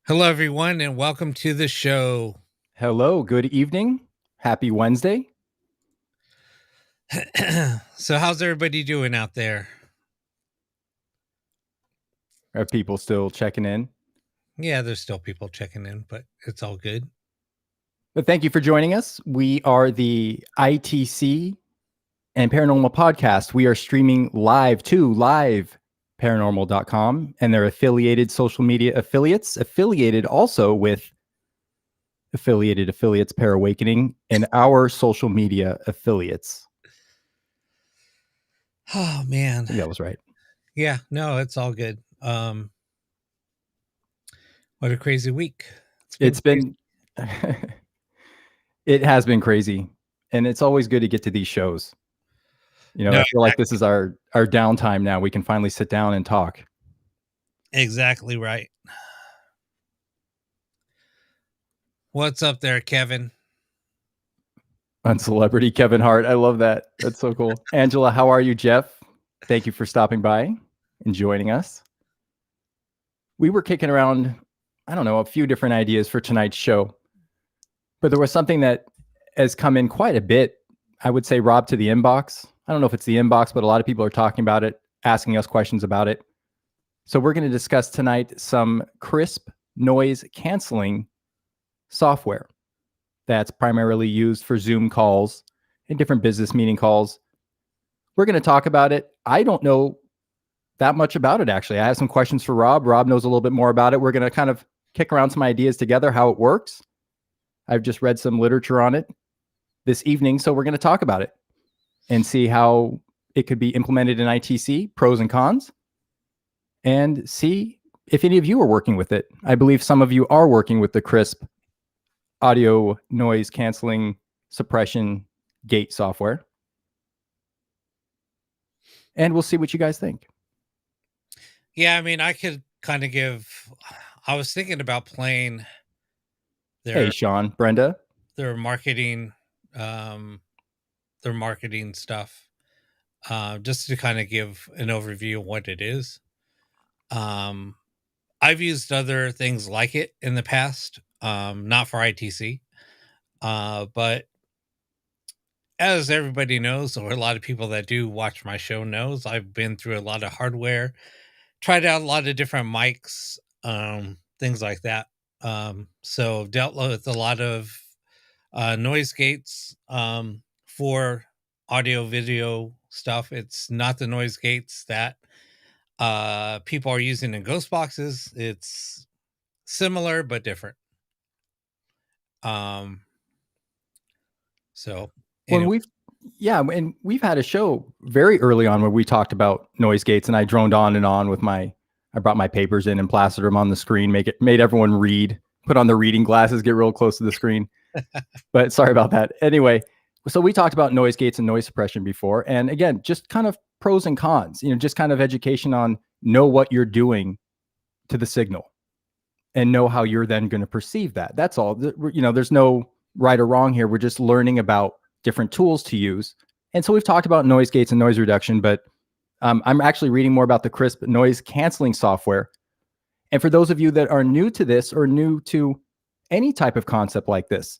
Hello, everyone, and welcome to the show. Hello, good evening. Happy Wednesday. So, how's everybody doing out there? Are people still checking in? Yeah, there's still people checking in, but it's all good. But thank you for joining us. We are the ITC and Paranormal Podcast. We are streaming live to liveparanormal.com and their affiliated social media affiliates, affiliated also with affiliated affiliates Pair Awakening and our social media affiliates. Oh man. I think that was right. Yeah, no, it's all good. What a crazy week. It has been crazy. And it's always good to get to these shows. You know, No, I feel like this is our downtime now. We can finally sit down and talk. exactly right. What's up there, Kevin? On Celebrity Kevin Hart. I love that. That's so cool. Angela, how are you, Jeff? Thank you for stopping by and joining us. We were kicking around, I don't know, a few different ideas for tonight's show, but there was something that has come in quite a bit, I would say, Rob, to the inbox. I don't know if it's the inbox, but a lot of people are talking about it, asking us questions about it. So we're going to discuss tonight some crisp noise canceling software that's primarily used for Zoom calls and different business meeting calls. We're going to talk about it. I don't know that much about it, actually. I have some questions for Rob. Rob knows a little bit more about it. We're going to kind of kick around some ideas together, how it works. I've just read some literature on it this evening, so we're going to talk about it and see how it could be implemented in ITC, pros and cons, and see if any of you are working with it. I believe some of you are working with the crisp audio noise canceling suppression gate software. And we'll see what you guys think. Yeah, I mean, I could kind of I was thinking about playing Hey, Sean, Brenda. Their marketing stuff, just to kind of give an overview of what it is. I've used other things like it in the past, not for ITC, but as everybody knows, or a lot of people that do watch my show knows, I've been through a lot of hardware, tried out a lot of different mics, things like that. So dealt with a lot of noise gates for audio video stuff. It's not the noise gates that people are using in ghost boxes. It's similar but different. So anyway. And we've had a show very early on where we talked about noise gates, and I droned on and on with I brought my papers in and plastered them on the screen, made everyone read, put on the reading glasses, get real close to the screen. But sorry about that. Anyway, so we talked about noise gates and noise suppression before. And again, just kind of pros and cons, just kind of education on know what you're doing to the signal and know how you're then going to perceive that. That's all. There's no right or wrong here. We're just learning about different tools to use. And so we've talked about noise gates and noise reduction, but I'm actually reading more about the crisp noise canceling software. And for those of you that are new to this or new to any type of concept like this,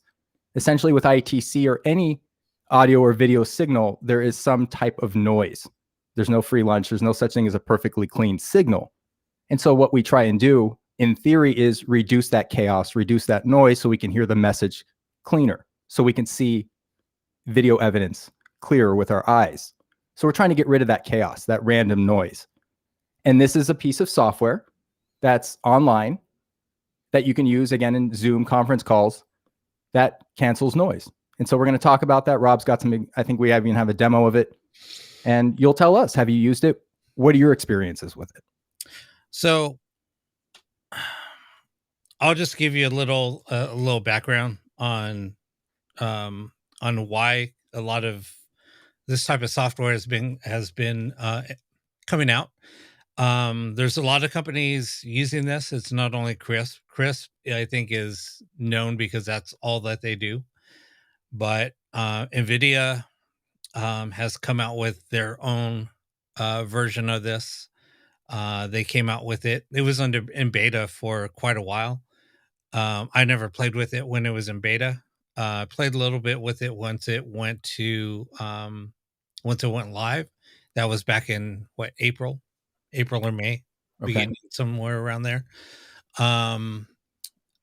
essentially with ITC or any audio or video signal, there is some type of noise. There's no free lunch. There's no such thing as a perfectly clean signal. And so what we try and do in theory is reduce that chaos, reduce that noise so we can hear the message cleaner, so we can see video evidence clearer with our eyes. So we're trying to get rid of that chaos, that random noise. And this is a piece of software that's online that you can use, again, in Zoom conference calls that cancels noise. And so we're going to talk about that. Rob's got some, I think we even have a demo of it. And you'll tell us, have you used it? What are your experiences with it? So I'll just give you a little background on why a lot of this type of software has been coming out. There's a lot of companies using this. It's not only Crisp. Crisp, I think, is known because that's all that they do. But NVIDIA has come out with their own version of this. They came out with it. It was in beta for quite a while. I never played with it when it was in beta. Played a little bit with it once it went live. That was back in what, April or May, Okay. beginning somewhere around there. Um,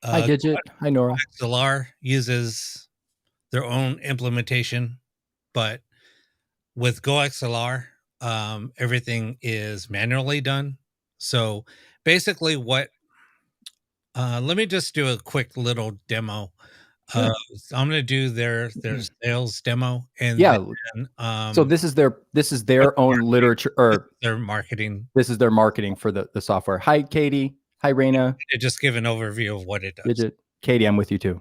Hi, uh, Gidget. Hi, Nora. XLR uses their own implementation, but with GoXLR, everything is manually done. So basically, let me just do a quick little demo. Sure. I'm going to do their sales demo, and Yeah. then So this is their own literature, or their marketing. this is their marketing for the software. Hi, Katie. Hi, Raina. Just give an overview of what it does. Gidget. Katie, I'm with you too.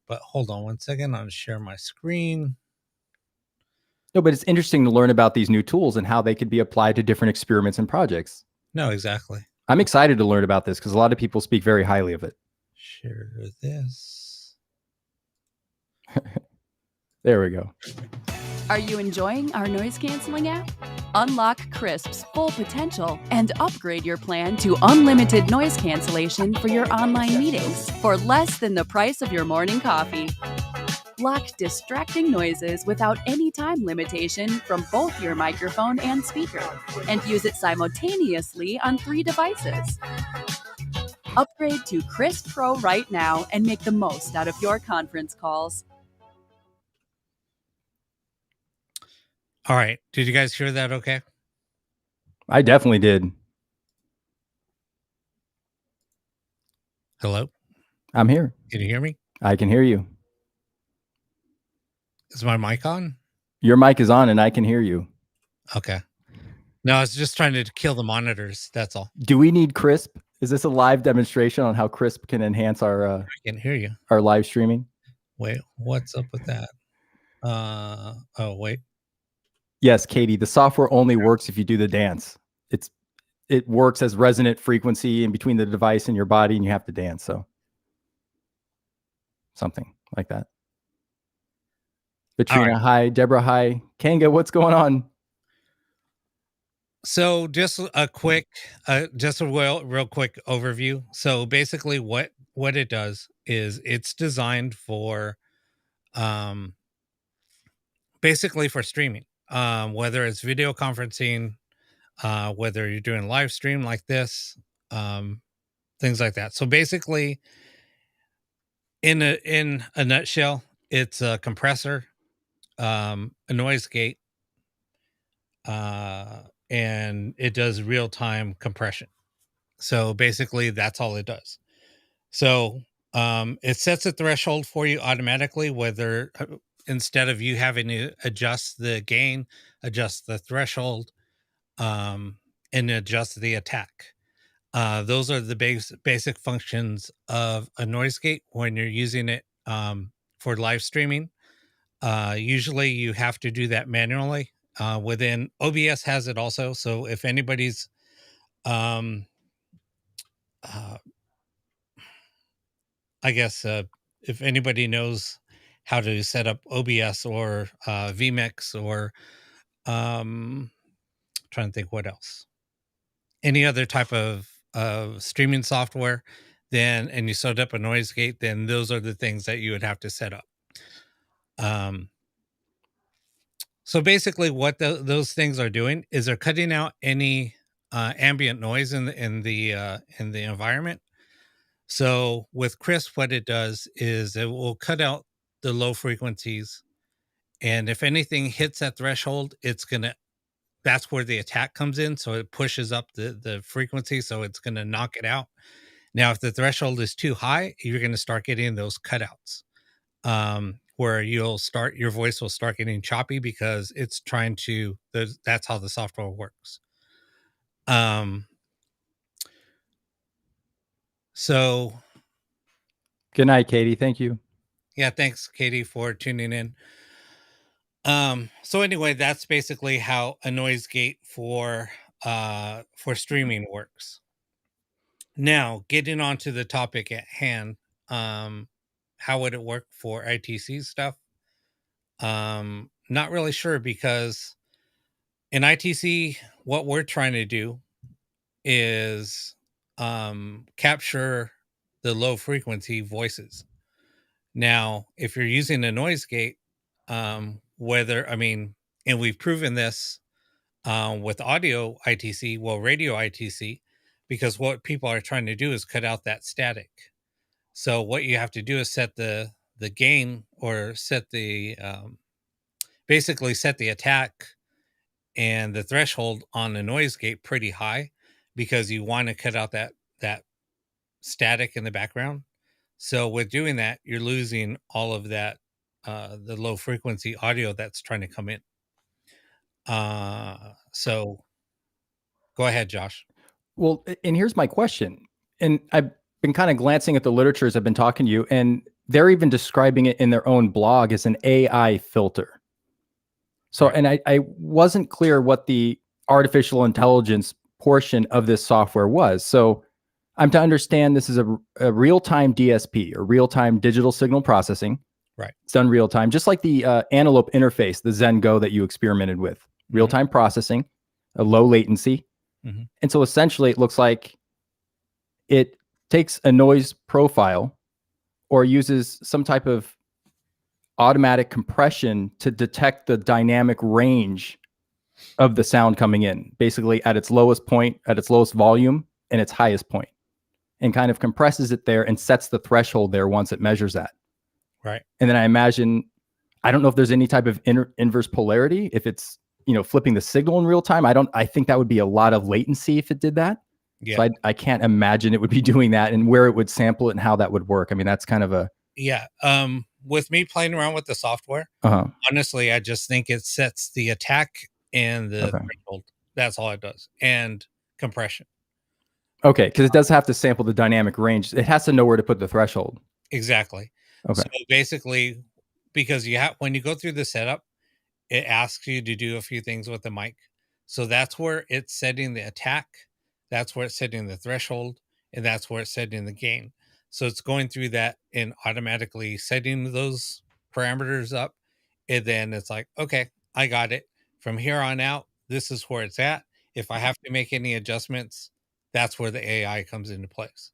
But hold on one second. I'll share my screen. No, but it's interesting to learn about these new tools and how they could be applied to different experiments and projects. No, exactly. I'm excited to learn about this because a lot of people speak very highly of it. Share this. There we go. Are you enjoying our noise canceling app? Unlock Crisp's full potential and upgrade your plan to unlimited noise cancellation for your online meetings for less than the price of your morning coffee. Block distracting noises without any time limitation from both your microphone and speaker, and use it simultaneously on 3 devices. Upgrade to Crisp Pro right now and make the most out of your conference calls. All right. Did you guys hear that okay? I definitely did. Hello? I'm here. Can you hear me? I can hear you. Is my mic on? Your mic is on and I can hear you. Okay. No, I was just trying to kill the monitors. That's all. Do we need Crisp? Is this a live demonstration on how Crisp can enhance our I can hear you. our live streaming? Wait, what's up with that? Oh, wait. Yes, Katie, the software only works if you do the dance. It works as resonant frequency in between the device and your body, and you have to dance. So something like that. Katrina, right. Hi. Deborah, hi. Kanga, what's going on? So just a quick, just a real quick overview. So basically what it does is it's designed for, basically for streaming, whether it's video conferencing, whether you're doing live stream like this, things like that. So basically, in a nutshell, it's a compressor, a noise gate, and it does real time compression. So basically, that's all it does. So it sets a threshold for you automatically, whether instead of you having to adjust the gain, adjust the threshold, and adjust the attack. Those are the basic functions of a noise gate when you're using it for live streaming. Usually you have to do that manually. Within OBS has it also. So if anybody's, um, I guess, if anybody knows how to set up OBS or vmix or trying to think what else, any other type of streaming software, then and you set up a noise gate, then those are the things that you would have to set up. So basically, what those things are doing is they're cutting out any ambient noise in the environment. So with Crisp, what it does is it will cut out the low frequencies, and if anything hits that threshold, that's where the attack comes in. So it pushes up the frequency, so it's gonna knock it out. Now, if the threshold is too high, you're gonna start getting those cutouts, where your voice will start getting choppy because it's trying to. That's how the software works. So Good night, Katie. Thank you. yeah, thanks, Katie, for tuning in. So anyway, that's basically how a noise gate for streaming works. Now, getting on to the topic at hand, how would it work for ITC stuff? Not really sure, because in ITC, what we're trying to do is capture the low frequency voices. Now, if you're using a noise gate, and we've proven this with audio ITC, well, radio ITC, because what people are trying to do is cut out that static. So what you have to do is set the gain, or set the basically set the attack and the threshold on the noise gate pretty high, because you want to cut out that static in the background. So with doing that, you're losing all of that the low frequency audio that's trying to come in. So go ahead, Josh. Well, and here's my question. And I've been kind of glancing at the literature as I've been talking to you, and they're even describing it in their own blog as an AI filter. So, Right. and I wasn't clear what the artificial intelligence portion of this software was. So I'm to understand this is a real-time DSP, or real-time digital signal processing. Right. It's done real time, just like the Antelope interface, the Zen Go that you experimented with. Real-time processing, a low latency. Mm-hmm. And so essentially it looks like it takes a noise profile or uses some type of automatic compression to detect the dynamic range of the sound coming in, basically at its lowest point, at its lowest volume, and its highest point, and kind of compresses it there and sets the threshold there once it measures that. Right. And then I imagine, I don't know if there's any type of inverse polarity, if it's, flipping the signal in real time. I think that would be a lot of latency if it did that. Yeah. So I can't imagine it would be doing that, and where it would sample it and how that would work. I mean, that's kind of a... Yeah. With me playing around with the software, honestly, I just think it sets the attack and the threshold. That's all it does. And compression. Okay. Because it does have to sample the dynamic range. It has to know where to put the threshold. Exactly. Okay. So basically, because when you go through the setup, it asks you to do a few things with the mic. So that's where it's setting the attack. That's where it's setting the threshold. And that's where it's setting the gain. So it's going through that and automatically setting those parameters up. And then it's like, okay, I got it. From here on out, this is where it's at. If I have to make any adjustments, that's where the AI comes into place.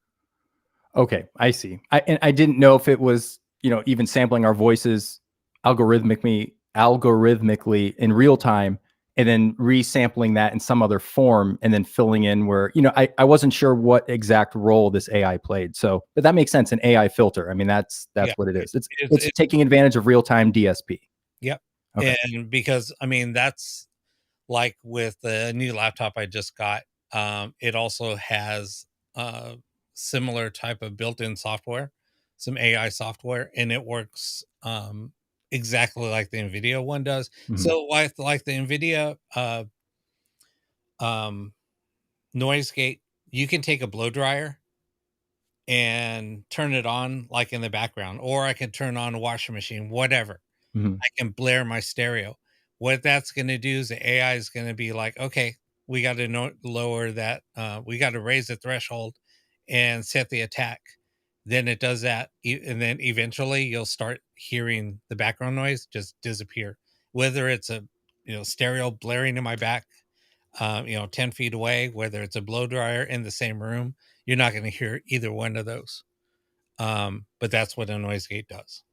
Okay, I see. I didn't know if it was, even sampling our voices algorithmically in real time, and then resampling that in some other form, and then filling in where, I wasn't sure what exact role this AI played. So, but that makes sense. An AI filter. I mean, that's what it is. It's taking advantage of real-time DSP. Yep. Okay. And because, that's like with the new laptop I just got, it also has similar type of built-in software, some AI software, and it works exactly like the NVIDIA one does. Mm-hmm. So like the NVIDIA noise gate, you can take a blow dryer and turn it on like in the background, or I can turn on a washing machine, whatever. Mm-hmm. I can blare my stereo. What that's going to do is the AI is going to be like, okay, we got to lower that. We got to raise the threshold and set the attack. Then it does that. And then eventually you'll start hearing the background noise just disappear. Whether it's a, stereo blaring in my back, 10 feet away, whether it's a blow dryer in the same room, you're not going to hear either one of those. But that's what a noise gate does.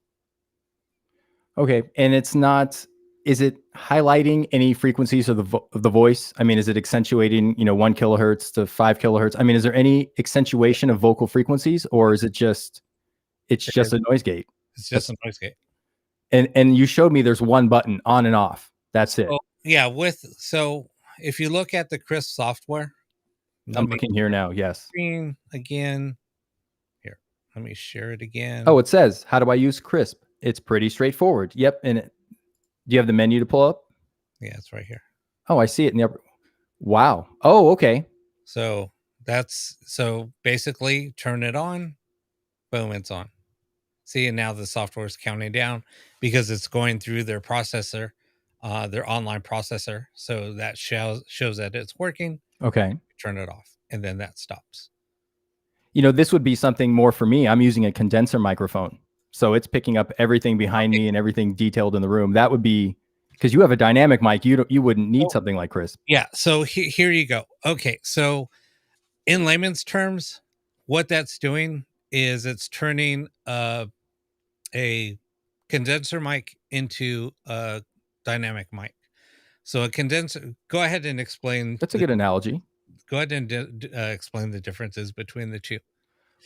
Okay. And is it highlighting any frequencies of the voice? I mean, is it accentuating, 1 kilohertz to 5 kilohertz? I mean, is there any accentuation of vocal frequencies, or is it just, just a noise gate? It's just a noise gate. And you showed me there's one button on and off. That's it. Yeah. So if you look at the Crisp software, I'm looking here now. Yes. Screen again. Here, let me share it again. Oh, it says, how do I use Crisp? It's pretty straightforward. Yep. And do you have the menu to pull up? Yeah, it's right here. Oh, I see it in the upper. Wow. Oh, okay. So basically turn it on. Boom, it's on. See, and now the software is counting down because it's going through their processor, their online processor. So that shows that it's working. Okay. Turn it off, and then that stops. This would be something more for me. I'm using a condenser microphone, so it's picking up everything behind me and everything detailed in the room. That would be, because you have a dynamic mic, you wouldn't need something like Crisp. Yeah. So here you go. Okay. So in layman's terms, what that's doing is it's turning a condenser mic into a dynamic mic. So a condenser. Go ahead and explain. That's a good analogy. Go ahead and explain the differences between the two.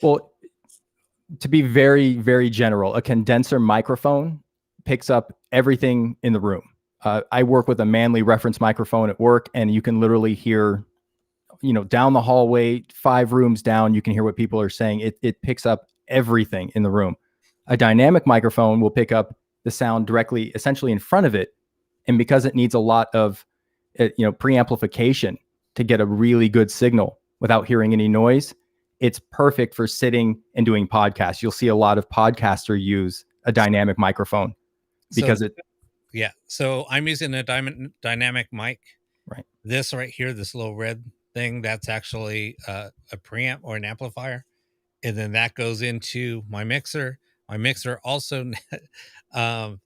Well, to be very, very general, a condenser microphone picks up everything in the room. I work with a Manley reference microphone at work, and you can literally hear, down the hallway, 5 rooms down, you can hear what people are saying. It picks up everything in the room. A dynamic microphone will pick up the sound directly, essentially in front of it. And because it needs a lot of, preamplification to get a really good signal without hearing any noise, it's perfect for sitting and doing podcasts. You'll see a lot of podcasters use a dynamic microphone because So I'm using a dynamic mic. Right. This right here, this little red thing, that's actually a preamp or an amplifier. And then that goes into my mixer. My mixer also,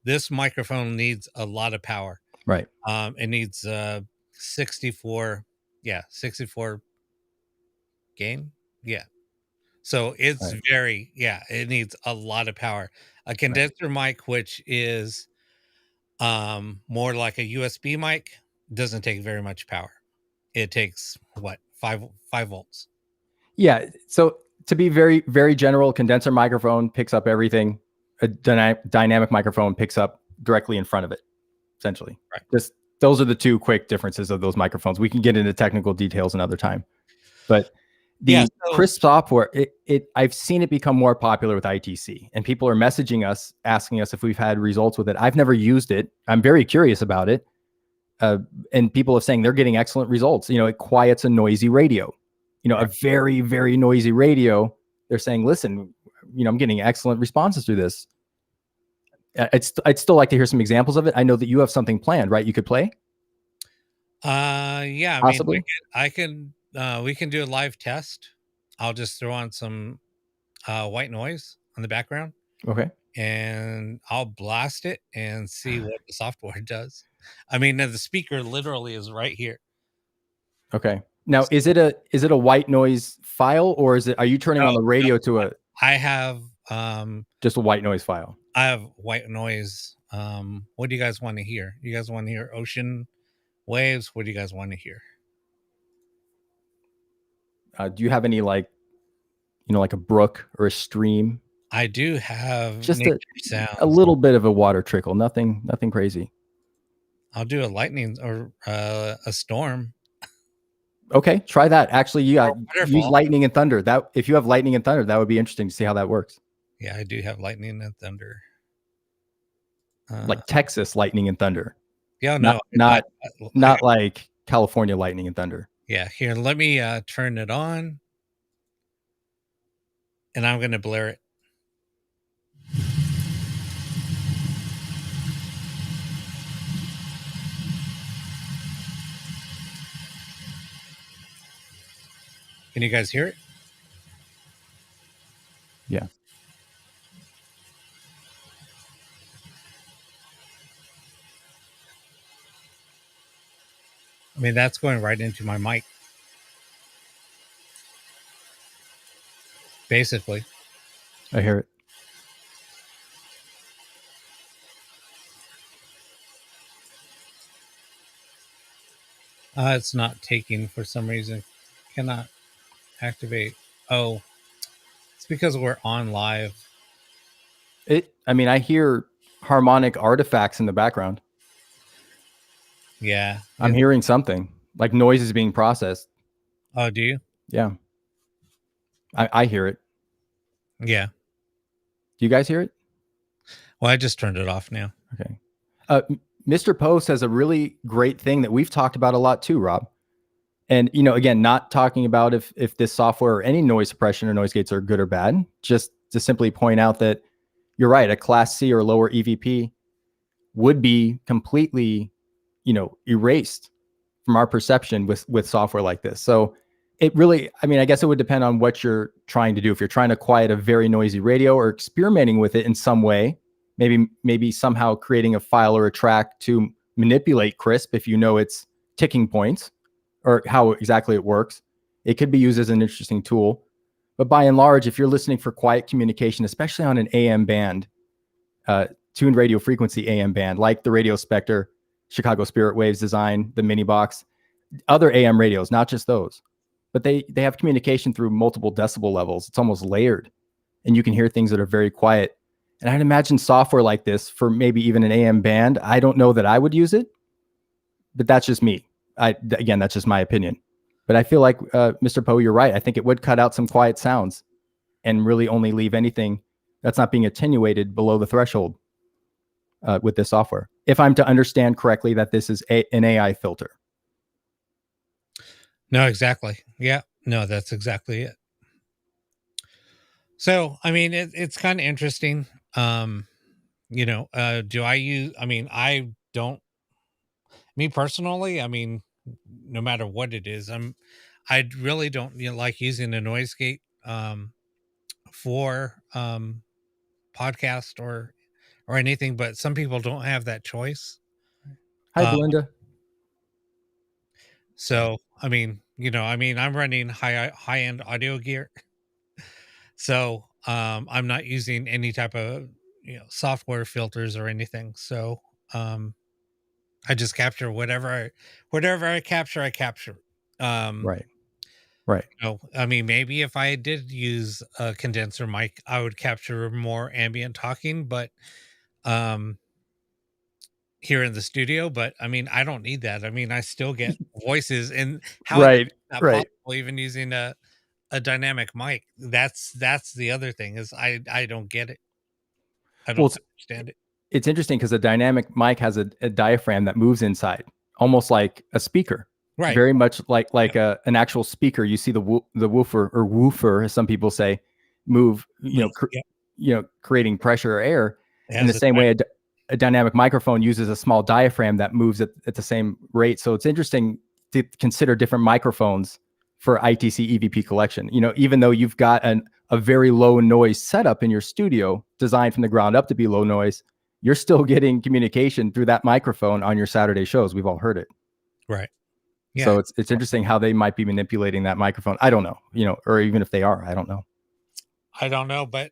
this microphone needs a lot of power. Right. It needs 64 gain. Yeah. So it's right. it needs a lot of power. A condenser mic, which is more like a USB mic, doesn't take very much power. It takes 5 volts. Yeah. So to be very, very general, condenser microphone picks up everything. A dynamic microphone picks up directly in front of it, essentially. Right. Just those are the two quick differences of those microphones. We can get into technical details another time, but the Crisp software, I've seen it become more popular with ITC, and people are messaging us, asking us if we've had results with it. I've never used it. I'm very curious about it. And people are saying they're getting excellent results. It quiets a noisy radio, a very, very noisy radio. They're saying, listen, I'm getting excellent responses through this. I'd still like to hear some examples of it. I know that you have something planned, right? You could play. Yeah, possibly. We can do a live test. I'll just throw on some white noise on the background. Okay. And I'll blast it and see what the software does. I mean, the speaker literally is right here. Okay. Now, is it a white noise file, or are you turning on the radio to a? I have just a white noise file. I have white noise. What do you guys want to hear? You guys want to hear ocean waves? What do you guys want to hear? Do you have any like a brook or a stream? I do have just sounds. A little bit of a water trickle. Nothing crazy. I'll do a lightning or a storm. Okay, try that. Actually, use lightning and thunder. That if you have lightning and thunder, that would be interesting to see how that works. Yeah, I do have lightning and thunder. Like Texas lightning and thunder. Yeah, no, not like California lightning and thunder. Yeah, here, let me turn it on, and I'm going to blare it. Can you guys hear it? Yeah. I mean, that's going right into my mic. Basically. I hear it. It's not taking for some reason. Cannot activate. Oh, it's because we're on live. I hear harmonic artifacts in the background. Yeah. I'm hearing something like noise is being processed. Oh, do you? Yeah. I hear it. Yeah. Do you guys hear it? Well, I just turned it off now. Okay. Mr. Post has a really great thing that we've talked about a lot too, Rob. And, again, not talking about if this software or any noise suppression or noise gates are good or bad, just to simply point out that you're right. A Class C or lower EVP would be completely, erased from our perception with software like this. So it really, I guess it would depend on what you're trying to do. If you're trying to quiet a very noisy radio or experimenting with it in some way, maybe somehow creating a file or a track to manipulate Crisp if it's ticking points or how exactly it works, it could be used as an interesting tool. But by and large, if you're listening for quiet communication, especially on an AM band, tuned radio frequency AM band, like the Radio Spectre, Chicago Spirit Waves design, the mini box, other AM radios, not just those, but they have communication through multiple decibel levels. It's almost layered, and you can hear things that are very quiet. And I'd imagine software like this for maybe even an AM band. I don't know that I would use it, but that's just me. Again, that's just my opinion. But I feel like, Mr. Poe, you're right. I think it would cut out some quiet sounds and really only leave anything that's not being attenuated below the threshold with this software. If I'm to understand correctly that this is an AI filter. No, exactly. Yeah. No, that's exactly it. So, I mean, it's kind of interesting. Do I use, I don't, me personally, no matter what it is, I really don't like using a noise gate for podcast or anything, but some people don't have that choice. Hi, Belinda. So, I'm running high end audio gear. So, I'm not using any type of, software filters or anything. So, I just capture whatever I capture, I capture. Right. Maybe if I did use a condenser mic, I would capture more ambient talking, but here in the studio, but I don't need that. I still get voices, and how is that possible even using a dynamic mic? That's the other thing is I don't get it. I don't understand it. It's interesting because a dynamic mic has a diaphragm that moves inside, almost like a speaker. Right. Very much like an actual speaker. You see the woofer, as some people say, move, creating pressure or air. In the same way, a dynamic microphone uses a small diaphragm that moves at the same rate. So it's interesting to consider different microphones for ITC EVP collection. Even though you've got a very low noise setup in your studio, designed from the ground up to be low noise, you're still getting communication through that microphone on your Saturday shows. We've all heard it. Right. Yeah. So it's interesting how they might be manipulating that microphone. I don't know, or even if they are, I don't know. But,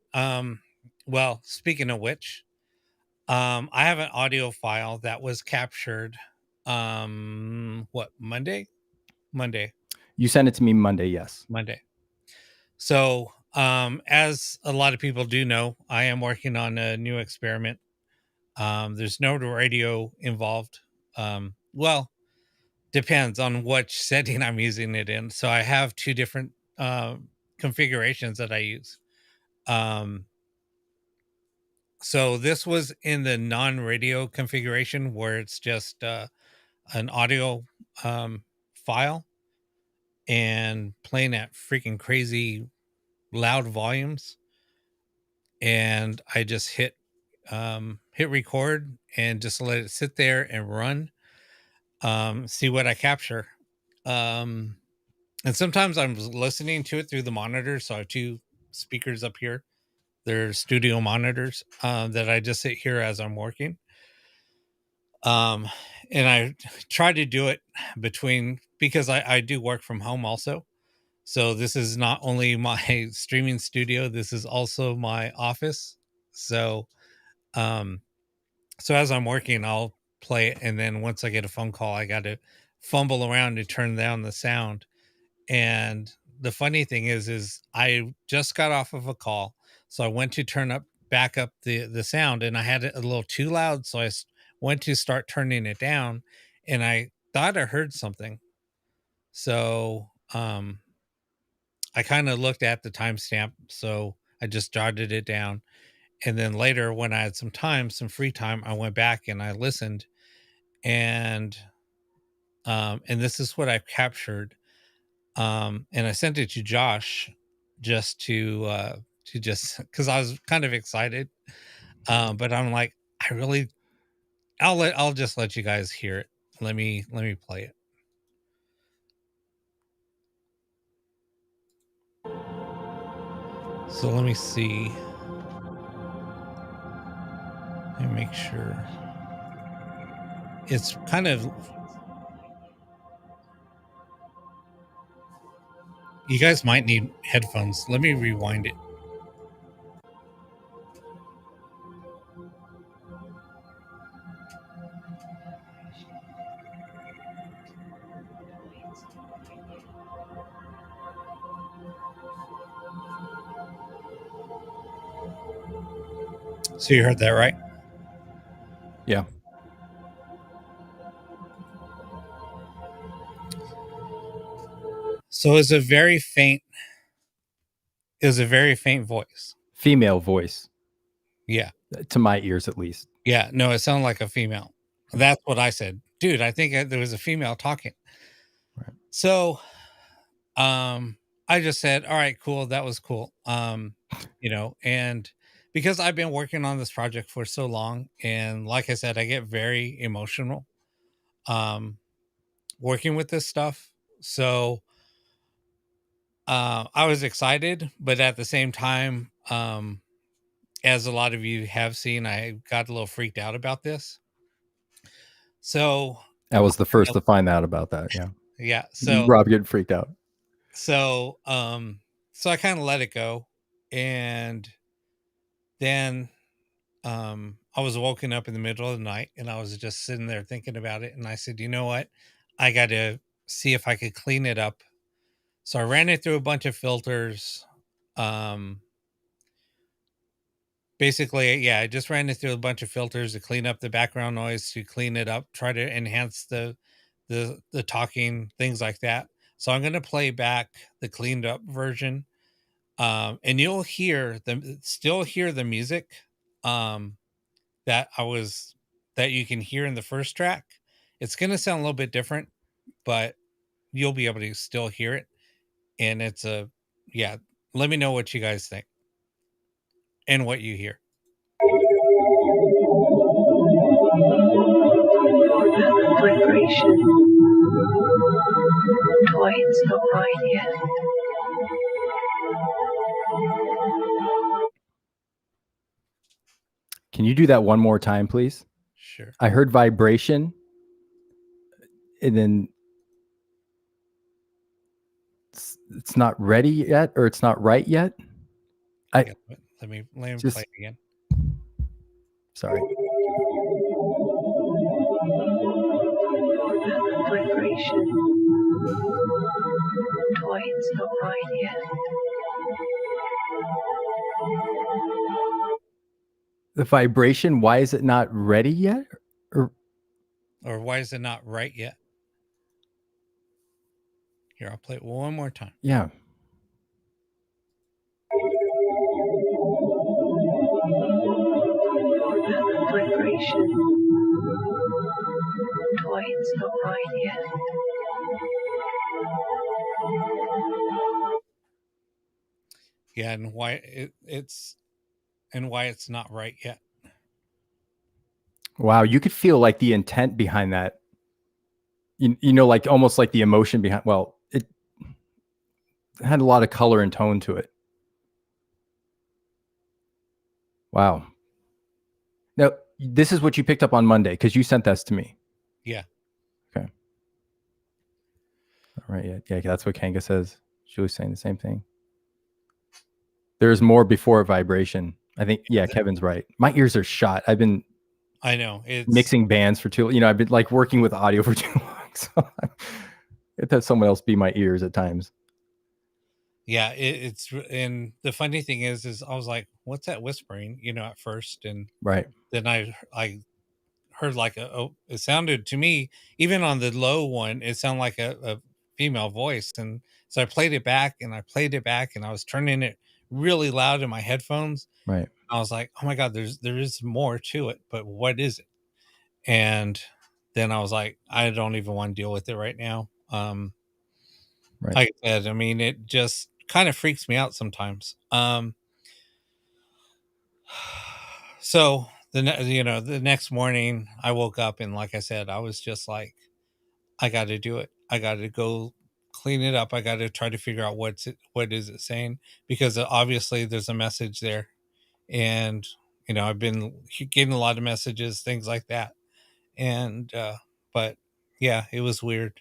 well, speaking of which, I have an audio file that was captured, Monday? You sent it to me Monday. Yes. Monday. So, as a lot of people do know, I am working on a new experiment. There's no radio involved. Well, depends on which setting I'm using it in. So I have two different configurations that I use. So this was in the non-radio configuration where it's just an audio file and playing at freaking crazy loud volumes. And I just hit record and just let it sit there and run. See what I capture. And sometimes I'm listening to it through the monitor. So I have two speakers up here. They're studio monitors that I just sit here as I'm working. And I try to do it because I do work from home also. So this is not only my streaming studio, this is also my office. So, so as I'm working, I'll play it. And then once I get a phone call, I got to fumble around to turn down the sound. And the funny thing is I just got off of a call. So I went to back up the sound, and I had it a little too loud. So I went to start turning it down, and I thought I heard something. So, I kind of looked at the timestamp. So I just jotted it down. And then later when I had some free time, I went back and I listened, and this is what I captured. And I sent it to Josh just to because I was kind of excited. But I'm like, I'll just let you guys hear it. Let me play it. So let me see. Let me make sure. It's kind of You guys might need headphones. Let me rewind it. So you heard that, right? Yeah. So it's a very faint. It was a very faint voice. Female voice, Yeah. to my ears at least. Yeah. No, it sounded like a female. That's what I said. Dude, I think there was a female talking. Right. So I just said, all right, cool. That was cool. And because I've been working on this project for so long, and like I said, I get very emotional working with this stuff. So I was excited, but at the same time, as a lot of you have seen, I got a little freaked out about this. So I was the first to find out about that. Yeah. Yeah. So Rob getting freaked out. So I kind of let it go, and then I was woken up in the middle of the night, and I was just sitting there thinking about it, and I said, you know what, I got to see if I could clean it up. So I ran it through a bunch of filters. Basically, yeah, I just ran it through a bunch of filters to clean up the background noise, to clean it up, try to enhance the talking, things like that. So I'm going to play back the cleaned up version, and you'll still hear the music um, that you can hear in the first track. It's going to sound a little bit different, but you'll be able to still hear it. And yeah. Let me know what you guys think and what you hear. Vibration. Toy, it's not right yet. Can you do that one more time, please? Sure. I heard vibration, and then it's not ready yet, or it's not right yet. Let me play it again. Sorry. Vibration. Toy, it's not right yet. The vibration, why is it not ready yet? Or why is it not right yet? Here, I'll play it one more time. Yeah. Vibration. Toy, it's not right yet. Yeah, and why it's not right yet. Wow, you could feel like the intent behind that. You know, like almost like the emotion behind. Well, it had a lot of color and tone to it. Wow. Now, this is what you picked up on Monday because you sent this to me. Yeah. Okay. All right. Yeah. That's what Kanga says. She was saying the same thing. There's more before vibration. I think. Yeah, Kevin's right. My ears are shot. I know it's mixing bands for too. I've been like working with audio for too long. So it has someone else be my ears at times. Yeah, it's and the funny thing is I was like, "What's that whispering?" At first, and right. Then I heard like it sounded to me, even on the low one, it sounded like a female voice, and so I played it back, and I was turning it really loud in my headphones. Right. I was like, "Oh my god, there is more to it, but what is it?" And then I was like, "I don't even want to deal with it right now." Right. Like I said, I mean, it just kind of freaks me out sometimes. So the next morning I woke up, and like I said, I was just like, I got to do it. I got to go clean it up. I got to try to figure out what is it saying, because obviously there's a message there, and I've been getting a lot of messages, things like that, and but yeah, it was weird.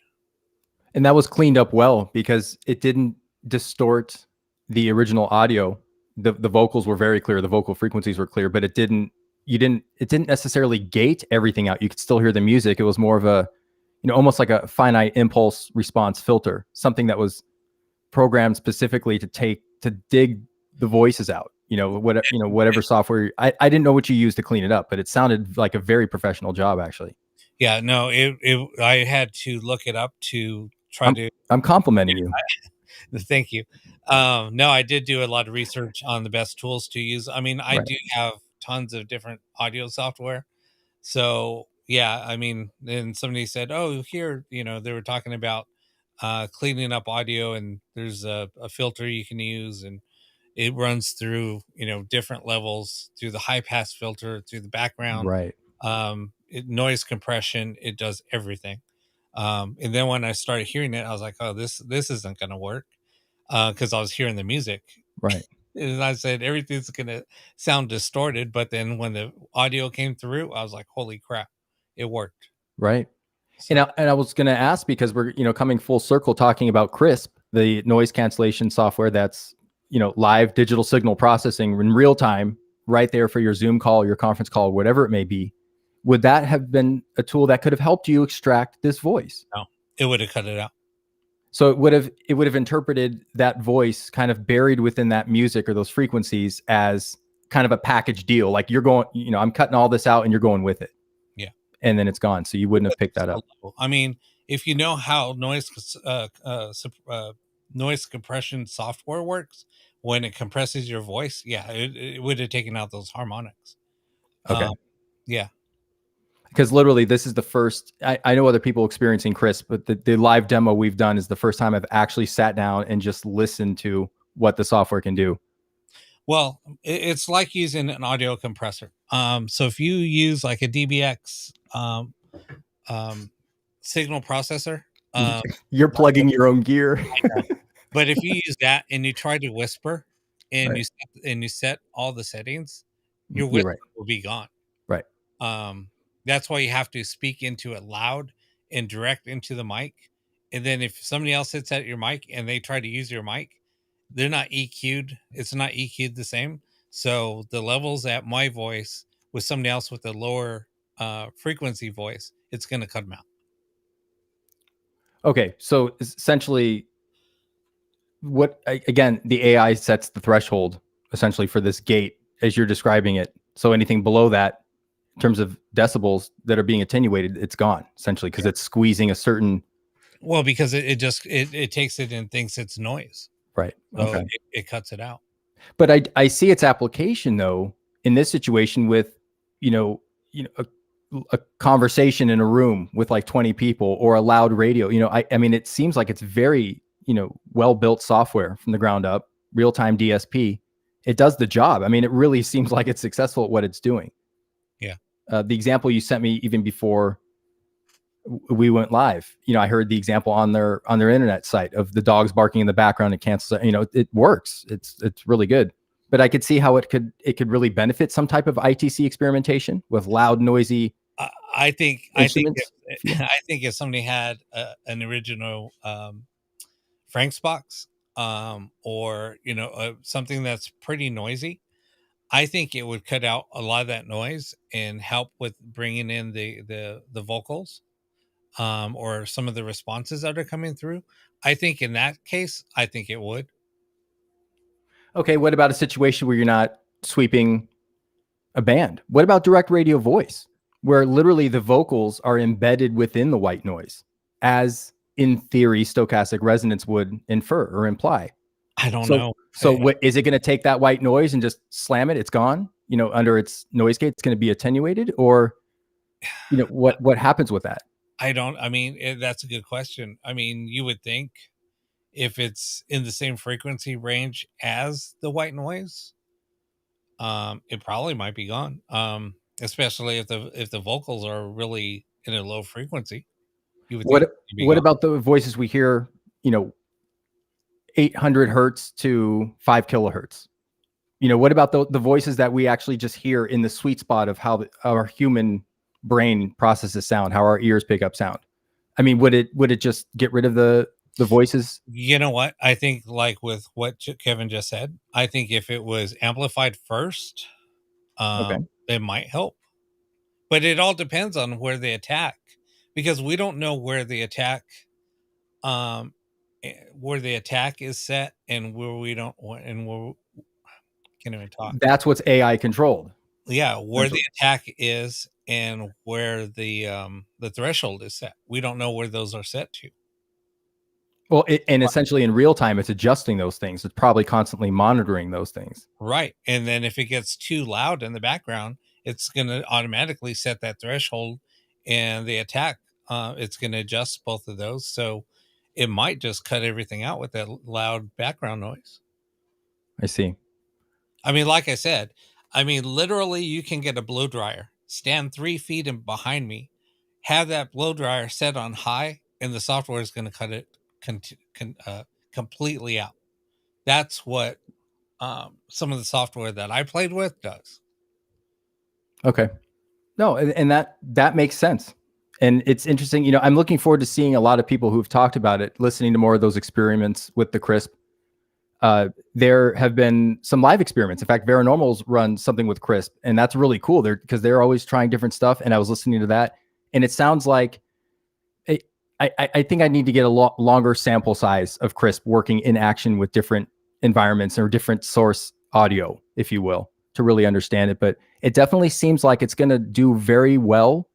And that was cleaned up well because it didn't distort the original audio. The vocals were very clear, the vocal frequencies were clear, but it didn't necessarily gate everything out. You could still hear the music. It was more of a, almost like a finite impulse response filter, something that was programmed specifically to dig the voices out. Whatever software. I didn't know what you used to clean it up, but it sounded like a very professional job, actually. Yeah, no, I had to look it up to try to. I'm complimenting you. Thank you. No, I did do a lot of research on the best tools to use. I mean, I do have tons of different audio software. So yeah, I mean, then somebody said, oh, here, they were talking about cleaning up audio, and there's a filter you can use, and it runs through, different levels, through the high pass filter, through the background, Right. Noise compression. It does everything. And then when I started hearing it, I was like, oh, this isn't going to work. Because I was hearing the music. Right. And I said, everything's going to sound distorted. But then when the audio came through, I was like, holy crap, it worked. Right. So. And I was going to ask, because we're, coming full circle talking about CRISP, the noise cancellation software that's, live digital signal processing in real time, right there for your Zoom call, your conference call, whatever it may be. Would that have been a tool that could have helped you extract this voice? No, it would have cut it out. So it would have interpreted that voice kind of buried within that music or those frequencies as kind of a package deal. Like, you're going, I'm cutting all this out and you're going with it. Yeah. And then it's gone. So you wouldn't have picked that up. I mean, if you know how noise compression software works, when it compresses your voice, yeah, it would have taken out those harmonics. Okay. Yeah. Because literally, this is the first, I know other people experiencing CRISP, but the live demo we've done is the first time I've actually sat down and just listened to what the software can do. Well, it's like using an audio compressor. So if you use like a DBX signal processor, you're plugging your own gear. But if you use that and you try to whisper and you set all the settings, your whisper will be gone. Right. That's why you have to speak into it loud and direct into the mic. And then if somebody else sits at your mic and they try to use your mic, they're not EQ'd. It's not EQ'd the same. So the levels at my voice with somebody else with a lower frequency voice, it's going to cut them out. Okay. So essentially, the AI sets the threshold essentially for this gate as you're describing it. So anything below that, in terms of decibels that are being attenuated, it's gone essentially, because it's squeezing a certain. Well, because it takes it and thinks it's noise. Right. So okay. It cuts it out. But I see its application though in this situation with, a conversation in a room with like 20 people or a loud radio. I mean, it seems like it's very, well-built software from the ground up, real-time DSP. It does the job. I mean, it really seems like it's successful at what it's doing. Yeah. The example you sent me even before we went live, I heard the example on their internet site of the dogs barking in the background. It cancels. It works. It's really good. But I could see how it could really benefit some type of ITC experimentation with loud, noisy. I think if somebody had an original Frank's box, or something that's pretty noisy, I think it would cut out a lot of that noise and help with bringing in the vocals, or some of the responses that are coming through. I think in that case, I think it would. Okay, what about a situation where you're not sweeping a band? What about direct radio voice, where literally the vocals are embedded within the white noise, as in theory stochastic resonance would infer or imply? I don't know. So what is it going to take that white noise and just slam it? It's gone, under its noise gate. It's going to be attenuated, or, what happens with that? That's a good question. I mean, you would think if it's in the same frequency range as the white noise, it probably might be gone. Especially if the vocals are really in a low frequency. You would what about the voices we hear, 800 hertz to 5 kilohertz? What about the voices that we actually just hear in the sweet spot of how our human brain processes sound, how our ears pick up sound? I mean, would it just get rid of the The voices. You know what? I think like with what Kevin just said, I think if it was amplified first, Okay. it might help. But it all depends on where they attack, because we don't know where the attack is set, and where we don't, and where can't even talk. That's what's AI controlled. Yeah, where the attack is and where the threshold is set. We don't know where those are set to. Well, and essentially in real time, it's adjusting those things. It's probably constantly monitoring those things. Right. And then if it gets too loud in the background, it's going to automatically set that threshold, and the attack, it's going to adjust both of those. So it might just cut everything out with that loud background noise. I see. I mean, like I said, literally you can get a blow dryer, stand 3 feet in behind me, have that blow dryer set on high, and the software is going to cut it completely out. That's what some of the software that I played with does. Okay. No, and that makes sense. And it's interesting. You know, I'm looking forward to seeing a lot of people who've talked about it, listening to more of those experiments with the Crisp. There have been some live experiments. In fact, Paranormal's run something with Crisp, and that's really cool. They're always trying different stuff. And I was listening to that, and it sounds like I think I need to get a longer sample size of Crisp working in action with different environments or different source audio, if you will, to really understand it. But it definitely seems like it's going to do very well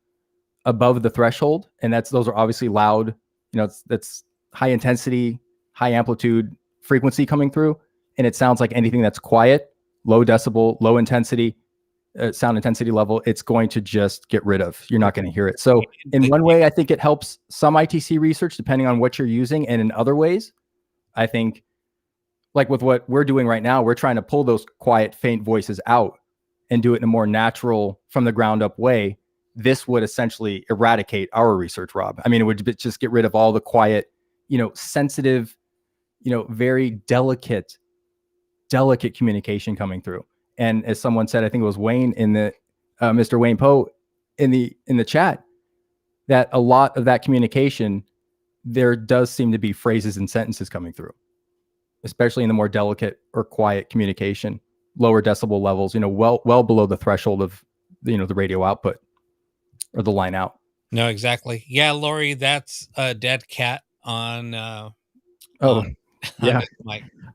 above the threshold. And those are obviously loud, you know, that's high intensity, high amplitude frequency coming through. And it sounds like anything that's quiet, low decibel, low intensity, sound intensity level, it's going to just get rid of. You're not going to hear it. So in one way, I think it helps some ITC research depending on what you're using. And in other ways, I think like with what we're doing right now, we're trying to pull those quiet, faint voices out and do it in a more natural, from the ground up way. This would essentially eradicate our research, Rob. I mean, it would just get rid of all the quiet, you know, sensitive, you know, very delicate communication coming through. And as someone said, I think it was Wayne in the Mr. Wayne Poe in the chat, that a lot of that communication, there does seem to be phrases and sentences coming through, especially in the more delicate or quiet communication, lower decibel levels, you know, well below the threshold of, you know, the radio output or the line out. No, exactly. Yeah, Lori, that's a dead cat on. Yeah.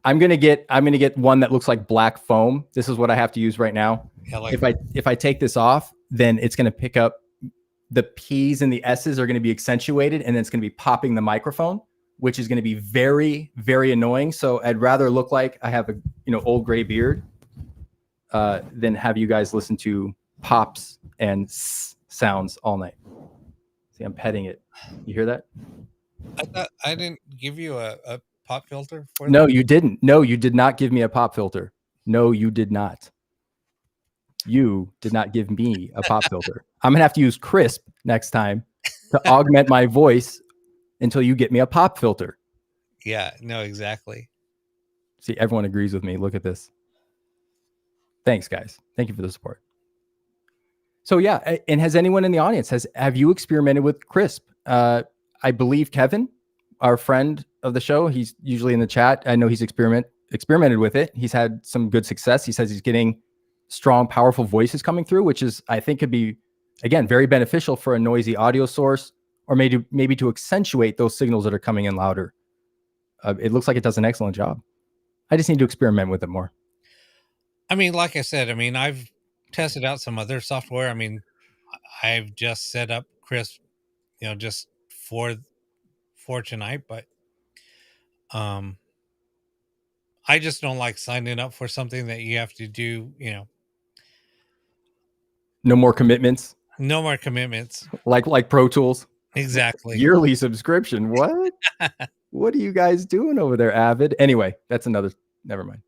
I'm gonna get one that looks like black foam. This is what I have to use right now. Yeah, like if I take this off, then it's gonna pick up the P's and the S's are gonna be accentuated, and then it's gonna be popping the microphone, which is gonna be very, very annoying. So I'd rather look like I have a, you know, old gray beard than have you guys listen to pops and sounds all night. See, I'm petting it. You hear that? I thought I didn't give you a pop filter for No, that? you didn't. No, you did not give me a pop filter. No, you did not. You did not give me a pop filter. I'm going to have to use Crisp next time to augment my voice until you get me a pop filter. Yeah, no, exactly. See, everyone agrees with me. Look at this. Thanks, guys. Thank you for the support. So yeah, and has anyone in the audience, have you experimented with Crisp? I believe Kevin, our friend of the show, he's usually in the chat. I know he's experimented with it. He's had some good success. He says he's getting strong, powerful voices coming through, which is, I think, could be, again, very beneficial for a noisy audio source, or maybe to accentuate those signals that are coming in louder. It looks like it does an excellent job. I just need to experiment with it more. I mean, like I said, I mean, I've tested out some other software. I mean, I've just set up Crisp, you know, just for tonight, but I just don't like signing up for something that you have to do, you know. No more commitments. No more commitments. Like Pro Tools. Exactly. Yearly subscription. What? What are you guys doing over there, Avid? Anyway, that's never mind.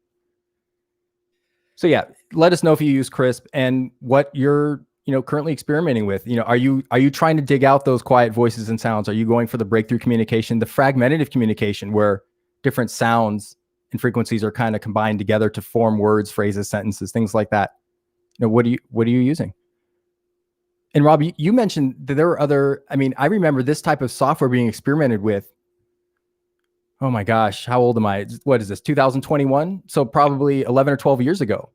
So yeah, let us know if you use Crisp and what you're, you know, currently experimenting with. You know, are you trying to dig out those quiet voices and sounds? Are you going for the breakthrough communication, the fragmentative communication, where different sounds and frequencies are kind of combined together to form words, phrases, sentences, things like that? You know, what are you using? And Rob, you mentioned that there were other, I mean, I remember this type of software being experimented with Oh my gosh, how old am I? What is this? 2021? So probably 11 or 12 years ago.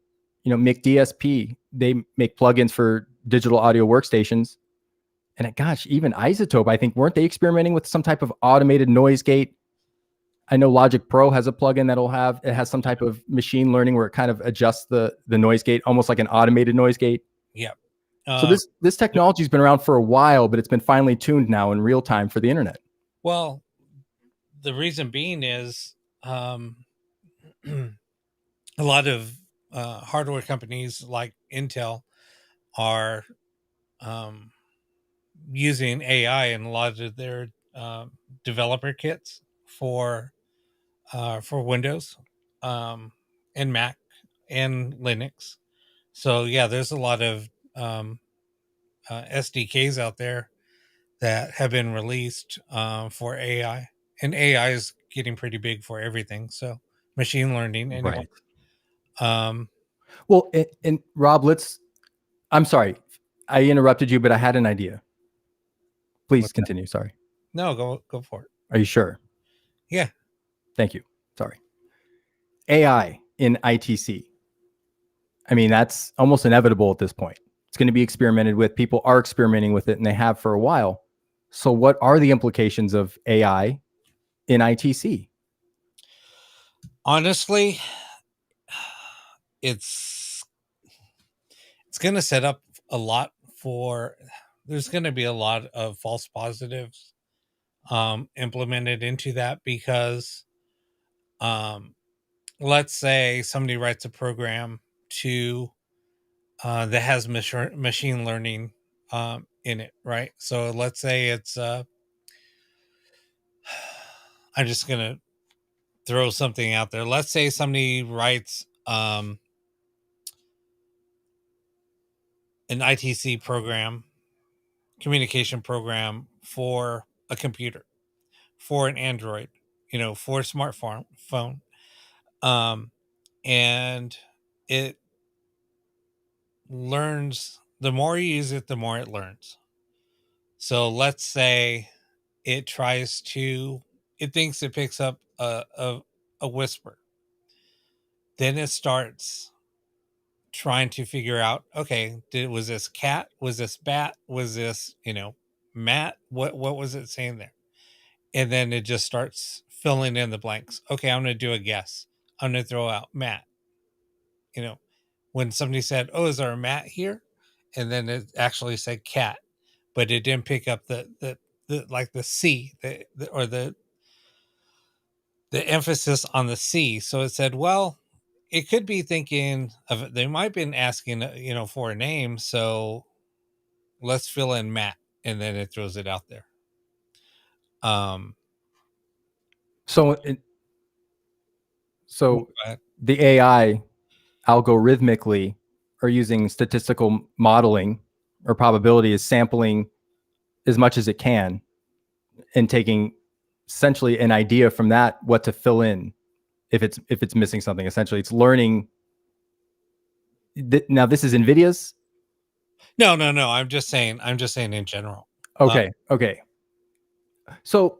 Mick DSP, they make plugins for digital audio workstations. And gosh, even Isotope, I think, weren't they experimenting with some type of automated noise gate? I know Logic Pro has a plugin it has some type of machine learning where it kind of adjusts the noise gate, almost like an automated noise gate. Yep. So this technology's been around for a while, but it's been finely tuned now in real time for the internet. Well, the reason being is a lot of hardware companies like Intel are using AI in a lot of their developer kits for Windows and Mac and Linux. So yeah, there's a lot of SDKs out there that have been released for AI, and AI is getting pretty big for everything. So machine learning, anyway. Right. Well, and Rob, I'm sorry, I interrupted you, but I had an idea. Please continue. Sorry. No, go for it. Are you sure? Yeah. Thank you. Sorry. AI in ITC. I mean, that's almost inevitable at this point. It's going to be experimented with. People are experimenting with it, and they have for a while. So what are the implications of AI in ITC? Honestly, it's going to set up a lot for, there's going to be a lot of false positives implemented into that, because let's say somebody writes a program to that has machine learning in it, right? So let's say it's I'm just gonna throw something out there. Let's say somebody writes an ITC program, communication program for a computer, for an Android, for a smartphone phone. And it learns, the more you use it, the more it learns. So let's say it thinks it picks up a whisper. Then it starts trying to figure out, okay, was this cat? Was this bat? Was this, Matt? What was it saying there? And then it just starts filling in the blanks. Okay, I'm going to do a guess. I'm going to throw out Matt. When somebody said, "Oh, is there a Matt here?" and then it actually said cat, but it didn't pick up the like the C, or the emphasis on the C. So it said, well, it could be thinking of, they might have been asking, for a name. So let's fill in Matt, and then it throws it out there. So the AI algorithmically are using statistical modeling or probability, is sampling as much as it can and taking essentially an idea from that, what to fill in if it's missing something. Essentially, it's learning. Now, this is NVIDIA's. No. I'm just saying in general. Okay. So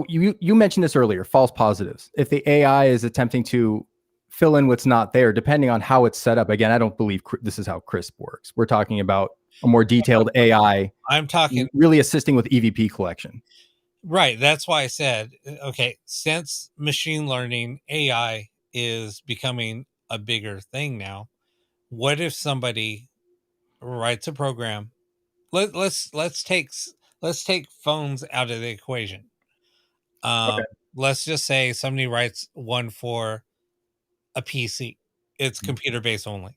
you mentioned this earlier, false positives. If the AI is attempting to fill in what's not there, depending on how it's set up. Again, I don't believe this is how CRISP works. We're talking about a more detailed AI. I'm talking really assisting with EVP collection. Right. That's why I said, okay, since machine learning, AI is becoming a bigger thing now, what if somebody writes a program? Let's take phones out of the equation. Okay. Let's just say somebody writes one for a PC. It's computer based only.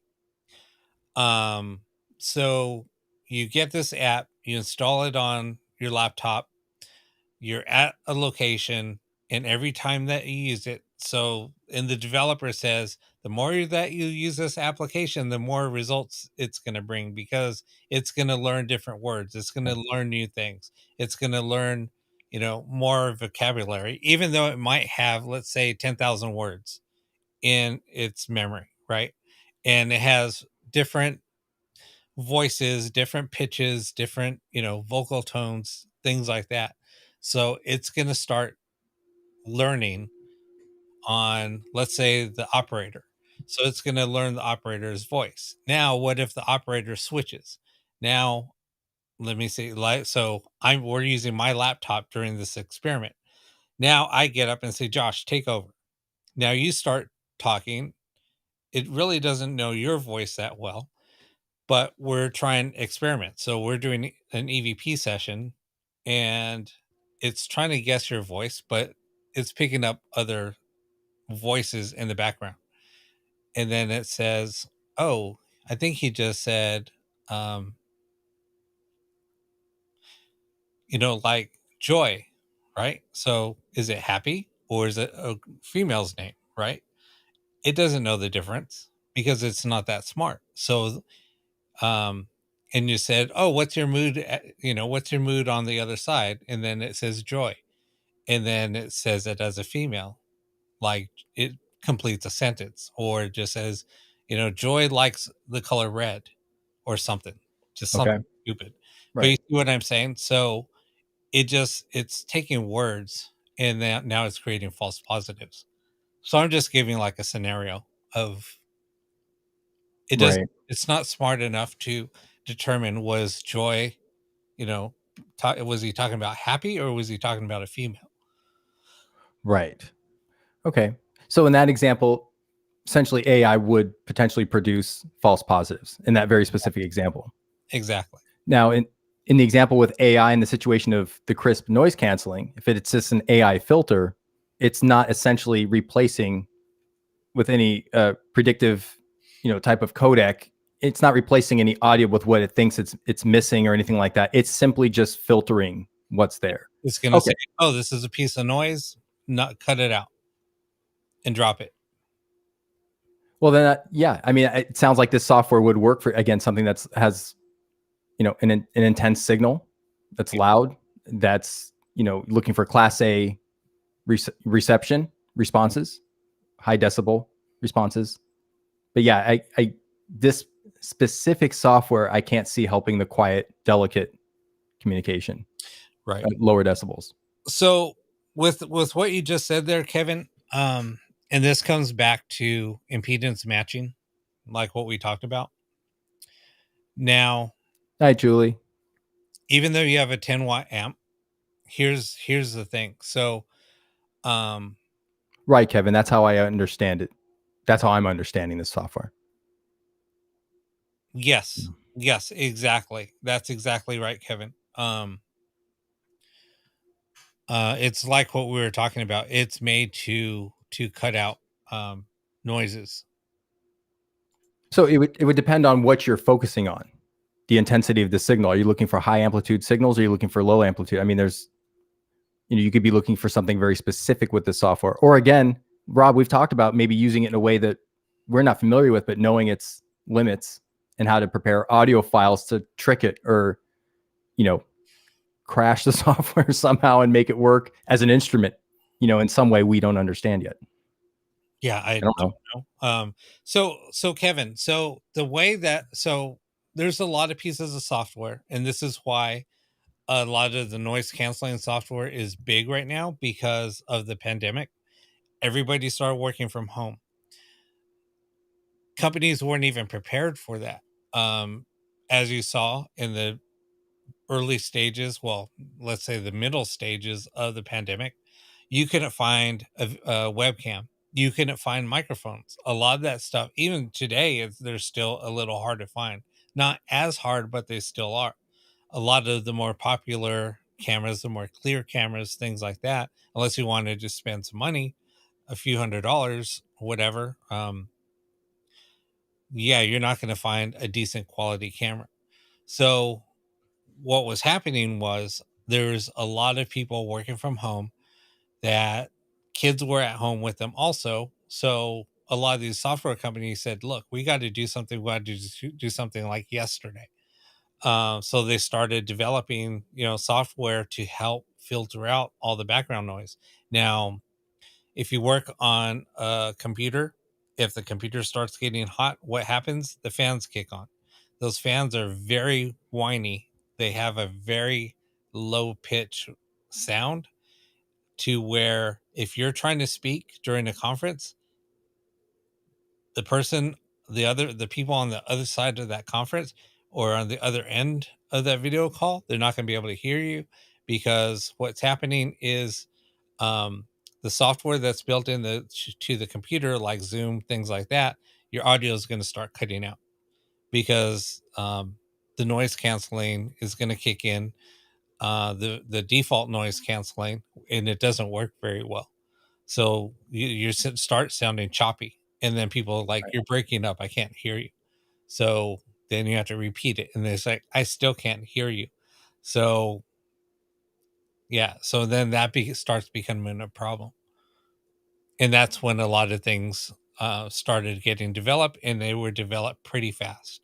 So you get this app, you install it on your laptop, you're at a location, and every time that you use it, and the developer says, the more that you use this application, the more results it's going to bring, because it's going to learn different words. It's going to learn new things. It's going to learn, more vocabulary, even though it might have, let's say, 10,000 words in its memory, right? And it has different voices, different pitches, different, vocal tones, things like that. So it's going to start learning on, let's say, the operator. So it's going to learn the operator's voice. Now, what if the operator switches? Now, let me see. Like, so we're using my laptop during this experiment. Now I get up and say, Josh, take over. Now you start talking. It really doesn't know your voice that well, but we're trying experiment. So we're doing an EVP session and it's trying to guess your voice, but it's picking up other voices in the background. And then it says, oh, I think he just said, um, like joy, right? So is it happy or is it a female's name, right? It doesn't know the difference because it's not that smart. So, and you said, oh, what's your mood? What's your mood on the other side? And then it says joy. And then it says it as a female, like it completes a sentence, or it just says, joy likes the color red or something, just Okay. something stupid. But you Right. see what I'm saying? So it's taking words and then now it's creating false positives. So I'm just giving like a scenario of Right. it's not smart enough to determine was joy, was he talking about happy or was he talking about a female? Right. Okay. So in that example, essentially AI would potentially produce false positives in that very specific example. Exactly. Now, in the example with AI in the situation of the crisp noise canceling, if it's just an AI filter, it's not essentially replacing with any predictive, type of codec. It's not replacing any audio with what it thinks it's missing or anything like that. It's simply just filtering what's there. It's going to say, oh, this is a piece of noise, not cut it out and drop it. Well, then, yeah. I mean, it sounds like this software would work for, again, something that's has, an intense signal that's loud, that's, looking for class A reception responses, high decibel responses. But yeah, this specific software, I can't see helping the quiet, delicate communication, Right. at lower decibels. So with what you just said there, Kevin, and this comes back to impedance matching, like what we talked about. Now, Hi, Julie. even though you have a 10-watt amp, here's the thing. So, Right, Kevin. That's how I understand it. That's how I'm understanding this software. yes, exactly. That's exactly right, Kevin. It's like what we were talking about. It's made to cut out noises. So it would depend on what you're focusing on, the intensity of the signal. Are you looking for high amplitude signals? Or are you looking for low amplitude? I mean, you could be looking for something very specific with the software. Or again, Rob, we've talked about maybe using it in a way that we're not familiar with, but knowing its limits and how to prepare audio files to trick it or, crash the software somehow and make it work as an instrument, in some way we don't understand yet. Yeah, I don't know. So Kevin, so there's a lot of pieces of software, and this is why a lot of the noise canceling software is big right now because of the pandemic. Everybody started working from home. Companies weren't even prepared for that. As you saw in the early stages, well, let's say the middle stages of the pandemic, you couldn't find a webcam. You couldn't find microphones. A lot of that stuff, even today, they're still a little hard to find. Not as hard, but they still are. A lot of the more popular cameras, the more clear cameras, things like that, unless you want to just spend some money, a few $100s, whatever. Yeah, you're not going to find a decent quality camera. So what was happening was there's a lot of people working from home that kids were at home with them also. So a lot of these software companies said, look, we got to do something. We got to do something like yesterday. So they started developing, software to help filter out all the background noise. Now, if you work on a computer, if the computer starts getting hot, what happens? The fans kick on. Those fans are very whiny. They have a very low pitch sound to where If you're trying to speak during a conference, the person, the people on the other side of that conference or on the other end of that video call, they're not going to be able to hear you, because what's happening is um, the software that's built in to the computer, like Zoom, things like that, your audio is going to start cutting out, because the noise canceling is going to kick in, the default noise canceling, and it doesn't work very well. So you start sounding choppy, and then people are like, Right. "You're breaking up. I can't hear you." So then you have to repeat it, and it's like, "I still can't hear you." So yeah, so then that starts becoming a problem, and that's when a lot of things started getting developed, and they were developed pretty fast.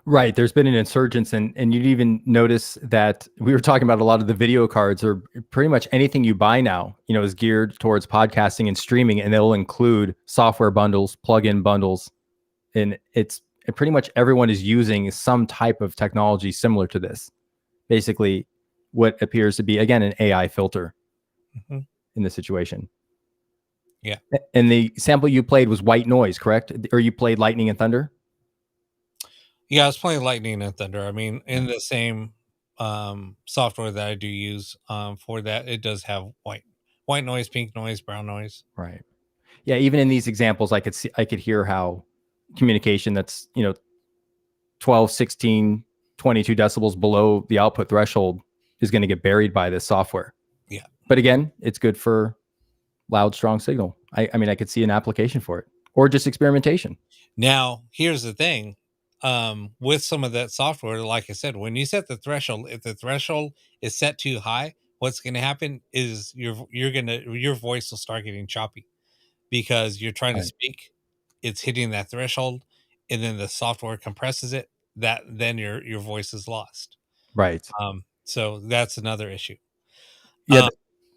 Right. There's been an insurgence, and you'd even notice that we were talking about a lot of the video cards, or pretty much anything you buy now, is geared towards podcasting and streaming, and they'll include software bundles, plug-in bundles, and pretty much everyone is using some type of technology similar to this. Basically, what appears to be, again, an AI filter Mhm. in this situation. Yeah. And the sample you played was white noise, correct? Or you played lightning and thunder? Yeah, I was playing Lightning and Thunder. I mean, in the same software that I do use for that, it does have white noise, pink noise, brown noise. Right. Yeah, even in these examples, I could hear how communication that's 12, 16, 22 decibels below the output threshold is going to get buried by this software. Yeah. But again, it's good for loud, strong signal. I mean, I could see an application for it, or just experimentation. Now, here's the thing. With some of that software, like I said, when you set the threshold, if the threshold is set too high, what's going to happen is your voice will start getting choppy, because you're trying to Right. speak, it's hitting that threshold, and then the software compresses it. That then your voice is lost. Right. So that's another issue. Yeah.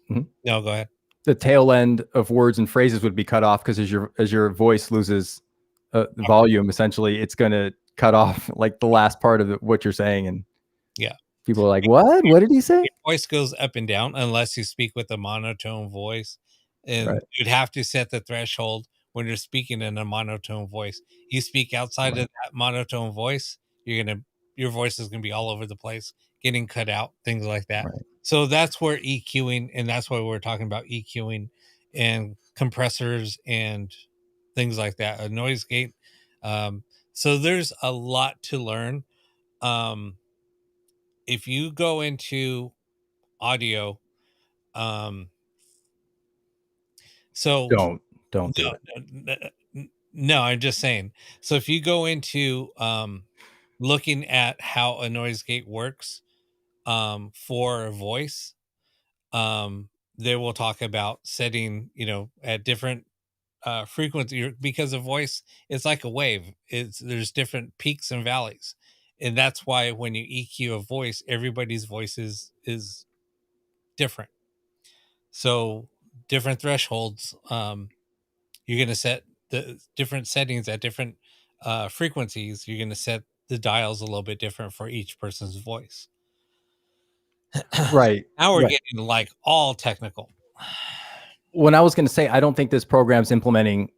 No, go ahead. The tail end of words and phrases would be cut off, because as your voice loses the volume, essentially, it's going to cut off like the last part of what you're saying, and Yeah. people are like, what did he say? Your voice goes up and down unless you speak with a monotone voice, and Right. you'd have to set the threshold when you're speaking in a monotone voice. You speak outside of that monotone voice, your voice is gonna be all over the place, getting cut out, things like that. Right. So that's where EQing, and that's why we're talking about EQing and compressors and things like that, a noise gate. So there's a lot to learn. If you go into audio, um so Don't do no, it. no, I'm just saying, so if you go into looking at how a noise gate works for a voice, they will talk about setting, at different frequency, because a voice is like a wave. There's different peaks and valleys, and that's why when you EQ a voice, everybody's voice is different. So different thresholds, you're going to set the different settings at different frequencies. You're going to set the dials a little bit different for each person's voice. Right. Now we're Right. getting like all technical. When I was going to say, I don't think this program's implementing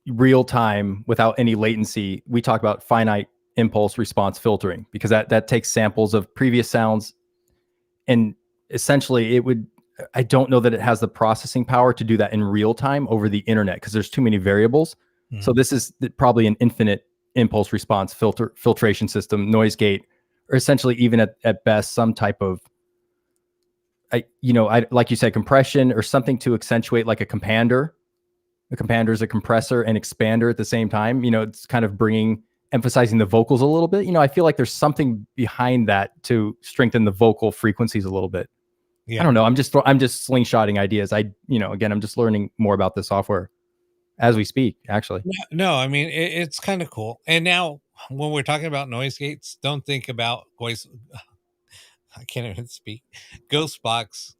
real time without any latency. We talk about finite impulse response filtering, because that takes samples of previous sounds, and essentially I don't know that it has the processing power to do that in real time over the internet, because there's too many variables. Mhm. So this is probably an infinite impulse response filtration system, noise gate, or essentially even at best some type of, I like you said, compression or something to accentuate, like a compander. A compander is a compressor and expander at the same time. It's kind of emphasizing the vocals a little bit. I feel like there's something behind that to strengthen the vocal frequencies a little bit. Yeah. I don't know. I'm just slingshotting ideas. Again, I'm just learning more about the software as we speak, actually. No, I mean, it's kind of cool. And now when we're talking about noise gates, don't think about voice. I can't even speak. Ghost box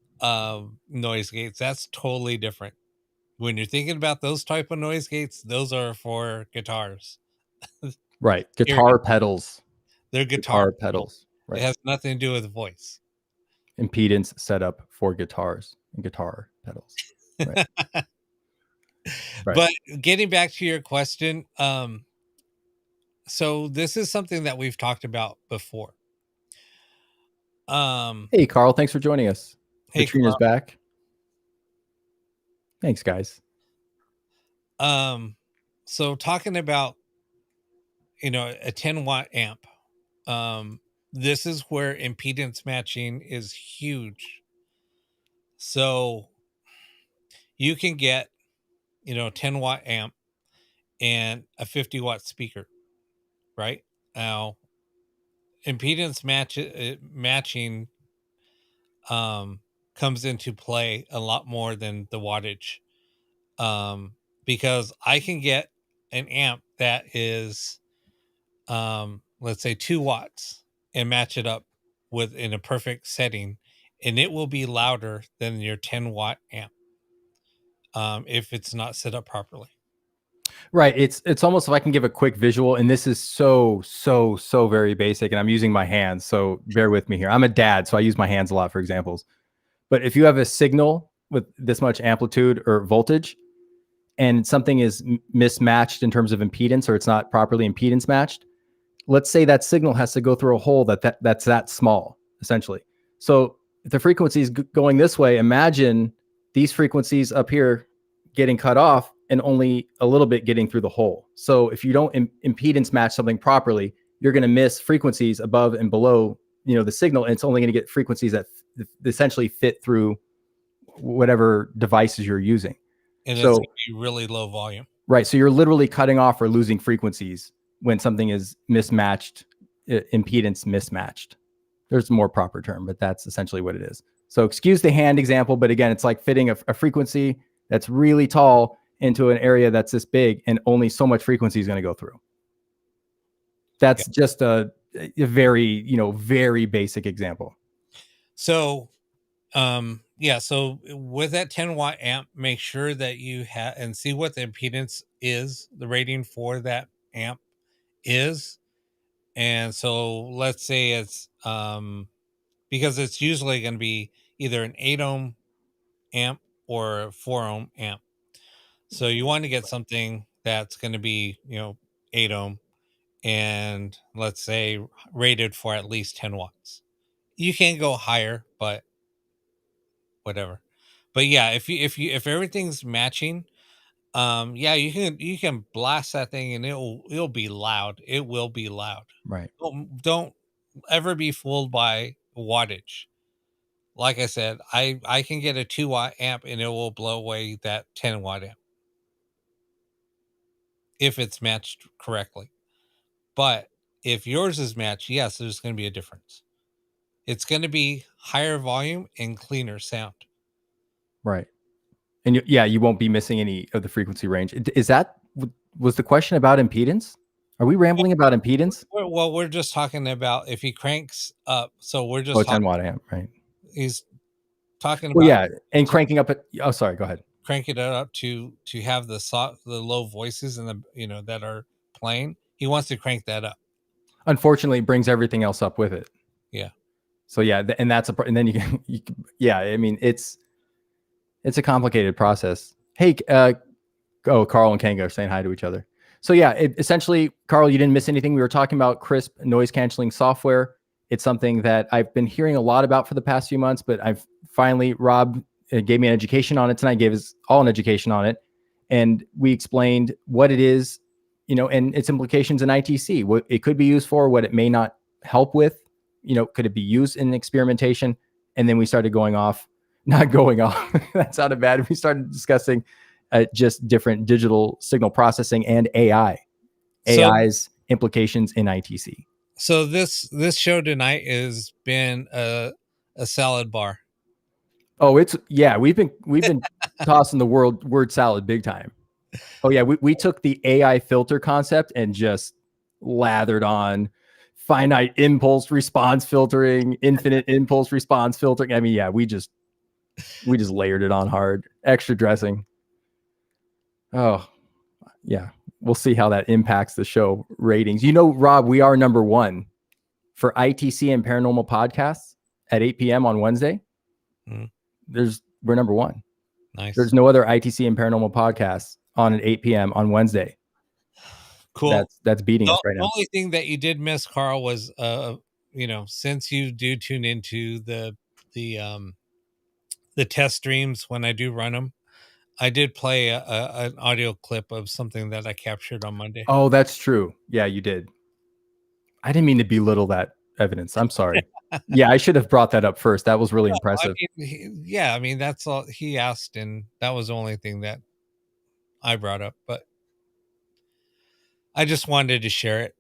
noise gates. That's totally different. When you're thinking about those type of noise gates, those are for guitars. Right. Period. Guitar pedals. They're guitar pedals. pedals. It Right. has nothing to do with voice. impedance setup for guitars and guitar pedals. Right. Right. But getting back to your question, so this is something that we've talked about before. Hey, Carl, thanks for joining us. Hey, Katrina's Carl. back. Thanks, guys. So talking about, a 10-watt amp, this is where impedance matching is huge. So you can get, 10-watt amp and a 50-watt speaker, right? Now, impedance matching comes into play a lot more than the wattage, because I can get an amp that is, let's say 2 watts, and match it up in a perfect setting, and it will be louder than your 10-watt amp, if it's not set up properly. Right. It's almost, if I can give a quick visual, and this is so very basic, and I'm using my hands, so bear with me here. I'm a dad, so I use my hands a lot for examples. But if you have a signal with this much amplitude or voltage, and something is mismatched in terms of impedance, or it's not properly impedance matched, let's say that signal has to go through a hole that's that small, essentially. So if the frequency is going this way, imagine these frequencies up here getting cut off and only a little bit getting through the hole. So if you don't impedance match something properly, you're going to miss frequencies above and below, the signal, and it's only going to get frequencies that essentially fit through whatever devices you're using. And it's going to be really low volume. Right. So you're literally cutting off or losing frequencies when something is mismatched, impedance mismatched. There's a more proper term, but that's essentially what it is. So excuse the hand example, but again, it's like fitting a frequency that's really tall into an area that's this big, and only so much frequency is going to go through. That's just a very, very basic example. So, so with that 10-watt amp, make sure that you have and see what the impedance is, the rating for that amp is. And so let's say it's, because it's usually going to be either an 8 ohm amp or a 4 ohm amp. So you want to get something that's going to be, 8 ohm, and let's say rated for at least 10 watts. You can go higher, but whatever. But yeah, if everything's matching, you can blast that thing and it'll be loud. It will be loud. Right. Don't ever be fooled by wattage. Like I said, I can get a 2-watt amp and it will blow away that 10-watt amp if it's matched correctly. But if yours is matched, yes, there's going to be a difference. It's going to be higher volume and cleaner sound. Right. And you won't be missing any of the frequency range. Was the question about impedance? Are we rambling about impedance? Well, we're just talking about if he cranks up. So we're just 10-watt amp, right? He's talking well, about and cranking up sorry, go ahead. Cranking it up to have the low voices and the that are playing. He wants to crank that up. Unfortunately, it brings everything else up with it. Yeah. So and that's and then you can I mean, it's a complicated process. Hey, Carl and Kanga are saying hi to each other. So essentially, Carl, you didn't miss anything. We were talking about crisp noise canceling software. It's something that I've been hearing a lot about for the past few months, but I've finally, Rob gave me an education on it tonight, gave us all an education on it. And we explained what it is, and its implications in ITC, what it could be used for, what it may not help with, could it be used in experimentation? And then we started not going off. That sounded bad. We started discussing just different digital signal processing and AI's implications in ITC. So this show tonight has been a salad bar. Oh, we've been tossing the word salad big time. Oh yeah, we took the AI filter concept and just lathered on finite impulse response filtering, infinite impulse response filtering. I mean, we just layered it on hard, extra dressing. Oh, yeah. We'll see how that impacts the show ratings. Rob, we are number 1 for ITC and Paranormal Podcasts at 8 p.m. on Wednesday, Mhm. we're number one. Nice. There's no other ITC and Paranormal podcast on at 8 p.m. on Wednesday. Cool. That's beating us right The now. only thing that you did miss, Carl, was since you do tune into the test streams when I do run them, I did play an audio clip of something that I captured on Monday. Oh, that's true. Yeah, you did. I didn't mean to belittle that evidence. I'm sorry. Yeah, I should have brought that up first. That was really impressive. I mean, that's all he asked, and that was the only thing that I brought up. But I just wanted to share it.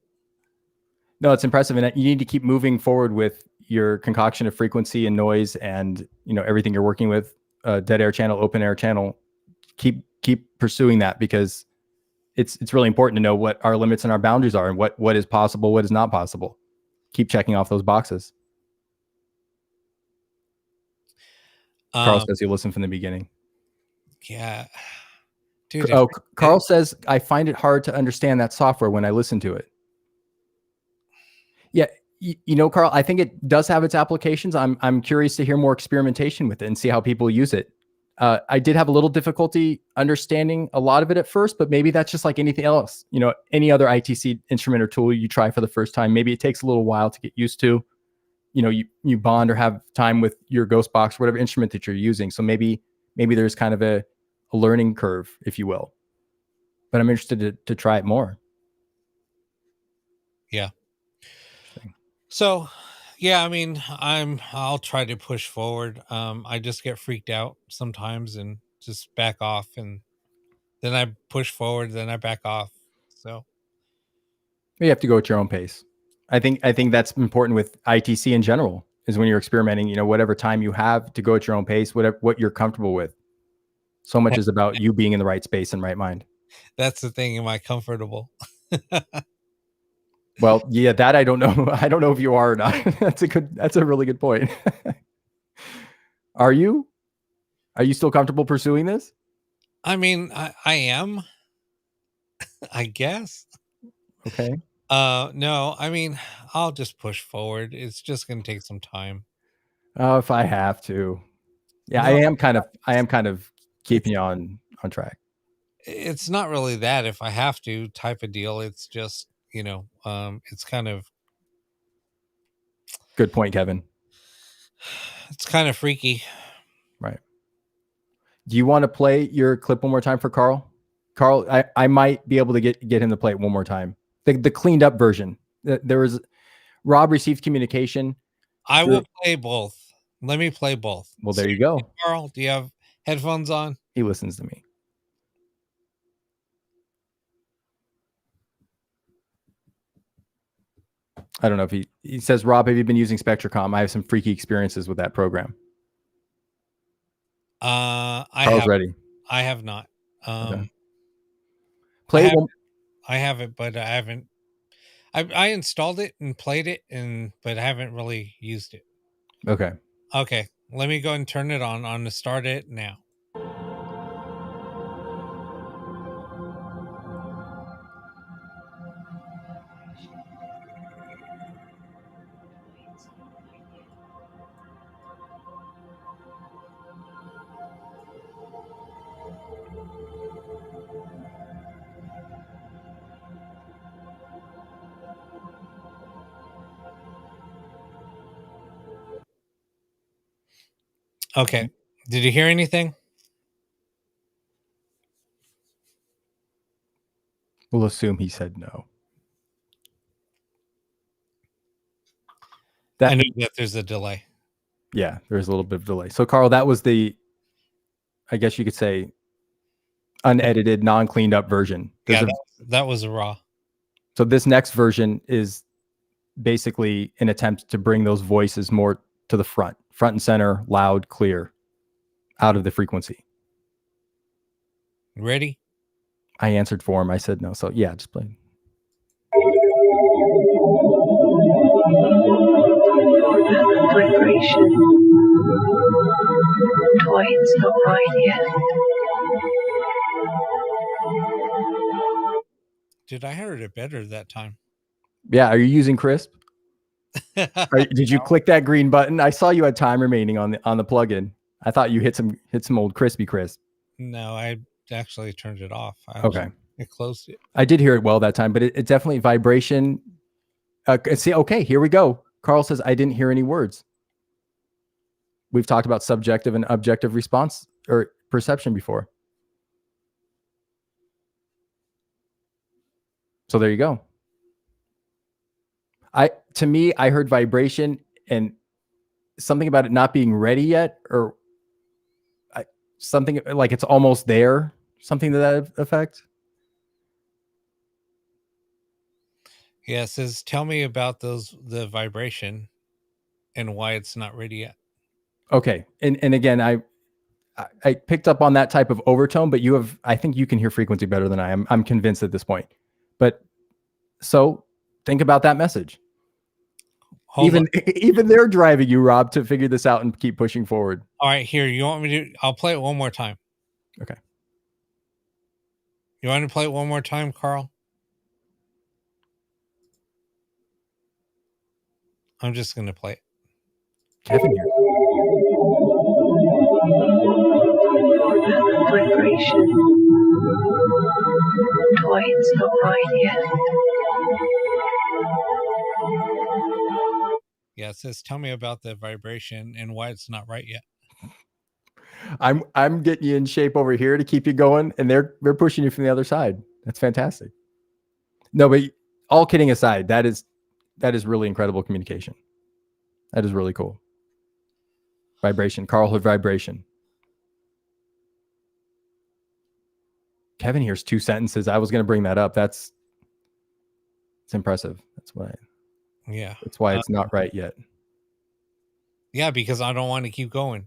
No, it's impressive, and you need to keep moving forward with your concoction of frequency and noise, and everything you're working with. Dead air channel, open air channel. Keep pursuing that, because it's really important to know what our limits and our boundaries are, and what is possible, what is not possible. Keep checking off those boxes. Carl says you listen from the beginning. Yeah. Dude, Carl says, I find it hard to understand that software when I listen to it. Yeah. Carl, I think it does have its applications. I'm curious to hear more experimentation with it and see how people use it. I did have a little difficulty understanding a lot of it at first, but maybe that's just like anything else. Any other ITC instrument or tool you try for the first time, maybe it takes a little while to get used to. You bond or have time with your ghost box, whatever instrument that you're using. So maybe there's kind of a learning curve, if you will. But I'm interested to try it more. Yeah. So, yeah, I mean, I'll try to push forward. I just get freaked out sometimes and just back off, and then I push forward, then I back off. So you have to go at your own pace. I think that's important with ITC in general, is when you're experimenting, whatever time you have to go at your own pace, what you're comfortable with. So much is about you being in the right space and right mind. That's the thing. Am I comfortable? Well, yeah, that I don't know. I don't know if you are or not. That's a really good point. Are you still comfortable pursuing this? I mean, I am, I guess. Okay. No, I mean, I'll just push forward. It's just going to take some time. Oh, if I have to. Yeah, No, I am kind of keeping you on track. It's not really that if I have to type of deal. It's just, it's kind of. Good point, Kevin. It's kind of freaky. Right. Do you want to play your clip one more time for Carl? Carl, I might be able to get him to play it one more time. The cleaned up version. Rob received communication. I will play both. Let me play both. Well, there you go. Carl, do you have headphones on? He listens to me. I don't know if he says, Rob, have you been using Spectracom? I have some freaky experiences with that program. Carl's ready. I have not. Okay. Play it. I have it, but I haven't. I installed it and played it, but I haven't really used it. Okay. Okay. Let me go and turn it on. I'm gonna start it now. Okay. Did you hear anything? We'll assume he said no. I know that there's a delay. Yeah, there's a little bit of delay. So, Carl, that was I guess you could say, unedited, non-cleaned up version. That was a raw. So this next version is basically an attempt to bring those voices more to the front and center, loud, clear, out of the frequency. Ready? I answered for him. I said no. So yeah, just play. Vibration. Dwight's not right yet. Dude, I heard it better that time. Yeah, are you using Crisp? Did you click that green button? I saw you had time remaining on the plugin. I thought you hit some old crispy crisp. No, I actually turned it off. Okay. I closed it. I did hear it well that time, but it definitely vibration. See, okay, here we go. Carl says, I didn't hear any words. We've talked about subjective and objective response or perception before. So there you go. To me, I heard vibration and something about it not being ready yet, or something like it's almost there, something to that effect. Yeah, it says, tell me about the vibration and why it's not ready yet. Okay. And again, I picked up on that type of overtone, but I think you can hear frequency better than I am. I'm convinced at this point. But so think about that message. Even they're driving you, Rob, to figure this out and keep pushing forward. All right, here, you want me to? I'll play it one more time. Okay. You want to play it one more time, Carl? I'm just going to play it. Kevin here. Vibration. Why it's not right yet. Yeah, it says, tell me about the vibration and why it's not right yet. I'm getting you in shape over here to keep you going, and they're pushing you from the other side. That's fantastic. No, but all kidding aside, that is really incredible communication. That is really cool. Vibration. Carl heard vibration. Kevin hears 2 sentences. I was going to bring that up. It's impressive. That's why it's not right yet. Yeah, because I don't want to keep going.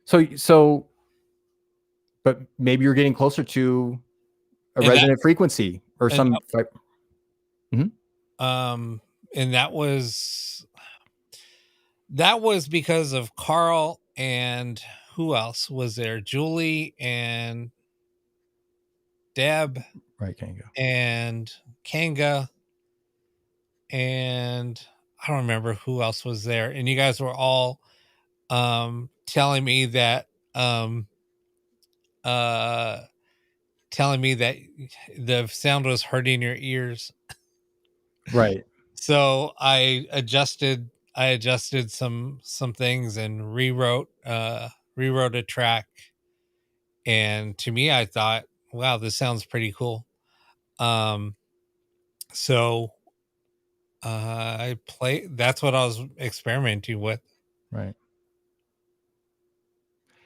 So, but maybe you're getting closer to a resonant frequency or some. And that was because of Carl and who else was there? Julie and Deb, right? Kanga and I don't remember who else was there. And you guys were all telling me that the sound was hurting your ears. Right. So I adjusted some things and rewrote a track. And to me, I thought, wow, this sounds pretty cool. So that's what I was experimenting with. Right.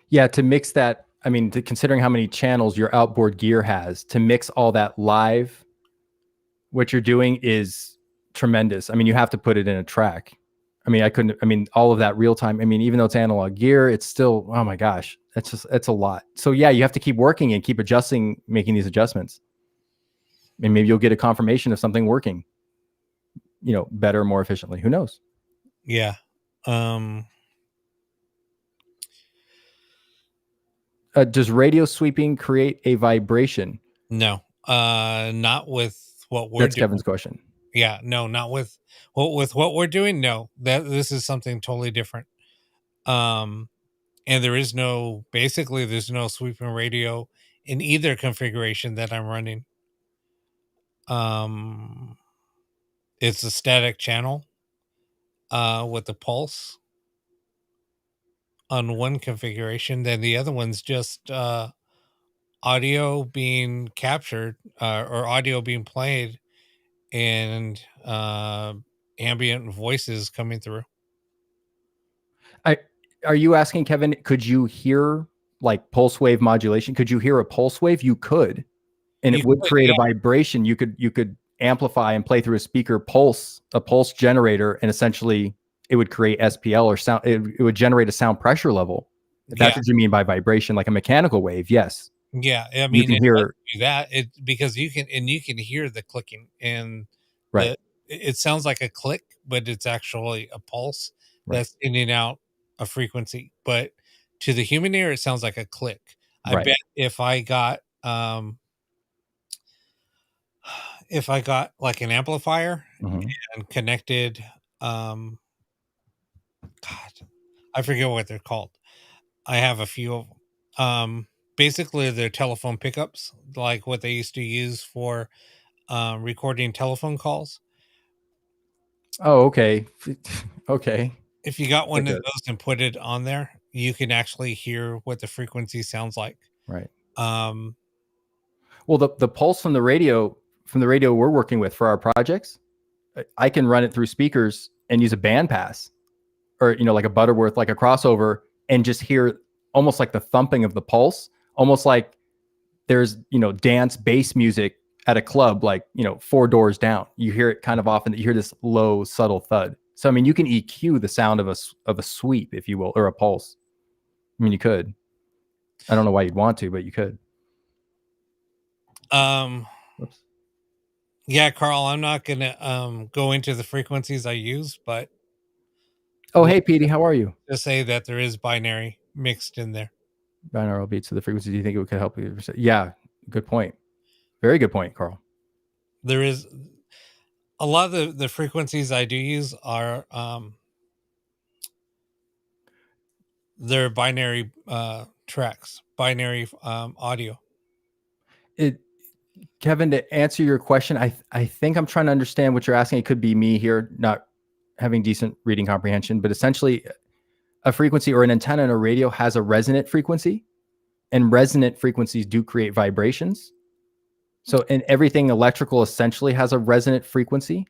Yeah. To mix that, I mean, considering how many channels your outboard gear has, to mix all that live, what you're doing is tremendous. I mean, you have to put it in a track. I mean, all of that real time. I mean, even though it's analog gear, it's still, oh my gosh, it's a lot. So yeah, you have to keep working and keep adjusting, making these adjustments. And maybe you'll get a confirmation of something working, better, more efficiently. Who knows? Yeah. Does radio sweeping create a vibration? No, not with what we're doing. That's Kevin's question. Yeah, no, not with what we're doing. No, this is something totally different. And there's no sweeping radio in either configuration that I'm running. It's a static channel with the pulse on one configuration. Then the other one's just audio being captured or audio being played and ambient voices coming through. Are you asking, Kevin, could you hear like pulse wave modulation? Could you hear a pulse wave? You could, and it would create a vibration. You could amplify and play through a speaker a pulse generator, and essentially it would create SPL or sound. It would generate a sound pressure level. If that's what you mean by vibration, like a mechanical wave. Yes. Yeah. I mean, you can hear that because you can hear the clicking and right. It sounds like a click, but it's actually a pulse that's in and out a frequency. But to the human ear, it sounds like a click. I bet if I got if I got like an amplifier Mhm. and connected, God, I forget what they're called. I have a few of them. Basically, they're telephone pickups, like what they used to use for recording telephone calls. Oh, okay. Okay. If you got one Like of a those and put it on there, you can actually hear what the frequency sounds like. right. Um, Well, the pulse from the radio we're working with for our projects, I can run it through speakers and use a bandpass or like a Butterworth, like a crossover, and just hear almost like the thumping of the pulse, almost like there's dance bass music at a club, like 4 doors down. You hear it kind of often. You hear this low, subtle thud. So I mean, you can EQ the sound of a sweep, if you will, or a pulse. I mean, you could. I don't know why you'd want to, but you could. Whoops. yeah, Carl, I'm not gonna go into the frequencies I use, but Oh, hey, Petey, how are you? just say that there is binary mixed in there. Binaural beats to the frequency. Do you think it could help you? Yeah, good point. Very good point, Carl. There is a lot of the frequencies I do use are they're binary tracks, binary audio. Kevin, to answer your question, I think I'm trying to understand what you're asking. It could be me here not having decent reading comprehension, but essentially a frequency or an antenna in a radio has a resonant frequency, and resonant frequencies do create vibrations. So, and everything electrical essentially has a resonant frequency.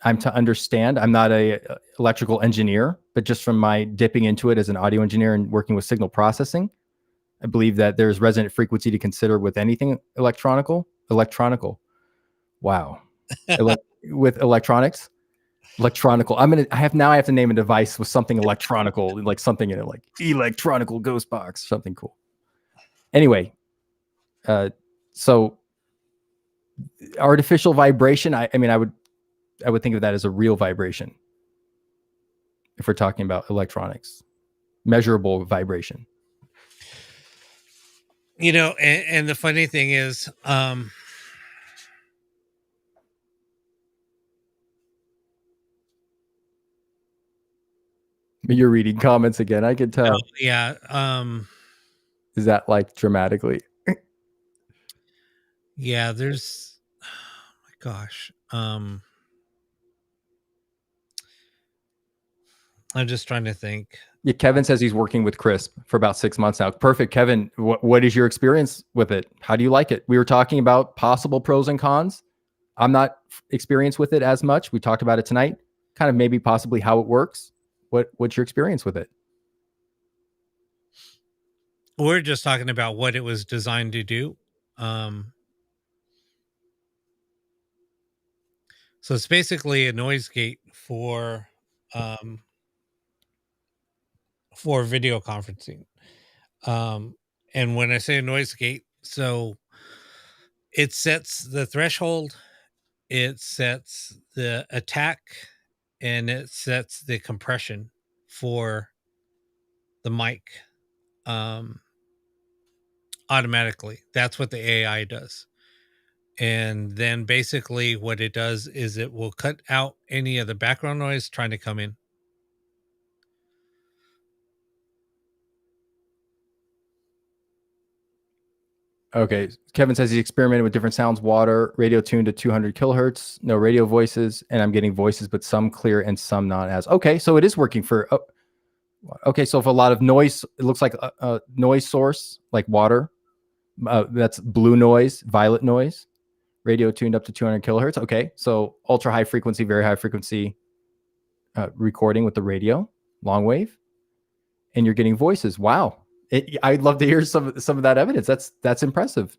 I'm to understand. I'm not a electrical engineer, but just from my dipping into it as an audio engineer and working with signal processing, I believe that there's resonant frequency to consider with anything electronical. Wow. With electronics. Electronical. I have to name a device with something electronical, like something in it, like electronical ghost box, something cool. Anyway, so artificial vibration. I mean, I would think of that as a real vibration if we're talking about electronics, measurable vibration. And the funny thing is, You're reading comments again. I can tell. yeah. Is that like dramatically? Yeah, there's, oh my gosh. I'm just trying to think. Yeah, Kevin says he's working with CRISP for about 6 months now. Perfect. Kevin, what is your experience with it? How do you like it? We were talking about possible pros and cons. I'm not experienced with it as much. We talked about it tonight, kind of maybe possibly how it works. What's your experience with it? We're just talking about what it was designed to do. So it's basically a noise gate for video conferencing. And when I say noise gate, so it sets the threshold, it sets the attack, and it sets the compression for the mic automatically. That's what the AI does. And then basically what it does is it will cut out any of the background noise trying to come in. Okay. Kevin says he experimented with different sounds, water, radio tuned to 200 kilohertz, no radio voices, and I'm getting voices, but some clear and some not as. Okay. So it is working for, okay. So if a lot of noise, it looks like a noise source, like water, that's blue noise, violet noise, radio tuned up to 200 kilohertz. Okay. So ultra high frequency, very high frequency recording with the radio, long wave, and you're getting voices. Wow. I'd love to hear some of that evidence. That's impressive.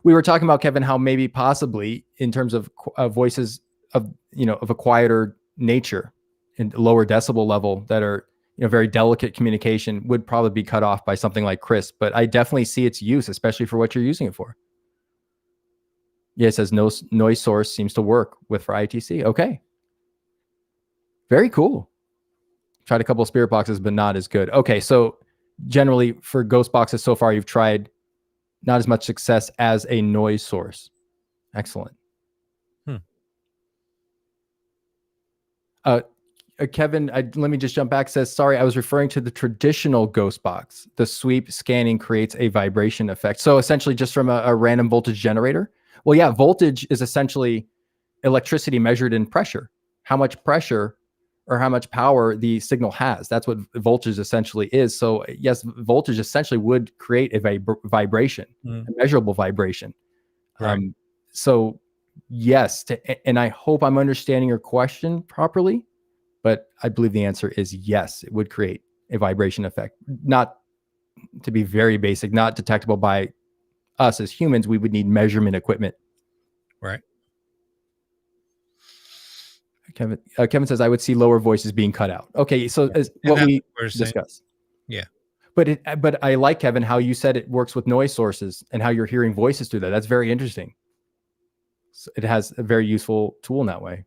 We were talking about, Kevin, how maybe possibly in terms of voices of a quieter nature and lower decibel level that are very delicate communication would probably be cut off by something like CRISP. But I definitely see its use, especially for what you're using it for. Yeah, it says no noise source seems to work for ITC. Okay, very cool. Tried a couple of spirit boxes, but not as good. Okay, so generally for ghost boxes so far, you've tried not as much success as a noise source. Excellent. Kevin, let me just jump back. Says, sorry, I was referring to the traditional ghost box. The sweep scanning creates a vibration effect. So essentially just from a random voltage generator. Well, yeah, voltage is essentially electricity measured in pressure. How much pressure or how much power the signal has. That's what voltage essentially is. So yes, voltage essentially would create a vibration, a measurable vibration. Right. So yes, and I hope I'm understanding your question properly, but I believe the answer is yes, it would create a vibration effect. Not, to be very basic, not detectable by us as humans. We would need measurement equipment. Right. Kevin says, I would see lower voices being cut out. Okay, so as what we discussed. Yeah. But I like, Kevin, how you said it works with noise sources and how you're hearing voices through that. That's very interesting. So it has a very useful tool in that way.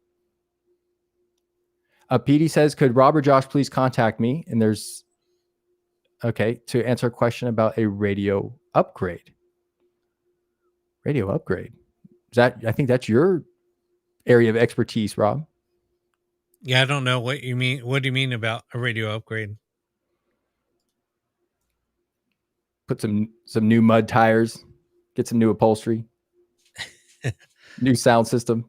PD says, could Rob or Josh please contact me? And there's, okay, to answer a question about a radio upgrade. Radio upgrade. Is that, I think that's your area of expertise, Rob. Yeah, I don't know what you mean. What do you mean about a radio upgrade? Put some new mud tires, get some new upholstery, new sound system.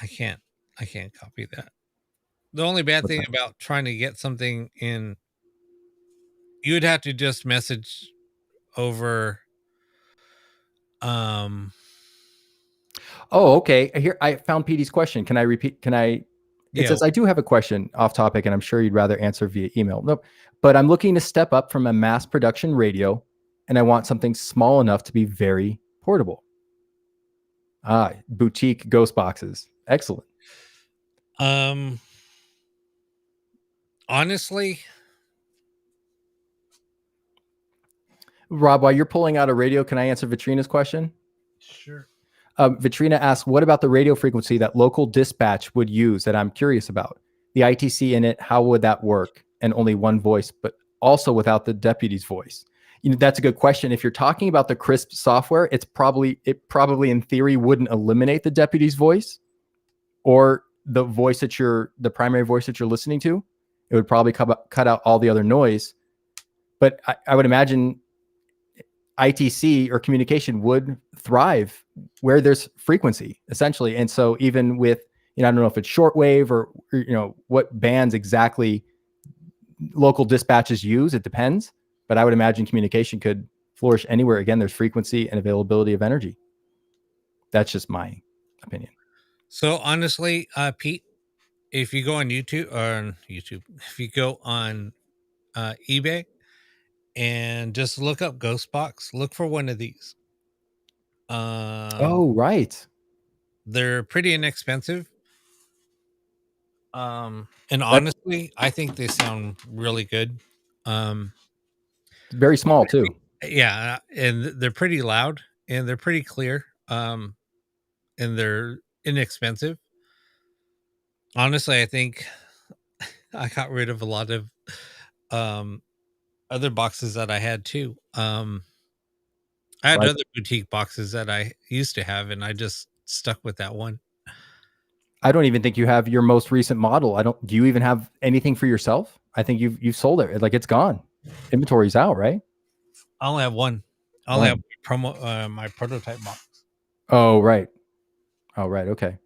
I can't copy that. The only bad thing about trying to get something in, you would have to just message over. Oh, okay. Here, I found PD's question. Can I repeat? It says, I do have a question off topic, and I'm sure you'd rather answer via email. Nope. But I'm looking to step up from a mass production radio, and I want something small enough to be very portable. Boutique ghost boxes. Excellent. Honestly, Rob, while you're pulling out a radio, can I answer Vitrina's question? Sure. Vitrina asks, what about the radio frequency that local dispatch would use that I'm curious about? The ITC in it, how would that work? And only one voice, but also without the deputy's voice. You know, that's a good question. If you're talking about the CRISP software, it probably in theory wouldn't eliminate the deputy's voice or the voice that the primary voice that you're listening to. It would probably cut out all the other noise. But I would imagine ITC or communication would thrive where there's frequency, essentially. And so even with, I don't know if it's shortwave or what bands exactly local dispatches use, it depends. But I would imagine communication could flourish anywhere. Again, there's frequency and availability of energy. That's just my opinion. So honestly, Pete, if you go on if you go on eBay and just look up Ghost Box, look for one of these. Oh, right. They're pretty inexpensive. And honestly, I think they sound really good. Very small too. Yeah, and they're pretty loud and they're pretty clear. And they're inexpensive. Honestly, I think I got rid of a lot of other boxes that I had too. I had other boutique boxes that I used to have, and I just stuck with that one. I don't even think you have your most recent model. Do you even have anything for yourself? I think you've sold it. Like, it's gone. Inventory's out, right? I only have one. I only have my prototype box. Oh, right. Okay.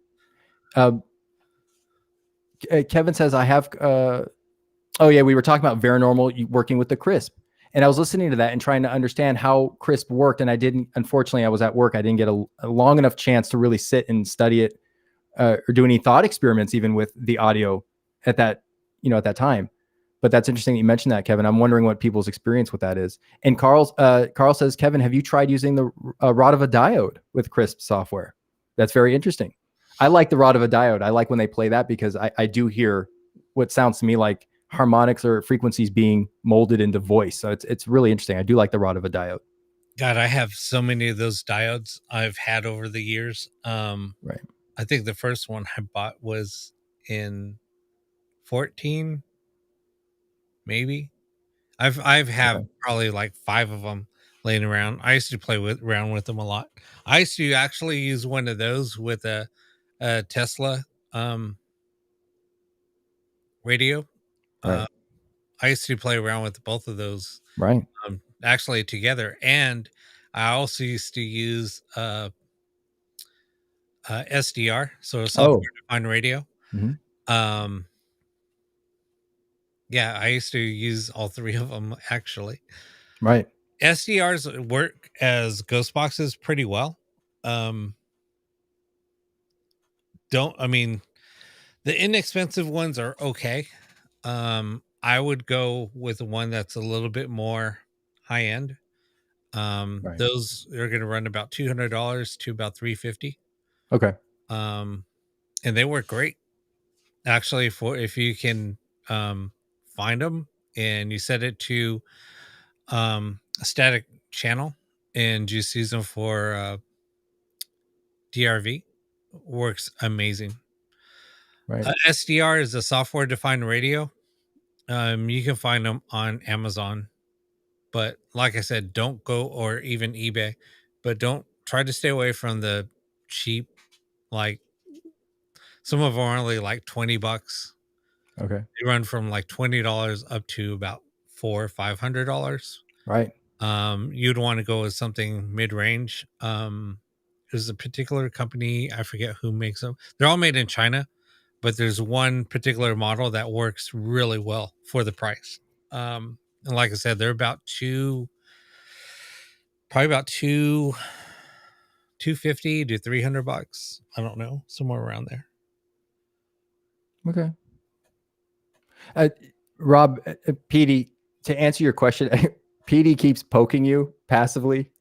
Kevin says, I have, we were talking about Paranormal working with the CRISP. And I was listening to that and trying to understand how CRISP worked. And unfortunately, I was at work. I didn't get a long enough chance to really sit and study it or do any thought experiments, even with the audio at that time. But that's interesting that you mentioned that, Kevin. I'm wondering what people's experience with that is. And Carl says, Kevin, have you tried using the rod of a diode with CRISP software? That's very interesting. I like the rod of a diode. I like when they play that because I do hear what sounds to me like harmonics or frequencies being molded into voice. So it's really interesting. I do like the rod of a diode. God, I have so many of those diodes I've had over the years. Right. I think the first one I bought was in 14, maybe. I've probably like 5 of them laying around. I used to play around with them a lot. I used to actually use one of those with a Tesla radio. Right. I used to play around with both of those Right. actually together, and I also used to use SDR, so software Oh. defined radio. Mhm. Yeah, I used to use all three of them actually. Right. SDRs work as ghost boxes pretty well. Don't I mean the inexpensive ones are okay. I would go with one that's a little bit more high end. Right. Those are going to run about $200 to about $350. Okay. And they work great actually for if you can find them and you set it to a static channel and just use them for DRV. Works amazing. Right. SDR is a software defined radio. You can find them on Amazon, but like I said, don't go or even eBay, but don't try to stay away from the cheap. Like some of them are only like $20. Okay. They run from like $20 up to about $400-500. Right. You'd want to go with something mid range. There's a particular company, I forget who makes them. They're all made in China, but there's one particular model that works really well for the price. And like I said, they're probably about 250 to $300. I don't know, somewhere around there. Okay. Rob, Petey, to answer your question, Petey keeps poking you passively.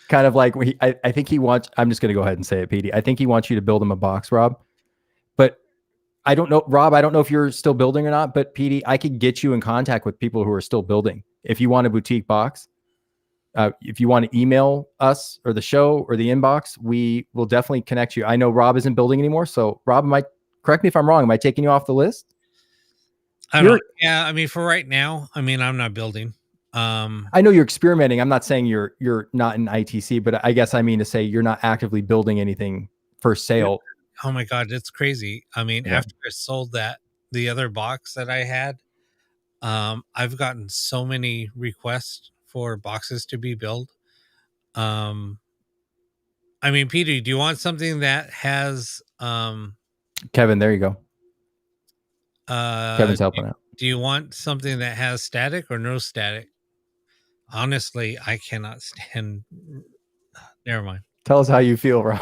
Kind of like I think he wants, I'm just going to go ahead and say it, Petey. I think he wants you to build him a box, Rob. But I don't know, Rob, I don't know if you're still building or not, but Petey, I could get you in contact with people who are still building. If you want a boutique box, if you want to email us or the show or the inbox, we will definitely connect you. I know Rob isn't building anymore. So Rob, correct me if I'm wrong. Am I taking you off the list? Yeah, I mean, for right now, I mean, I'm not building. I know you're experimenting. I'm not saying you're not in ITC, but I guess I mean to say you're not actively building anything for sale. Oh my God, it's crazy. I mean, Yeah. after I sold the other box that I had, I've gotten so many requests for boxes to be built. I mean, Peter, do you want something that has Kevin, there you go. Kevin's helping out. do you want something that has static or no static? Honestly, I cannot stand. Never mind. Tell us how you feel, Rob.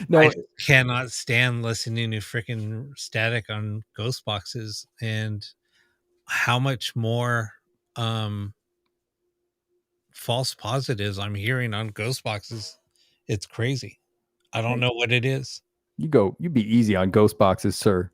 No, I cannot stand listening to freaking static on ghost boxes and how much more false positives I'm hearing on ghost boxes. It's crazy. I don't know what it is. you be easy on ghost boxes, sir.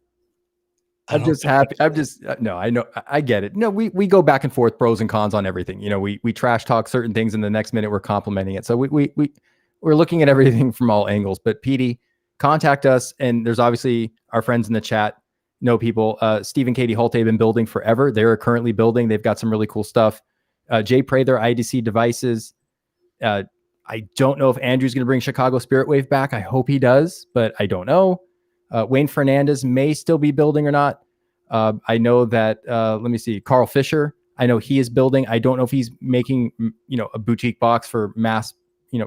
I I'm don't just know happy. I'm just no. I know. I get it. No, we go back and forth, pros and cons on everything. You know, we trash talk certain things, and the next minute we're complimenting it. So we're looking at everything from all angles. But Petey, contact us, and there's obviously our friends in the chat know people. Steve and Katie Holte have been building forever. They're currently building. They've got some really cool stuff. Jay Prather, IDC Devices. I don't know if Andrew's going to bring Chicago Spirit Wave back. I hope he does, but I don't know. Wayne Fernandez may still be building or not. I know that, let me see, Carl Fisher, I know he is building. I don't know if he's making, a boutique box for mass,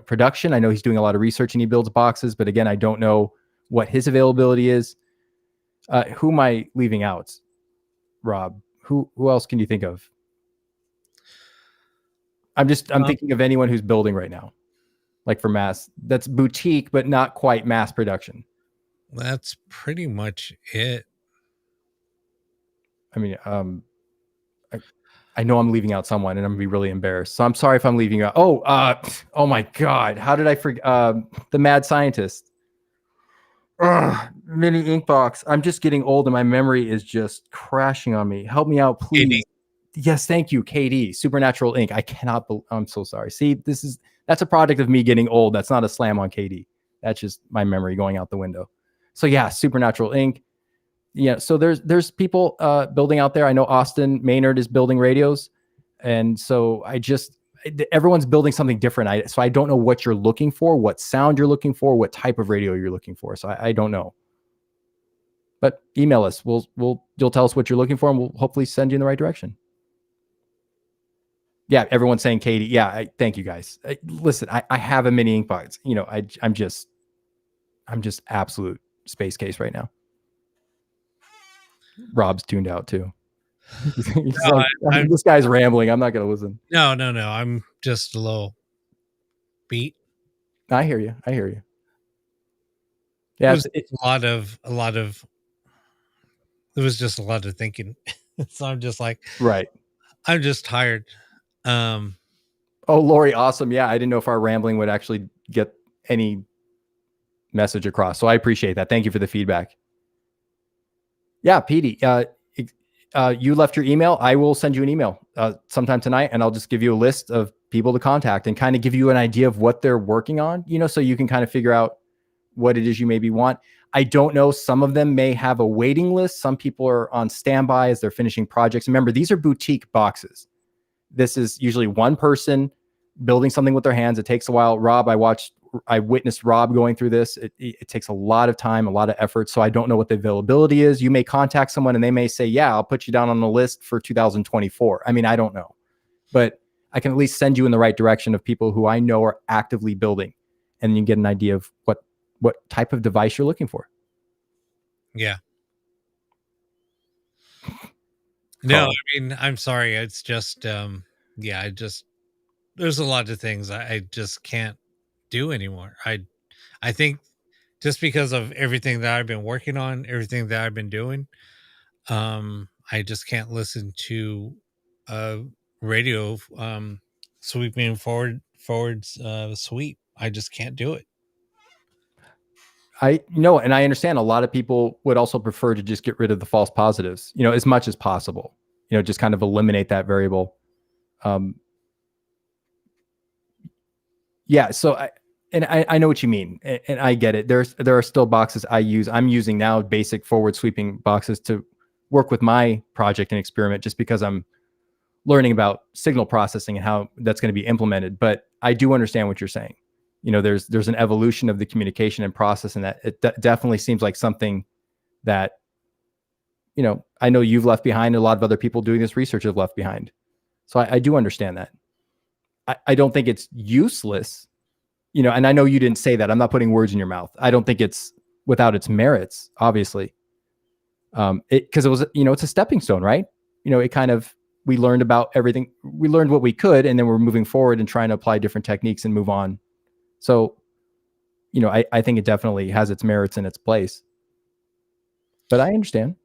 production. I know he's doing a lot of research and he builds boxes, but again, I don't know what his availability is. Who am I leaving out? Rob, who else can you think of? I'm thinking of anyone who's building right now, like for mass, that's boutique, but not quite mass production. That's pretty much it. I mean, I know I'm leaving out someone and I'm gonna be really embarrassed. So I'm sorry if I'm leaving out. Oh my God. How did I forget? The mad scientist. Mini ink box. I'm just getting old and my memory is just crashing on me. Help me out, please. KD. Yes, thank you, KD. Supernatural Ink. I'm so sorry. See, that's a product of me getting old. That's not a slam on KD. That's just my memory going out the window. So yeah, Supernatural Ink. Yeah, so there's people building out there. I know Austin Maynard is building radios, and so everyone's building something different. So I don't know what you're looking for, what sound you're looking for, what type of radio you're looking for. So I don't know. But email us. You'll tell us what you're looking for, and we'll hopefully send you in the right direction. Yeah, everyone's saying Katie. Yeah, thank you guys. Listen, I have a mini ink box. You know, I'm just absolute space case right now. Rob's tuned out too. He's No, like, this guy's rambling. I'm not gonna listen. No. I'm just a little beat. I hear you. Yeah, It was a lot of. There was just a lot of thinking, so I'm just like, right. I'm just tired. Oh, Lori, awesome. Yeah, I didn't know if our rambling would actually get any message across, so I appreciate that. Thank you for the feedback. Yeah, Petey, you left your email. I will send you an email sometime tonight, and I'll just give you a list of people to contact and kind of give you an idea of what they're working on, you know, so you can kind of figure out what it is you maybe want. I don't know. Some of them may have a waiting list. Some people are on standby as they're finishing projects. Remember, these are boutique boxes. This is usually one person building something with their hands. It takes a while. Rob, I witnessed Rob going through this. It takes a lot of time, a lot of effort. So I don't know what the availability is. You may contact someone and they may say, yeah, I'll put you down on the list for 2024. I mean, I don't know, but I can at least send you in the right direction of people who I know are actively building, and you get an idea of what type of device you're looking for. Yeah. No, I mean, I'm sorry. It's just, there's a lot of things I just can't do anymore. I think just because of everything that I've been working on, everything that I've been doing, I just can't listen to radio sweeping forwards sweep. I just can't do it. I know, and I understand a lot of people would also prefer to just get rid of the false positives, you know, as much as possible, you know, just kind of eliminate that variable. Yeah. So I know what you mean, and I get it. There are still boxes I'm using now, basic forward sweeping boxes to work with my project and experiment, just because I'm learning about signal processing and how that's going to be implemented. But I do understand what you're saying. You know, there's an evolution of the communication and process, and that it definitely seems like something that, you know, I know you've left behind. A lot of other people doing this research have left behind. So I do understand that. I don't think it's useless, you know, and I know you didn't say that. I'm not putting words in your mouth. I don't think it's without its merits, obviously. Because it was, you know, it's a stepping stone, right? You know, it kind of, we learned about everything. We learned what we could, and then we're moving forward and trying to apply different techniques and move on. So, you know, I think it definitely has its merits in its place. But I understand.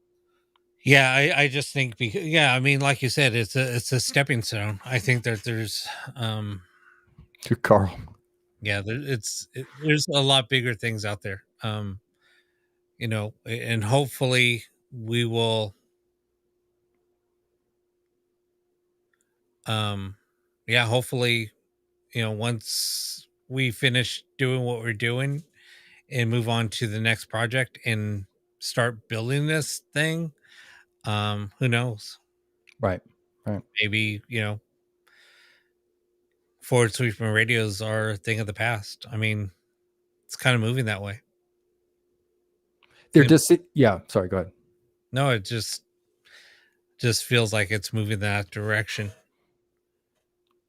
Yeah, I just think I mean, like you said, it's a stepping stone. I think that there's To Carl. Yeah, there's a lot bigger things out there. You know, and hopefully we will hopefully, you know, once we finish doing what we're doing and move on to the next project and start building this thing, who knows? Right. Maybe, you know, forward sweeping radios are a thing of the past. I mean, it's kind of moving that way. They're just, yeah, sorry, go ahead. No, it just feels like it's moving that direction.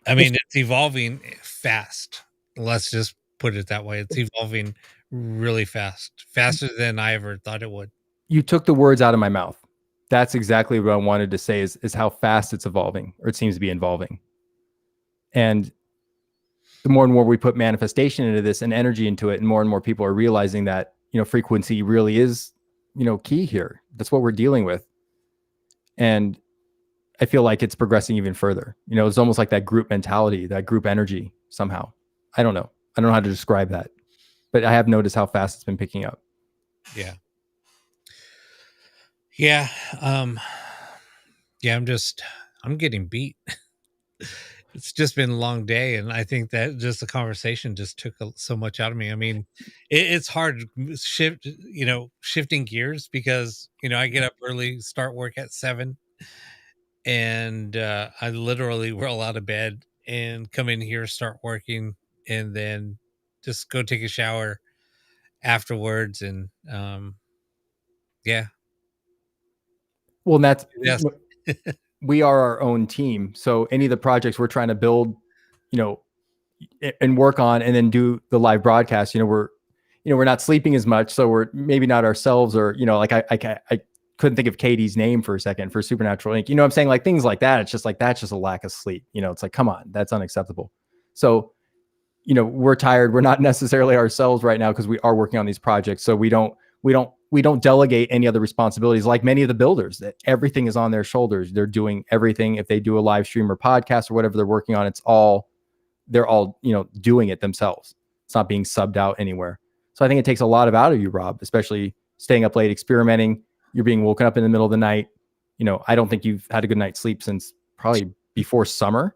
I mean, it's evolving fast. Let's just put it that way. It's evolving really fast, faster than I ever thought it would. You took the words out of my mouth. That's exactly what I wanted to say is how fast it's evolving, or it seems to be evolving. And the more and more we put manifestation into this and energy into it, and more people are realizing that, you know, frequency really is, you know, key here. That's what we're dealing with. And I feel like it's progressing even further. You know, it's almost like that group mentality, that group energy somehow. I don't know how to describe that, but I have noticed how fast it's been picking up. Yeah. Yeah. I'm getting beat. It's just been a long day, and I think that just the conversation just took so much out of me. I mean, it's hard to shifting gears, because, you know, I get up early, start work at 7, and I literally roll out of bed and come in here, start working, and then just go take a shower afterwards. And yeah, Well, and that's Yes. we are our own team. So any of the projects we're trying to build, and work on, and then do the live broadcast, we're not sleeping as much, so we're maybe not ourselves, or like I couldn't think of Katie's name for a second for Supernatural Inc. I'm saying, like, things like that. It's just like, that's just a lack of sleep. It's like, come on, that's unacceptable. So we're tired. We're not necessarily ourselves right now because we are working on these projects. So we don't delegate any other responsibilities like many of the builders, that everything is on their shoulders. They're doing everything. If they do a live stream or podcast or whatever they're working on, they're all doing it themselves. It's not being subbed out anywhere. So I think it takes a lot out of you, Rob, especially staying up late, experimenting. You're being woken up in the middle of the night. I don't think you've had a good night's sleep since probably before summer,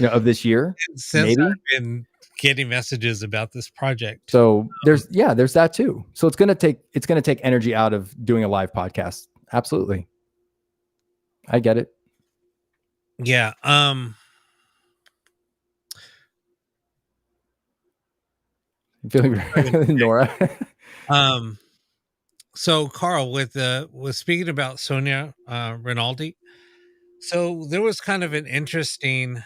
of this year. Since maybe. I've been getting messages about this project. So there's that too. So it's going to take energy out of doing a live podcast. Absolutely. I get it. Yeah. Feeling Nora. So Carl, with speaking about Sonia Rinaldi, so there was kind of an interesting,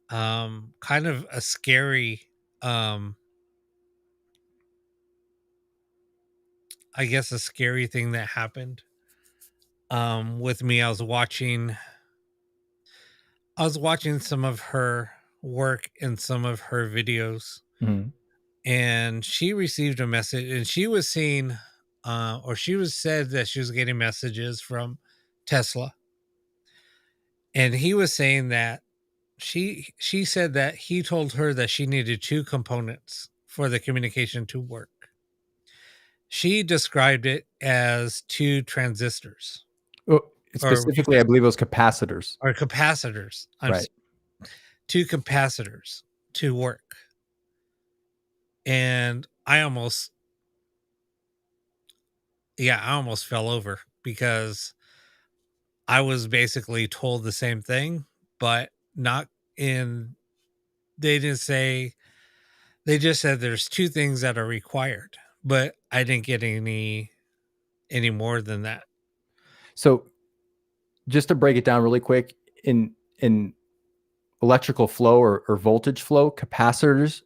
kind of a scary, I guess a scary thing that happened with me. I was watching some of her work and some of her videos. Mhm. And she received a message, and she was seeing, or she was said that she was getting messages from Tesla. And he was saying that she said that he told her that she needed two components for the communication to work. She described it as two transistors. Well, specifically, I believe it was capacitors. Or capacitors. Right. Two capacitors to work. And I almost fell over, because I was basically told the same thing, but not in, they didn't say, they just said there's two things that are required, but I didn't get any more than that. So just to break it down really quick, in electrical flow or voltage flow, capacitors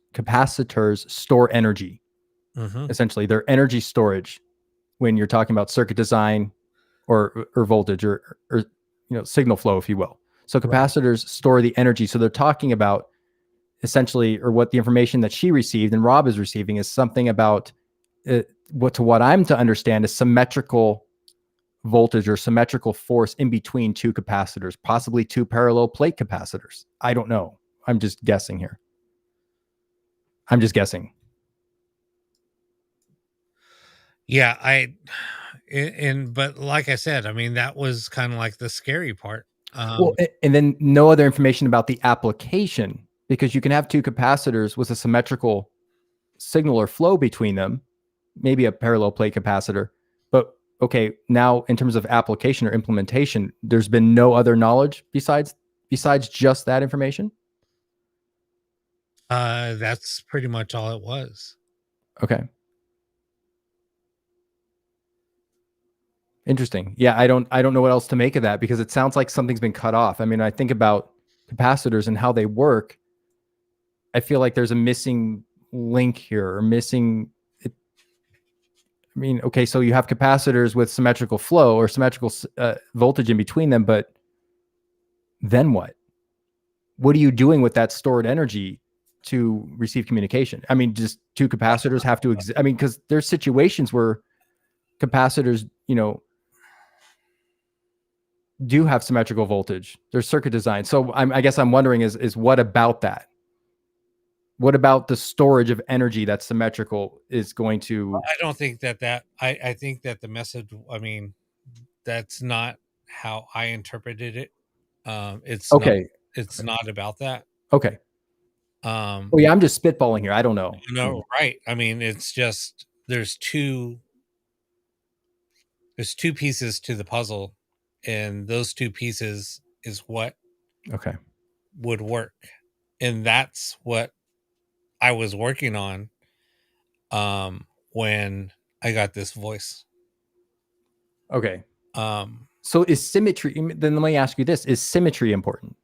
store energy. Mm-hmm. Essentially, they're energy storage when you're talking about circuit design or voltage or signal flow, if you will. So capacitors store the energy. So they're talking about essentially, or what the information that she received and Rob is receiving is something about what I'm to understand is symmetrical voltage or symmetrical force in between two capacitors, possibly two parallel plate capacitors. I don't know. I'm just guessing here. Yeah, but like I said, I mean, that was kind of like the scary part. Well, and then no other information about the application, because you can have two capacitors with a symmetrical signal or flow between them, maybe a parallel plate capacitor. But okay, now in terms of application or implementation, there's been no other knowledge besides just that information. That's pretty much all it was. Okay. Interesting. Yeah, I don't know what else to make of that, because it sounds like something's been cut off. I mean, I think about capacitors and how they work. I feel like there's a missing link here, or missing. I mean, okay, so you have capacitors with symmetrical flow or symmetrical voltage in between them, but then what? What are you doing with that stored energy to receive communication? I mean, just two capacitors have to exist. I mean, because there's situations where capacitors, do have symmetrical voltage. There's circuit design. So I guess I'm wondering is what about that? What about the storage of energy that's symmetrical is going to... I don't think that I think that the message, I mean, that's not how I interpreted it. It's okay. It's not about that. Okay. Well, yeah, I'm just spitballing here. I don't know. No, right. I mean, it's just there's two pieces to the puzzle, and those two pieces is what would work. And that's what I was working on when I got this voice. Okay. Um, So is symmetry, then let me ask you this, is symmetry important?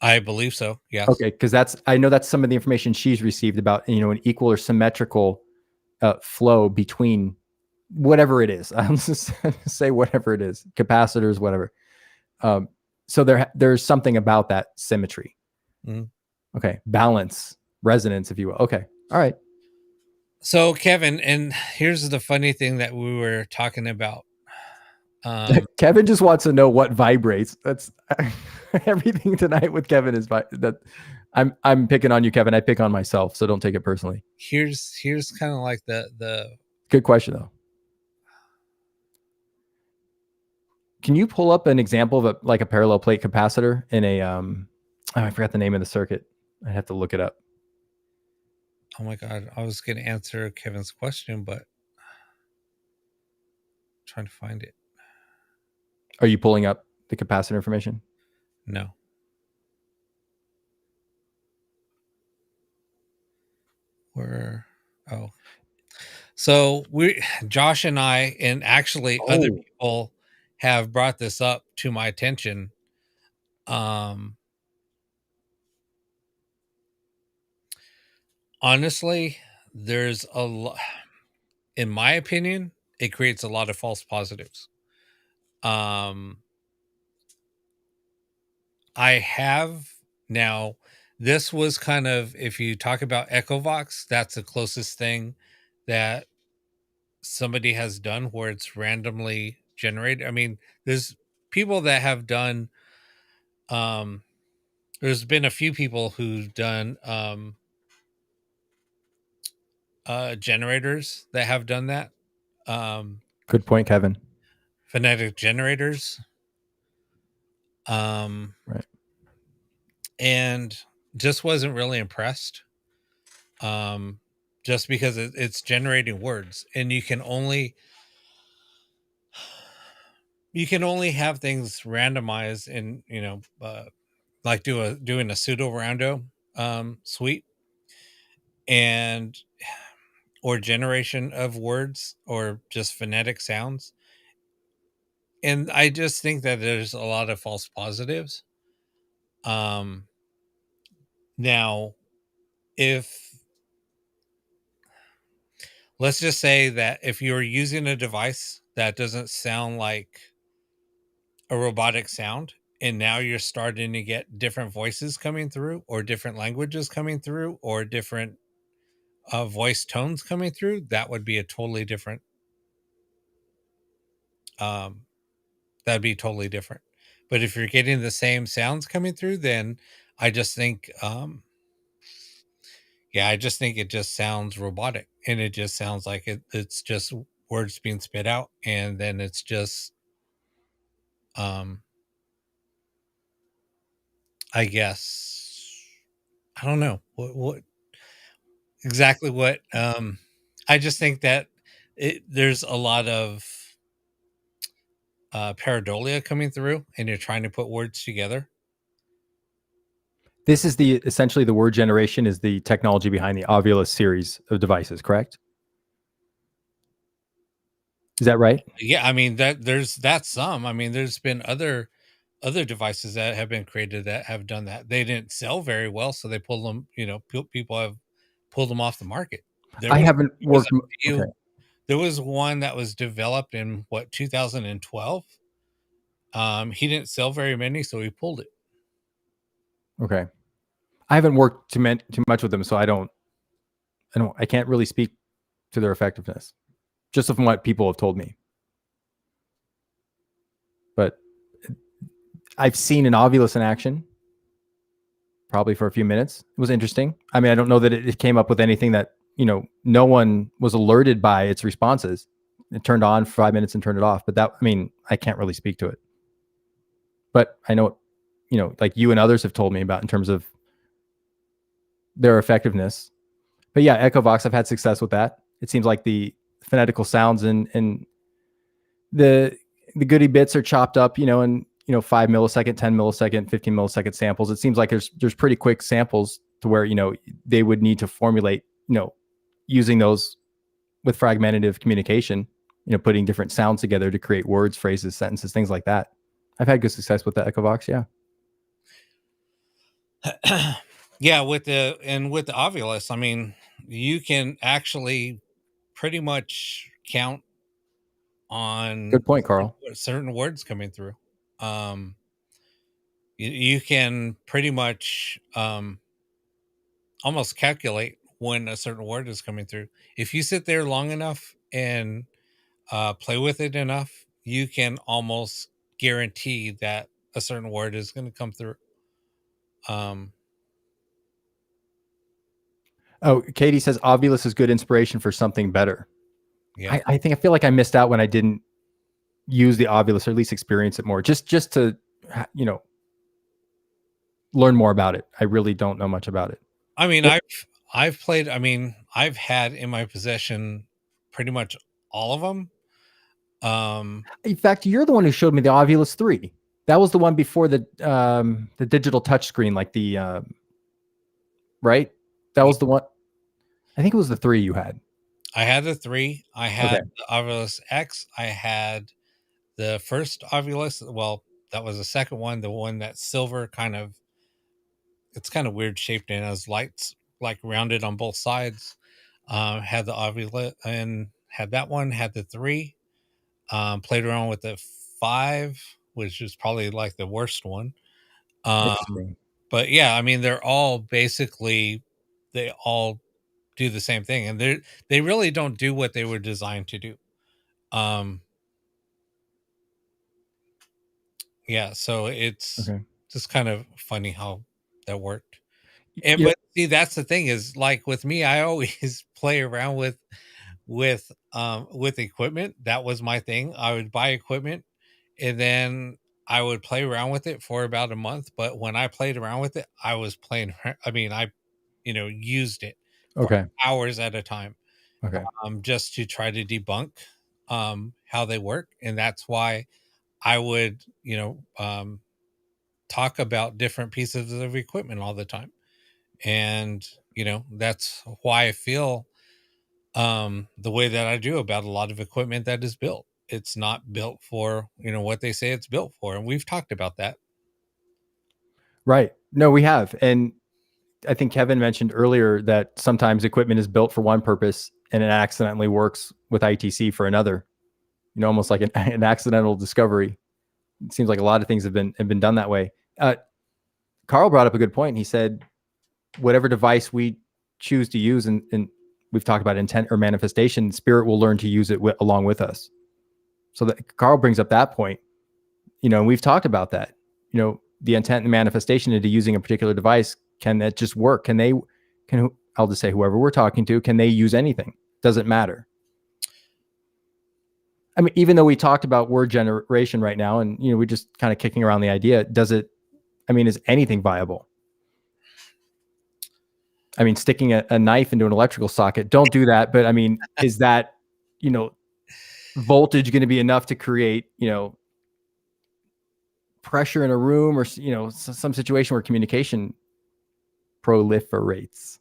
I believe so. Yes. Okay, because I know that's some of the information she's received about, an equal or symmetrical flow between whatever it is. I'm just say whatever it is, capacitors, whatever. So there's something about that symmetry. Mhm. Okay, balance, resonance, if you will. Okay, all right. So Kevin, and here's the funny thing that we were talking about. Kevin just wants to know what vibrates. That's everything tonight with Kevin is that. I'm picking on you, Kevin. I pick on myself, so don't take it personally. Here's kind of like the Good question though. Can you pull up an example of like a parallel plate capacitor in a I forgot the name of the circuit. I have to look it up. Oh my God, I was going to answer Kevin's question, but I'm trying to find it. Are you pulling up the capacitor information? No. So Josh and I, and actually other people have brought this up to my attention. Honestly, there's a lot, in my opinion, it creates a lot of false positives. I have now, this was kind of, if you talk about Echovox, that's the closest thing that somebody has done where it's randomly generated. I mean, there's people that have done, there's been a few people who've done generators that have done that. Good point, Kevin. Phonetic generators. Right. And just wasn't really impressed. Just because it's generating words, and you can only have things randomized and like doing a pseudo rando suite and or generation of words or just phonetic sounds. And I just think that there's a lot of false positives. Now, if let's just say that if you're using a device that doesn't sound like a robotic sound, and now you're starting to get different voices coming through or different languages coming through or different voice tones coming through, that would be a totally different that'd be totally different. But if you're getting the same sounds coming through, then I just think I just think it just sounds robotic, and it just sounds like it's just words being spit out, and then it's just I guess I don't know what exactly what I just think that there's a lot of pareidolia coming through, and you're trying to put words together. This is essentially the word generation is the technology behind the Ovulus series of devices, correct? Is that right? Yeah, I mean that's some. I mean, there's been other devices that have been created that have done that. They didn't sell very well, so they pulled them. People have pulled them off the market. I haven't worked. Okay. There was one that was developed in 2012. He didn't sell very many, so he pulled it. Okay. I haven't worked too much with them, so I can't really speak to their effectiveness, just from what people have told me. But I've seen an Ovulus in action, probably for a few minutes. It was interesting. I mean, I don't know that it came up with anything that, no one was alerted by its responses. It turned on for 5 minutes and turned it off. But I can't really speak to it. But I know, like you and others have told me about in terms of their effectiveness. But yeah, Echovox, I've had success with that. It seems like the phonetical sounds and the goody bits are chopped up, in 5 millisecond, 10 millisecond, 15 millisecond samples. It seems like there's pretty quick samples to where they would need to formulate, using those with fragmentative communication putting different sounds together to create words, phrases, sentences, things like that. I've had good success with the Echovox. Yeah. Yeah, with the Ovilus, I mean, you can actually pretty much count on Good point, Carl. certain words coming through. You can pretty much almost calculate when a certain word is coming through. If you sit there long enough and play with it enough, you can almost guarantee that a certain word is going to come through. Oh, Katie says Ovilus is good inspiration for something better. Yeah. I feel like I missed out when I didn't use the Ovilus, or at least experience it more, just to learn more about it. I really don't know much about it. I mean, I've played. I mean, I've had in my possession pretty much all of them. In fact, you're the one who showed me the Ovilus 3. That was the one before the digital touchscreen, like the right. That was the one. I think it was the 3 you had. I had the 3. I had the Ovilus X. I had the first Ovilus. Well, that was the second one. The one that's silver, kind of. It's kind of weird shaped and has lights like rounded on both sides. Had the Ovilus and had that one. Had the 3. Played around with the 5, which is probably like the worst one. But yeah, I mean, they're all basically, they all do the same thing, and they really don't do what they were designed to do. Yeah, so it's just kind of funny how that worked. And but see, that's the thing is, like with me, I always play around with equipment. That was my thing. I would buy equipment and then I would play around with it for about a month. But when I played around with it, I was playing. I mean, I used it for hours at a time. Just to try to debunk how they work. And that's why I would talk about different pieces of equipment all the time. And that's why I feel the way that I do about a lot of equipment that is built. It's not built for what they say it's built for, and we've talked about that. Right. No, we have. And I think Kevin mentioned earlier that sometimes equipment is built for one purpose and it accidentally works with ITC for another, almost like an accidental discovery. It seems like a lot of things have been done that way. Carl brought up a good point. He said, whatever device we choose to use, and we've talked about intent or manifestation, spirit will learn to use it along with us. So that Carl brings up that point, and we've talked about that, the intent and manifestation into using a particular device. Can that just work? I'll just say whoever we're talking to, can they use anything? Doesn't matter. I mean, even though we talked about word generation right now, and we're just kind of kicking around the idea, is anything viable? I mean, sticking a knife into an electrical socket, don't do that. But I mean, is that, voltage going to be enough to create, pressure in a room, or, some situation where communication proliferates?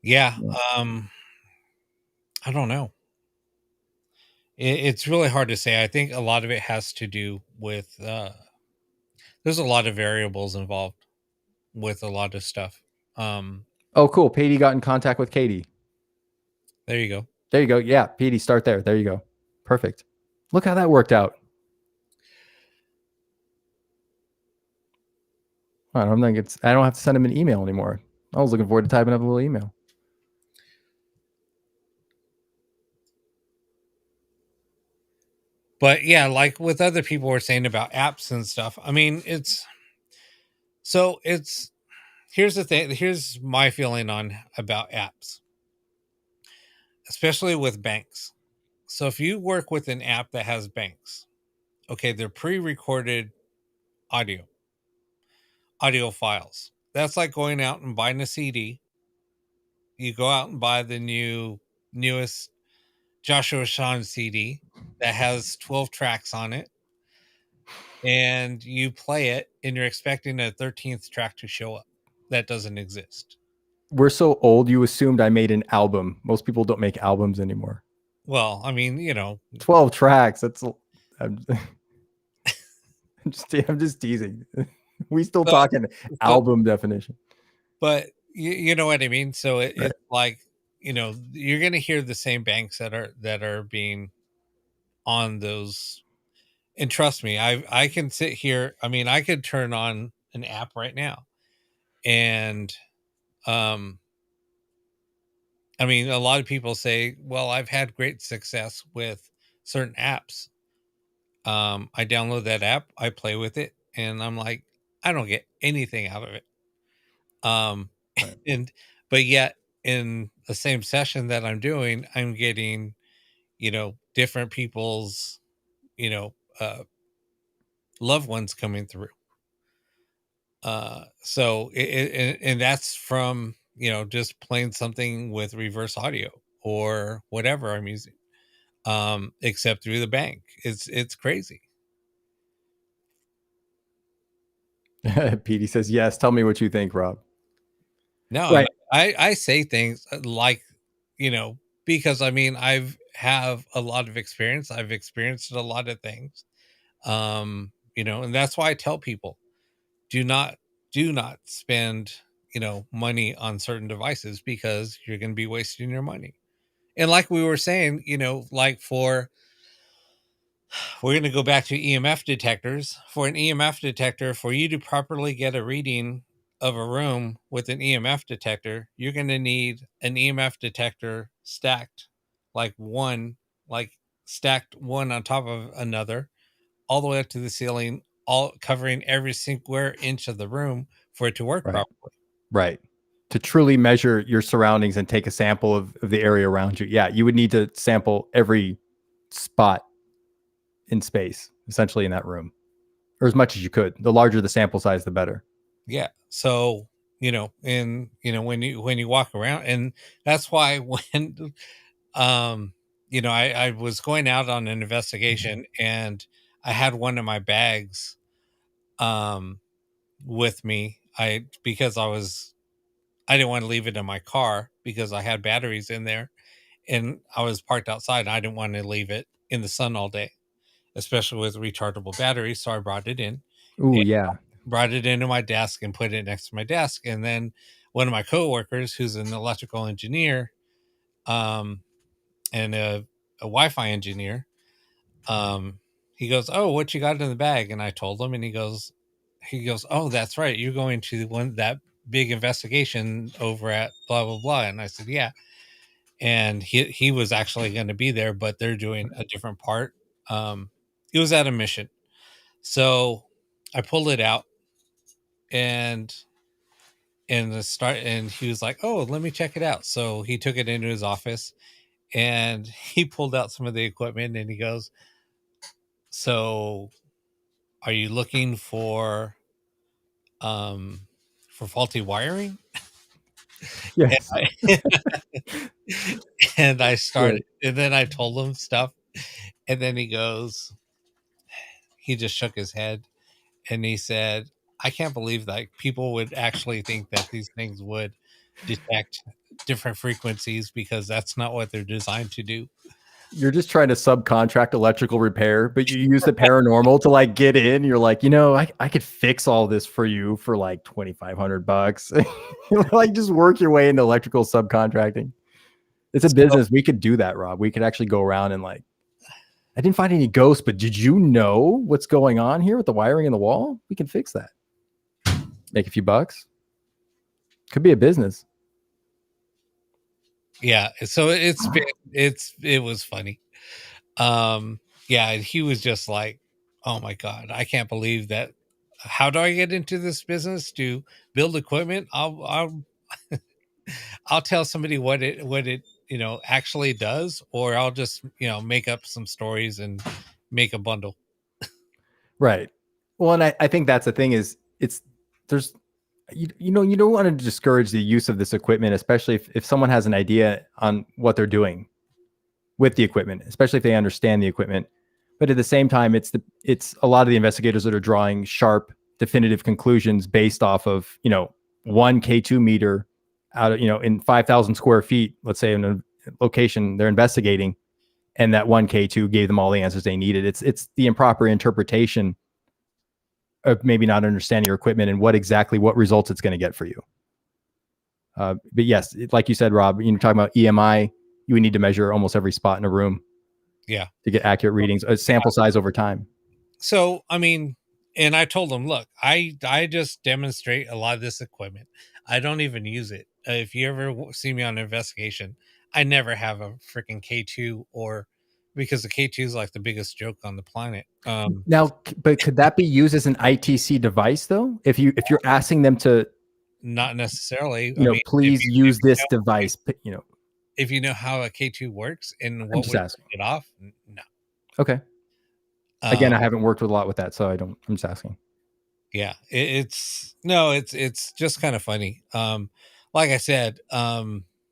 Yeah. I don't know. It's really hard to say. I think a lot of it has to do with, there's a lot of variables involved with a lot of stuff. Oh, cool. Petey got in contact with Katie. There you go. There you go. Yeah. Petey, start there. There you go. Perfect. Look how that worked out. I don't have to send him an email anymore. I was looking forward to typing up a little email. But yeah, like with other people were saying about apps and stuff. I mean, here's the thing. Here's my feeling about apps, especially with banks. So if you work with an app that has banks, okay, they're pre-recorded audio files. That's like going out and buying a CD. You go out and buy the newest Joshua Sean CD that has 12 tracks on it, and you play it, and you're expecting a 13th track to show up. That doesn't exist. We're so old, you assumed I made an album. Most people don't make albums anymore. Well, I mean, 12 tracks. I'm, I'm just teasing. We still so, talking so album definition. but you know what I mean? So Right. it's like, you're going to hear the same banks that are being on those. And trust me, I can sit here. I mean, I could turn on an app right now, and um I mean, a lot of people say, well, I've had great success with certain apps. I download that app, I play with it, and I'm like, I don't get anything out of it. Um, Right. and but yet in the same session that I'm doing, I'm getting, different people's, you know, uh, loved ones coming through. So and that's from, just playing something with reverse audio or whatever I'm using, except through the bank. It's crazy. Petey says, yes. Tell me what you think, Rob. No, Right. I say things like, because I mean, have a lot of experience. I've experienced a lot of things. And that's why I tell people, do not spend, money on certain devices, because you're going to be wasting your money. And like we were saying, like we're going to go back to EMF detectors. For an EMF detector, for you to properly get a reading of a room with an EMF detector, you're going to need an EMF detector stacked, like stacked one on top of another, all the way up to the ceiling, all covering every square inch of the room for it to work Right. properly. Right. To truly measure your surroundings and take a sample of the area around you. Yeah. You would need to sample every spot in space, essentially in that room, or as much as you could. The larger the sample size, the better. Yeah. So, and when you walk around, and that's why when I was going out on an investigation, and I had one of my bags um with me. Because I didn't want to leave it in my car because I had batteries in there, and I was parked outside. I didn't want to leave it in the sun all day, especially with rechargeable batteries. So I brought it in, Ooh, yeah. brought it into my desk and put it next to my desk. And then one of my coworkers, who's an electrical engineer, um, and a Wi-Fi engineer, he goes, "Oh, what you got in the bag?" And I told him, and he goes, "Oh, that's right. You're going to that big investigation over at blah blah blah." And I said, "Yeah." And he was actually going to be there, but they're doing a different part. He was at a mission, so I pulled it out, and he was like, "Oh, let me check it out." So he took it into his office, and he pulled out some of the equipment, and he goes, "So are you looking um for faulty wiring?" And Yes. and I started, and then I told him stuff, and then he just shook his head, and he said, "I can't believe that people would actually think that these things would detect different frequencies, because that's not what they're designed to do." You're just trying to subcontract electrical repair, but you use the paranormal to like get in. You're like, I could fix all this for you for like $2,500. Like, just work your way into electrical subcontracting. It's a business. We could do that, Rob. We could actually go around and like, I didn't find any ghosts, but did you know what's going on here with the wiring in the wall? We can fix that. Make a few bucks. Could be a business. Yeah, so it was funny. Yeah, he was just like, "Oh my god, I can't believe that. How do I get into this business to build equipment? I'll tell somebody what it actually does, or I'll just make up some stories and make a bundle." Right. Well, and I think that's the thing is there's you don't want to discourage the use of this equipment, especially if someone has an idea on what they're doing with the equipment, especially if they understand the equipment. But at the same time, it's a lot of the investigators that are drawing sharp, definitive conclusions based off of, 1 K2 meter out of, in 5,000 square feet, let's say in a location they're investigating. and that one K2 gave them all the answers they needed. It's the improper interpretation of maybe not understanding your equipment and what results it's going to get for you. But yes, like you said, Rob, you're talking about EMI, you would need to measure almost every spot in a room. Yeah. To get accurate readings, a sample size over time. So, I mean, and I told them, look, I just demonstrate a lot of this equipment. I don't even use it. If you ever see me on an investigation, I never have a freaking K2 because the K2 is like the biggest joke on the planet. Now, but could that be used as an ITC device though? If you're asking them to, not necessarily, please use this device, if you know how a K2 works and what would get off, no. Okay. Again, I haven't worked a lot with that, so I'm just asking. Yeah, it's just kind of funny. Like I said,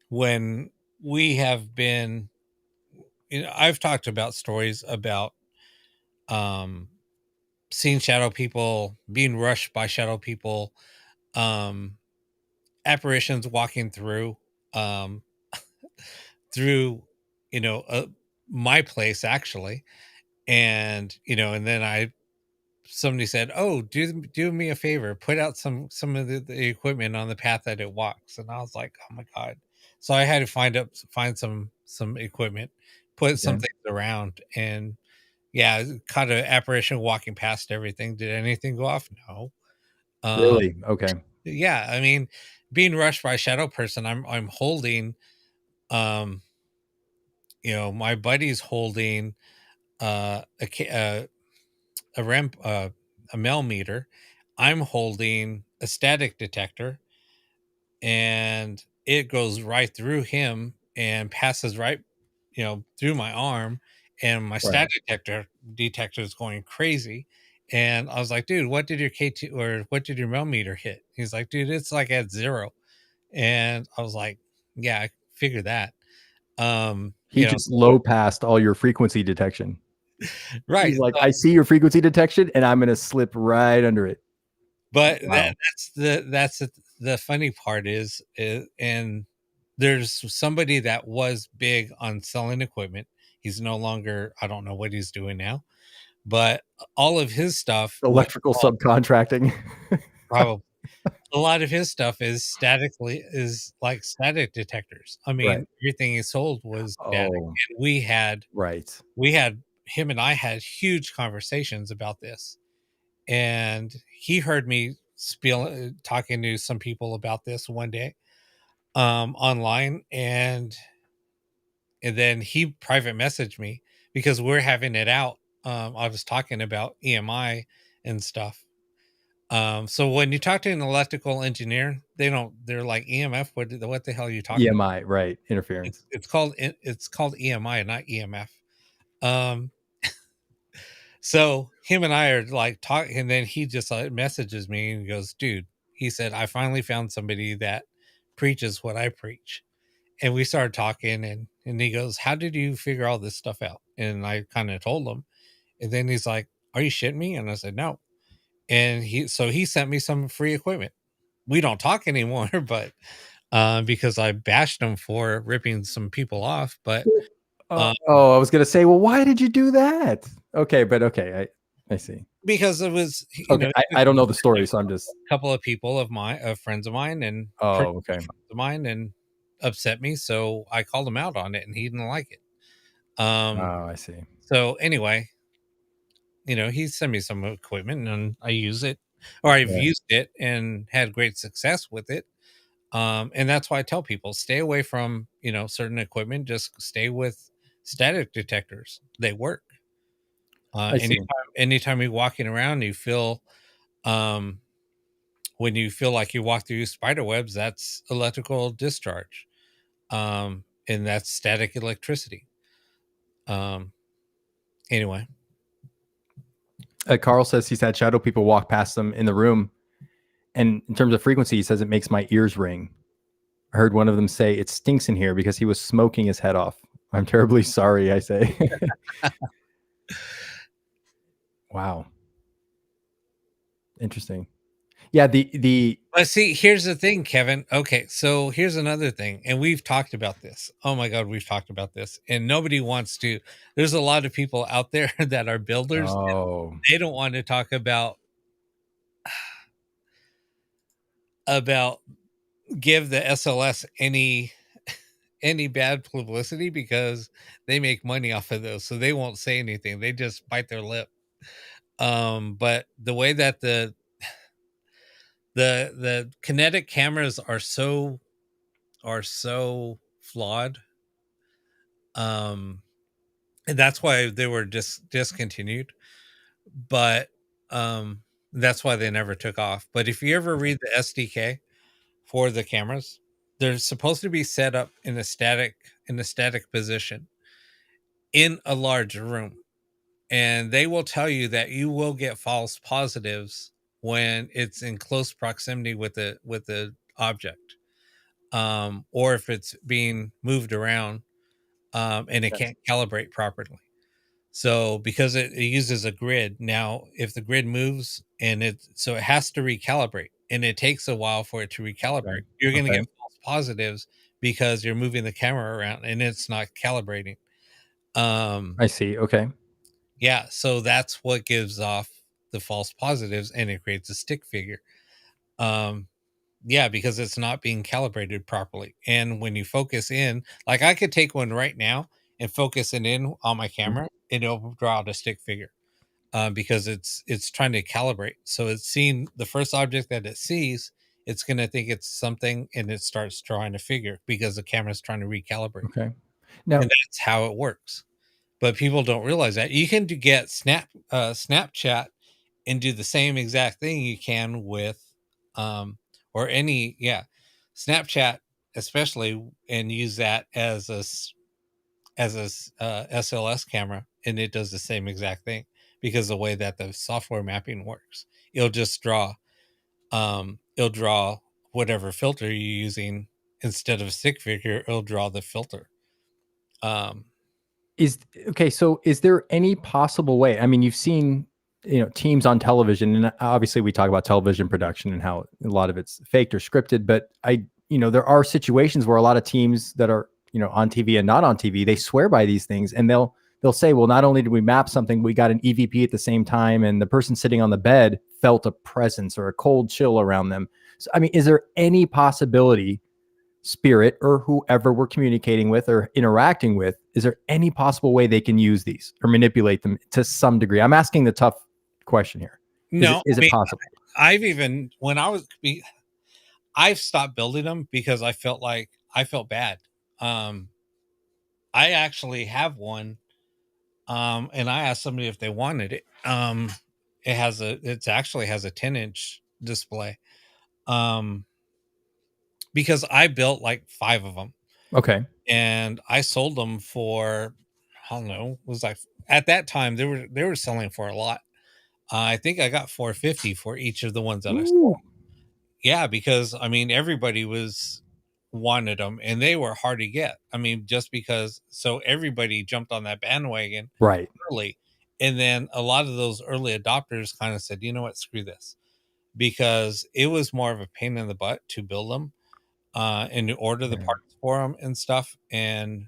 when we have been, I've talked about stories about seeing shadow people, being rushed by shadow people, apparitions walking through my place actually, and and then somebody said, "Oh, do me a favor, put out some of the equipment on the path that it walks." And I was like, "Oh my god!" So I had to find some equipment, put some things around, and yeah, caught an apparition walking past everything. Did anything go off? No. Really? Okay. Yeah, I mean, being rushed by a shadow person, I'm holding, my buddy's holding a ramp, a mel meter. I'm holding a static detector, and it goes right through him and passes right, through my arm, and my static detector is going crazy. And I was like, dude, what did your K2 or what did your mel meter hit? He's like, dude, it's like at 0. And I was like, yeah, I figured that. He just low passed all your frequency detection. Right. He's like, I see your frequency detection and I'm going to slip right under it. But that's the funny part is, and there's somebody that was big on selling equipment. He's no longer, I don't know what he's doing now, but all of his stuff, electrical subcontracting, probably a lot of his stuff is like static detectors. I mean, everything he sold was static. And we had him and I had huge conversations about this, and he heard me talking to some people about this one day online, and then he private messaged me because we're having it out. I was talking about EMI and stuff. So when you talk to an electrical engineer, they're like, EMF, what the hell are you talking EMI, right? Interference. It's called EMI, not EMF. So him and I are like talking, and then he just messages me and goes, dude, he said, I finally found somebody that preaches what I preach. And we started talking, and he goes, how did you figure all this stuff out? And I kind of told him, and then he's like, are you shitting me? And I said, no. And he sent me some free equipment. We don't talk anymore, but because I bashed him for ripping some people off. But I was gonna say, well, why did you do that? Okay, but okay, I see. Because it was I don't know the story, so I'm just a couple of people of friends of mine, and friends of mine, and upset me, so I called him out on it, and he didn't like it. I see. So anyway, he sent me some equipment, and I use it, or I've used it and had great success with it. And that's why I tell people, stay away from, certain equipment, just stay with static detectors. They work. Anytime you're walking around, you feel, when you feel like you walk through spider webs, that's electrical discharge. And that's static electricity. Anyway. Carl says he's had shadow people walk past them in the room. And in terms of frequency, he says it makes my ears ring. I heard one of them say, it stinks in here because he was smoking his head off. I'm terribly sorry, I say. Wow. Interesting. Yeah, the But see, here's the thing, Kevin. Okay, so here's another thing, and we've talked about this. Oh my God, we've talked about this, and nobody wants to. There's a lot of people out there that are builders. Oh, They don't want to talk about give the SLS any bad publicity because they make money off of those, so they won't say anything. They just bite their lip. But the way that the kinetic cameras are so flawed, and that's why they were discontinued. But that's why they never took off. But if you ever read the SDK for the cameras, they're supposed to be set up in a static position in a large room, and they will tell you that you will get false positives when it's in close proximity with the object, or if it's being moved around, and it yes. can't calibrate properly. So because it uses a grid, now if the grid moves and it has to recalibrate, and it takes a while for it to recalibrate, Okay. you're going to Okay. get false positives because you're moving the camera around and it's not calibrating. I see. Okay. Yeah, so that's what gives off the false positives, and it creates a stick figure. Yeah, because it's not being calibrated properly. And when you focus in, like I could take one right now and focus it in on my camera, and it'll draw out a stick figure. Because it's trying to calibrate. So it's seeing the first object that it sees, it's going to think it's something, and it starts drawing a figure because the camera's trying to recalibrate. Okay. Now, And that's how it works. But people don't realize that you can get Snapchat and do the same exact thing you can with or any Snapchat especially, and use that as a SLS camera, and it does the same exact thing because the way that the software mapping works. It'll draw whatever filter you're using. Instead of a stick figure, it'll draw the filter. So is there any possible way? I mean, you've seen, teams on television, and obviously we talk about television production and how a lot of it's faked or scripted, but there are situations where a lot of teams that are, on TV and not on TV, they swear by these things, and they'll say, well, not only did we map something, we got an EVP at the same time, and the person sitting on the bed felt a presence or a cold chill around them. So, I mean, is there any possibility, spirit or whoever we're communicating with or interacting with, is there any possible way they can use these or manipulate them to some degree? I'm asking the tough question here. Is it possible? I've stopped building them because I felt bad. I actually have one, and I asked somebody if they wanted it. It actually has a 10-inch display, because I built like 5 of them. Okay. And I sold them for, I don't know, it was like at that time they were selling for a lot. I think I got $450 for each of the ones that I sold. Yeah, because I mean everybody wanted them, and they were hard to get. I mean, just because, so everybody jumped on that bandwagon Right. early, and then a lot of those early adopters kind of said, you know what, screw this, because it was more of a pain in the butt to build them, and to order the parts for them and stuff, and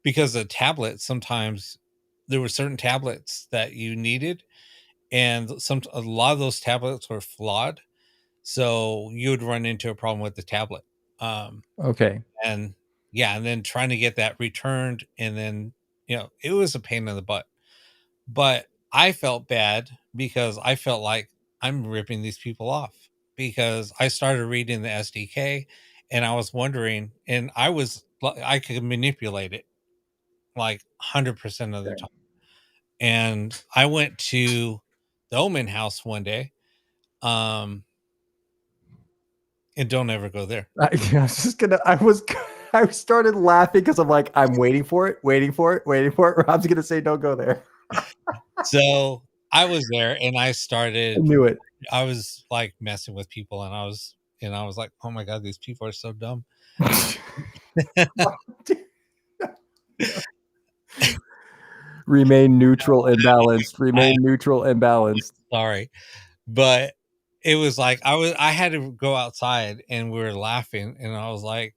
because the tablet, sometimes there were certain tablets that you needed, and a lot of those tablets were flawed, so you would run into a problem with the tablet. Okay. And then trying to get that returned, and then it was a pain in the butt. But I felt bad because I felt like I'm ripping these people off, because I started reading the SDK, and I was wondering, and I could manipulate it like 100% of the time. And I went to the Omen house one day, and don't ever go there. I started laughing because I'm like, I'm waiting for it. Rob's going to say, don't go there. So I was there, and I knew it. I was like messing with people, and I was like, oh my God, these people are so dumb. Remain neutral and balanced. Sorry. But it was like I had to go outside and we were laughing and I was like,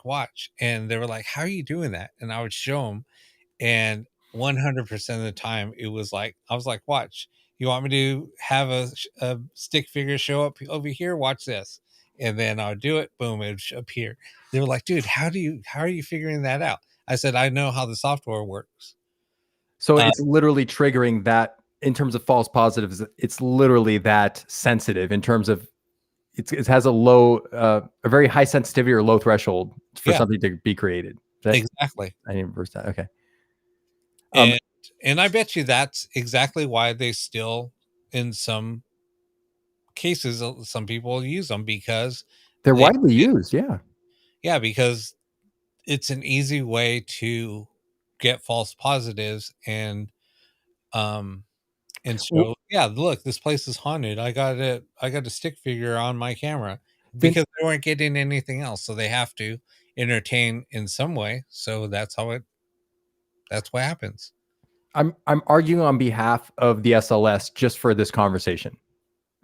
watch. And they were like, how are you doing that? And I would show them. And 100% of the time it was like, I was like, watch, you want me to have a stick figure show up over here? Watch this. And then I would do it. Boom, it would appear. They were like, dude, how are you figuring that out? I said, I know how the software works. So Uh, it's literally triggering that in terms of false positives. It's literally that sensitive in terms of it has a very high sensitivity or low threshold for yeah, something to be created. exactly. I didn't reverse that. Okay. And I bet you that's exactly why they still, in some cases, some people use them because They're they, widely used. Yeah. yeah, because it's an easy way to get false positives um and Well, show, yeah, look, this place is haunted. I got a stick figure on my camera Vince, because they weren't getting anything else, so they have to entertain in some way. So that's what happens. I'm arguing on behalf of the SLS just for this conversation.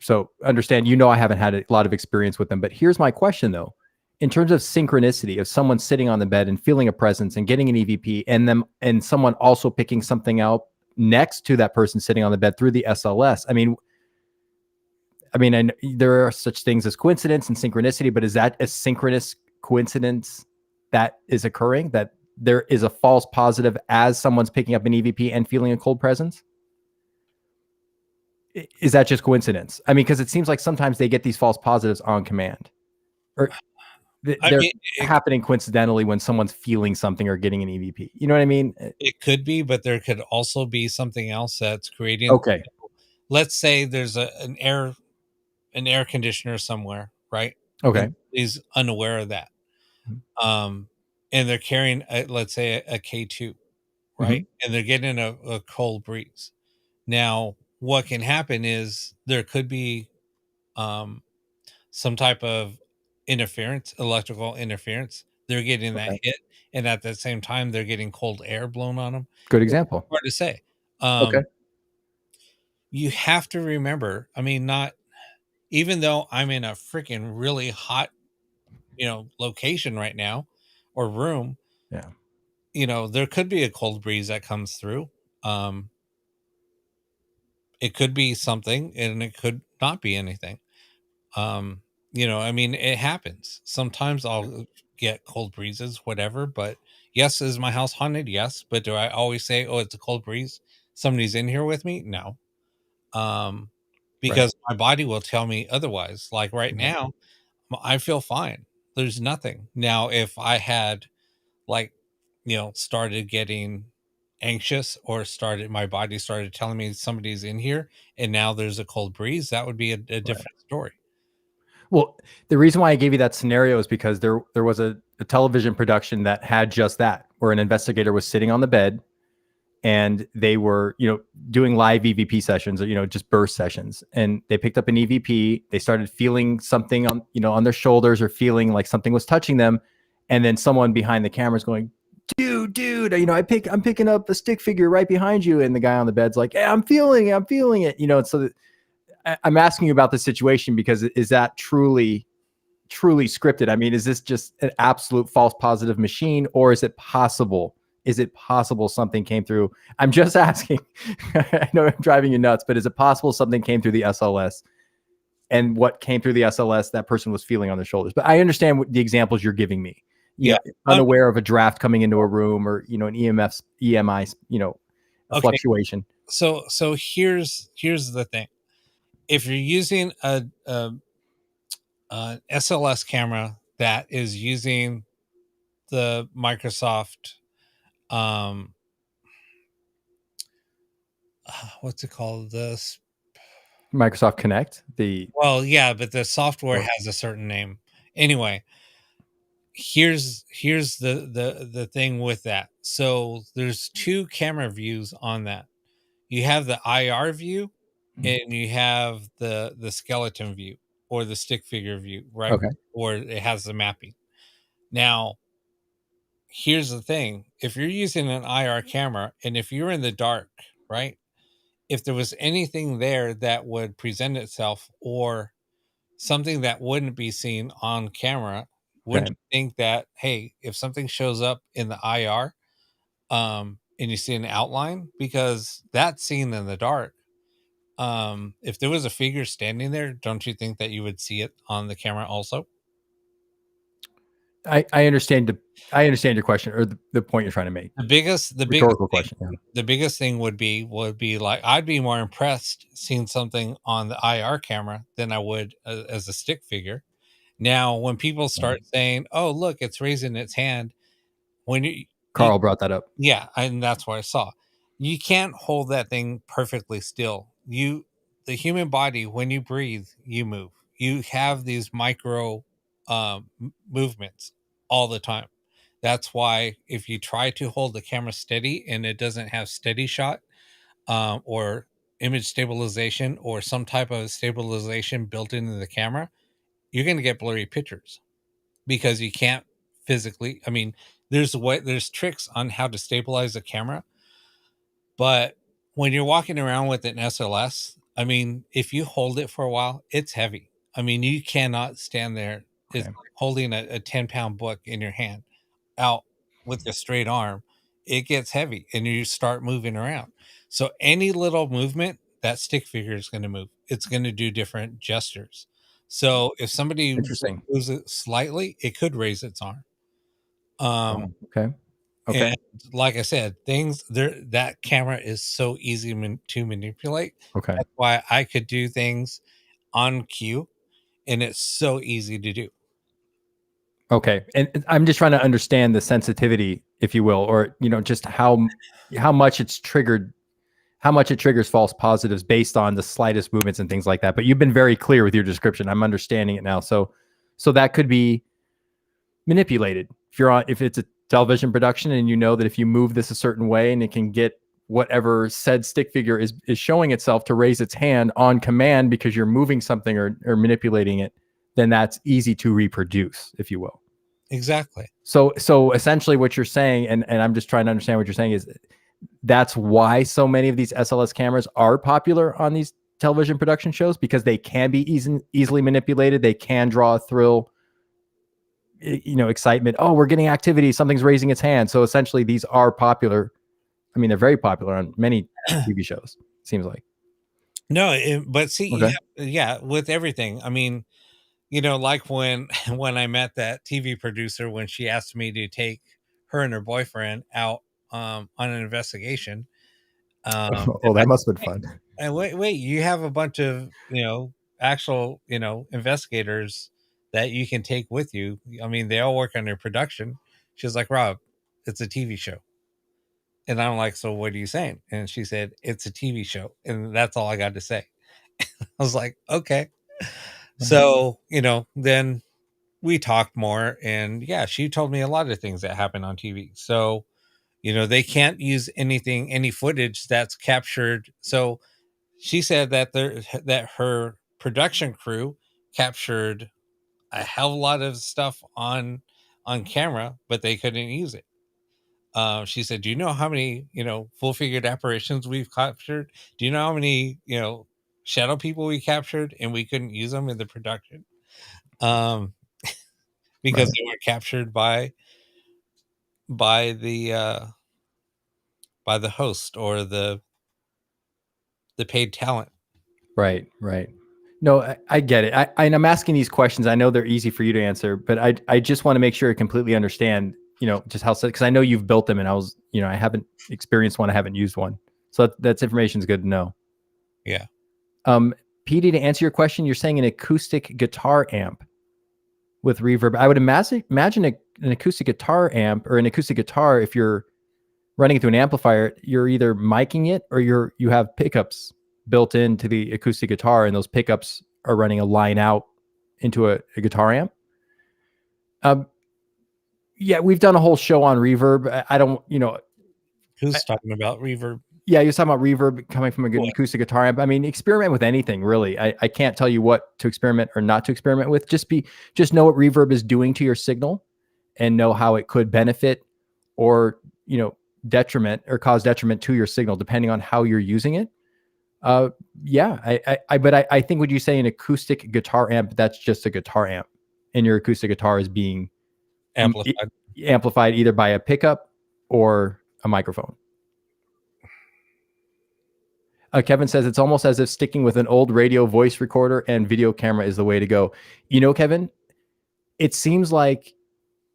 So understand, I haven't had a lot of experience with them, but here's my question though. In terms of synchronicity of someone sitting on the bed and feeling a presence and getting an EVP and someone also picking something out next to that person sitting on the bed through the SLS. And there are such things as coincidence and synchronicity, but is that a synchronous coincidence that is occurring, that there is a false positive as someone's picking up an EVP and feeling a cold presence? Is that just coincidence? Because it seems like sometimes they get these false positives on command, or I they're mean, happening coincidentally when someone's feeling something or getting an EVP. You know what I mean? it could be, but there could also be something else that's creating. Okay. Let's say there's an air conditioner somewhere, right? Okay. And he's unaware of that. Um, and they're carrying, let's say, a K2, Mm-hmm. right? And they're getting a cold breeze. Now, what can happen is there could be um, some type of interference, electrical interference. They're getting that Okay. hit, and at the same time, they're getting cold air blown on them. Good It's example. hard to say. Okay. You have to remember, I mean, not even though I'm in a freaking really hot, location right now or room, Yeah. there could be a cold breeze that comes through. Um, it could be something and it could not be anything. Um, I mean, it happens. Sometimes I'll get cold breezes, whatever, but yes, is my house haunted? Yes. But do I always say, oh, it's a cold breeze? Somebody's in here with me? No. Um, Right. because my body will tell me otherwise. Like right Right. now, I feel fine. There's nothing. Now, if I had like, started getting anxious or my body started telling me somebody's in here and now there's a cold breeze, that would be a Right. different story. Well, the reason why I gave you that scenario is because there was a television production that had just that, where an investigator was sitting on the bed and they were, doing live EVP sessions, or, just burst sessions. And they picked up an EVP. They started feeling something on their shoulders, or feeling like something was touching them. And then someone behind the camera is going, dude, I'm picking up a stick figure right behind you. And the guy on the bed's like, yeah, I'm feeling it. So I'm asking you about the situation because is that truly scripted? Is this just an absolute false positive machine, or is it possible? Is it possible something came through? I'm just asking. I know I'm driving you nuts, but is it possible something came through the SLS, and what came through the SLS that person was feeling on their shoulders? But I understand the examples you're giving me. Yeah. Unaware of a draft coming into a room, or an EMI, a fluctuation. So here's the thing. If you're using a SLS camera that is using the Microsoft, um what's it called, this, Microsoft Connect. well, yeah, but the software has a certain name. Anyway, here's the thing with that. So there's two camera views on that. You have the IR view and you have the skeleton view, or the stick figure view, right? Okay. Or it has the mapping. Now, here's the thing. If you're using an IR camera and if you're in the dark, right? if there was anything there that would present itself, or something that wouldn't be seen on camera, wouldn't Okay. you think that, hey, if something shows up in the IR, and you see an outline, because that's seen in the dark, if there was a figure standing there, don't you think that you would see it on the camera also? I understand I understand your question, or the point you're trying to make. The biggest Rhetorical thing question. Yeah. the biggest thing would be like, I'd be more impressed seeing something on the IR camera than I would as a stick figure. Now, when people start saying, "Oh, look, it's raising its hand," when you Carl brought that up. yeah, and that's what I saw. You can't hold that thing perfectly still. The human body, when you breathe, you move. You have these micro movements all the time. That's why if you try to hold the camera steady and it doesn't have steady shot, or image stabilization, or some type of stabilization built into the camera, you're going to get blurry pictures, because you can't physically. I mean, there's tricks on how to stabilize a camera, but when you're walking around with an SLS, I mean, if you hold it for a while, it's heavy. I mean, you cannot stand there. It's Okay. like holding a 10-pound book in your hand out with a straight arm. It gets heavy and you start moving around. So any little movement, that stick figure is going to move. It's going to do different gestures. So if somebody Interesting. moves it slightly, it could raise its arm. Wow. Okay. And Okay. like I said, things there, that camera is so easy to manipulate. Okay. That's why I could do things on cue, and it's so easy to do. Okay. And I'm just trying to understand the sensitivity, if you will, or just how much it's triggered, how much it triggers false positives based on the slightest movements and things like that. But you've been very clear with your description. I'm understanding it now. So that could be manipulated. If it's a television production and you know that if you move this a certain way and it can get whatever said stick figure is showing itself to raise its hand on command because you're moving something or manipulating it, then that's easy to reproduce, if you will. Exactly. So essentially what you're saying, and I'm just trying to understand what you're saying, is that's why so many of these SLS cameras are popular on these television production shows, because they can be easily manipulated. They can draw a thrill, excitement. Oh, we're getting activity. Something's raising its hand. So essentially these are popular. I mean, they're very popular on many TV shows, it seems like. No, but see, Okay. yeah, with everything. I mean, like when when I met that TV producer, when she asked me to take her and her boyfriend out on an investigation. Oh, that must have been fun. And wait, you have a bunch of, actual, investigators that you can take with you. I mean, they all work under production. She's like, Rob, it's a TV show. And I'm like, so what are you saying? And she said, it's a TV show. And that's all I got to say. I was like, okay. So, then we talked more, and yeah, she told me a lot of things that happen on TV. So, they can't use any footage that's captured. So she said that that her production crew captured a hell of a lot of stuff on camera, but they couldn't use it. She said, "Do you know how many full figured apparitions we've captured? Do you know how many shadow people we captured, and we couldn't use them in the production um, because Right. they were captured by the host or the paid talent." Right. No, I get it. And I'm asking these questions. I know they're easy for you to answer, but I just want to make sure I completely understand, just how, because I know you've built them and I haven't experienced one. I haven't used one. So that's information is good to know. Yeah. PD, to answer your question, you're saying an acoustic guitar amp with reverb. I would imagine an acoustic guitar amp or an acoustic guitar, if you're running it through an amplifier, you're either miking it or you have pickups built into the acoustic guitar, and those pickups are running a line out into a guitar amp. Yeah, we've done a whole show on reverb. I don't, Who's talking about reverb? Yeah, you're talking about reverb coming from a good acoustic guitar amp. I mean, experiment with anything, really. I can't tell you what to experiment or not to experiment with. Just know what reverb is doing to your signal, and know how it could benefit or, detriment or cause detriment to your signal, depending on how you're using it. Yeah, I think would you say an acoustic guitar amp, that's just a guitar amp, and your acoustic guitar is being Amplified. amplified either by a pickup or a microphone. Kevin says it's almost as if sticking with an old radio voice recorder and video camera is the way to go. You know, Kevin, it seems like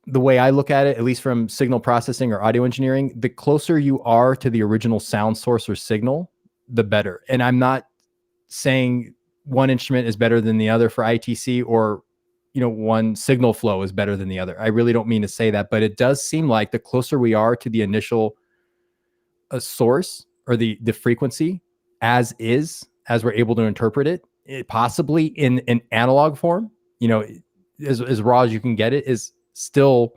the way I look at it, at least from signal processing or audio engineering, the closer you are to the original sound source or signal, the better. And I'm not saying one instrument is better than the other for ITC, or one signal flow is better than the other. I really don't mean to say that, but it does seem like the closer we are to the initial source or the frequency as we're able to interpret it, possibly in an analog form, as raw as you can get it, is still,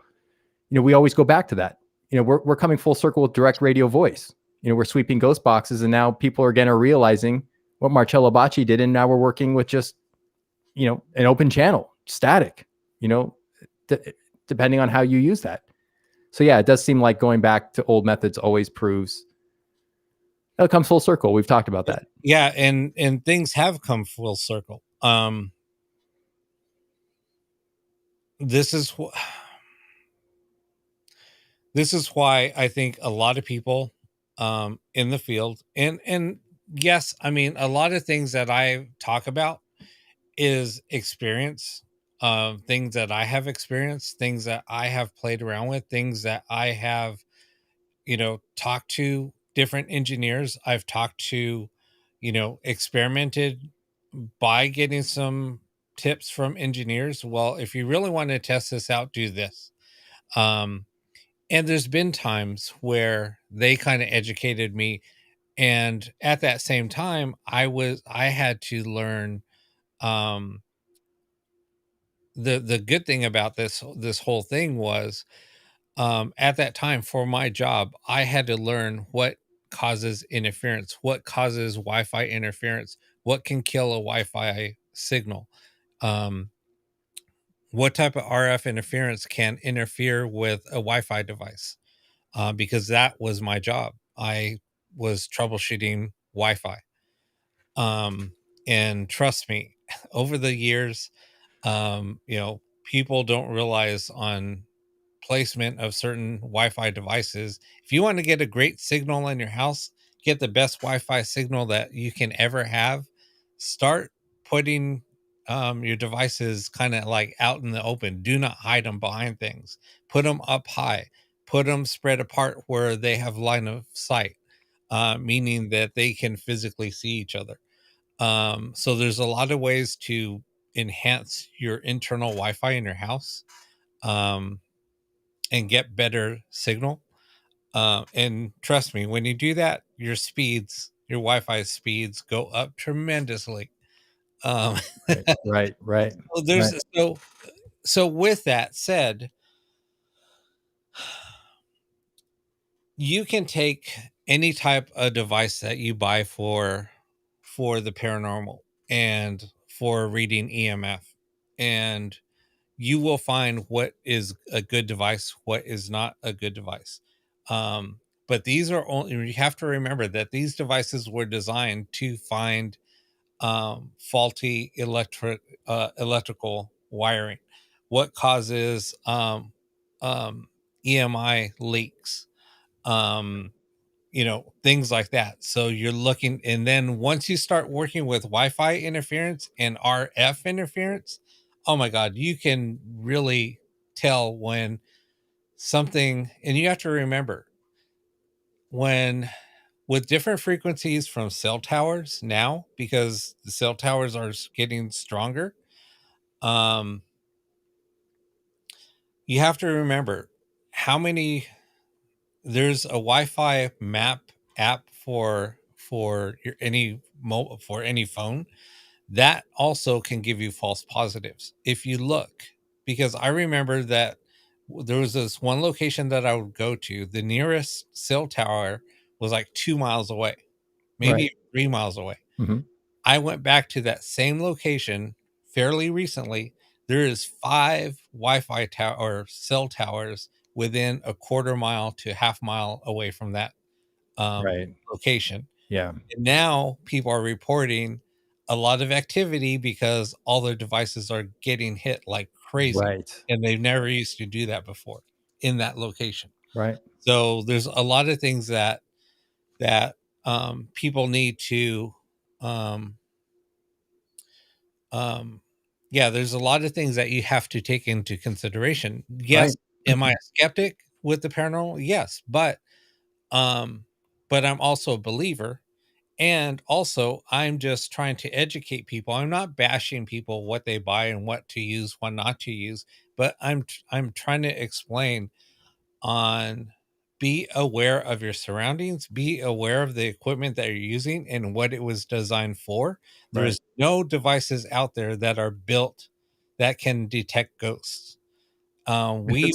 we always go back to that. We're coming full circle with direct radio voice. We're sweeping ghost boxes, and now people are realizing what Marcello Bacci did, and now we're working with just, an open channel, static, depending on how you use that. So yeah, it does seem like going back to old methods always proves it comes full circle. We've talked about that. Yeah, and things have come full circle. This is why I think a lot of people in the field, and yes, I mean, a lot of things that I talk about is experience, things that I have experienced, things that I have played around with, things that I have, talked to different engineers. I've talked to, experimented by getting some tips from engineers. Well, if you really want to test this out, do this. And there's been times where they kind of educated me, and at that same time I had to learn. The good thing about this whole thing was, at that time for my job, I had to learn what causes interference, what causes Wi-Fi interference, what can kill a Wi-Fi signal, um, what type of RF interference can interfere with a Wi-Fi device, because that was my job. I was troubleshooting Wi-Fi. And trust me, over the years, people don't realize on placement of certain Wi-Fi devices. If you want to get a great signal in your house, get the best Wi-Fi signal that you can ever have, start putting your devices kind of like out in the open. Do not hide them behind things. Put them up high. Put them spread apart where they have line of sight, meaning that they can physically see each other. So there's a lot of ways to enhance your internal Wi-Fi in your house, um, and get better signal. And trust me, when you do that, your Wi-Fi speeds go up tremendously. Um, Right. so there's so with that said, you can take any type of device that you buy for the paranormal and for reading EMF, and you will find what is a good device, what is not a good device. But these are only, you have to remember that these devices were designed to find faulty electrical wiring, what causes EMI leaks, um, things like that. So you're looking, and then once you start working with Wi-Fi interference and RF interference, oh my God, you can really tell when something, and you have to remember when with different frequencies from cell towers now, because the cell towers are getting stronger. Um, you have to remember how many, there's a Wi-Fi map app for your for any phone that also can give you false positives if you look, because I remember that there was this one location that I would go to, the nearest cell tower was like 2 miles away, maybe Right. 3 miles away. Mm-hmm. I went back to that same location fairly recently. There is 5 Wi-Fi or cell towers within a quarter mile to half mile away from that Right. location. Yeah. And now people are reporting a lot of activity because all their devices are getting hit like crazy. Right. And they've never used to do that before in that location. Right. So there's a lot of things that people need to um, yeah, there's a lot of things that you have to take into consideration. Yes, Right. am I a skeptic with the paranormal? Yes, um I'm also a believer, and also I'm just trying to educate people. I'm not bashing people what they buy and what to use, what not to use, but I'm trying to explain on be aware of your surroundings, be aware of the equipment that you're using and what it was designed for. Right. There's no devices out there that are built that can detect ghosts. We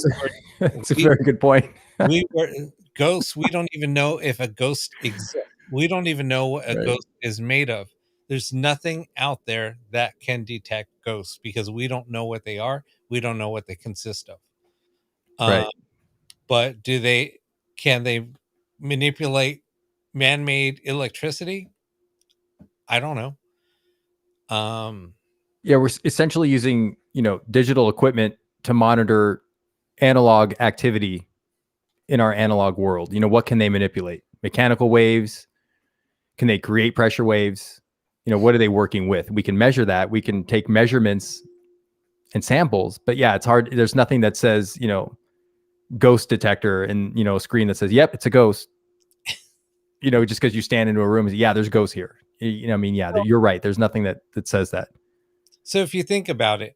It's a we very good point. we were ghosts. We don't even know if a ghost exists. We don't even know what a Right. ghost is made of. There's nothing out there that can detect ghosts because we don't know what they are. We don't know what they consist of. Right. But can they manipulate man-made electricity? I don't know. Yeah, we're essentially using, digital equipment to monitor analog activity in our analog world. What can they manipulate? Mechanical waves? Can they create pressure waves? What are they working with? We can measure that. We can take measurements and samples, but yeah, it's hard. There's nothing that says, ghost detector and, a screen that says, yep, it's a ghost. Just because you stand into a room and say, yeah, there's ghosts here. You're right. There's nothing that says that. So if you think about it,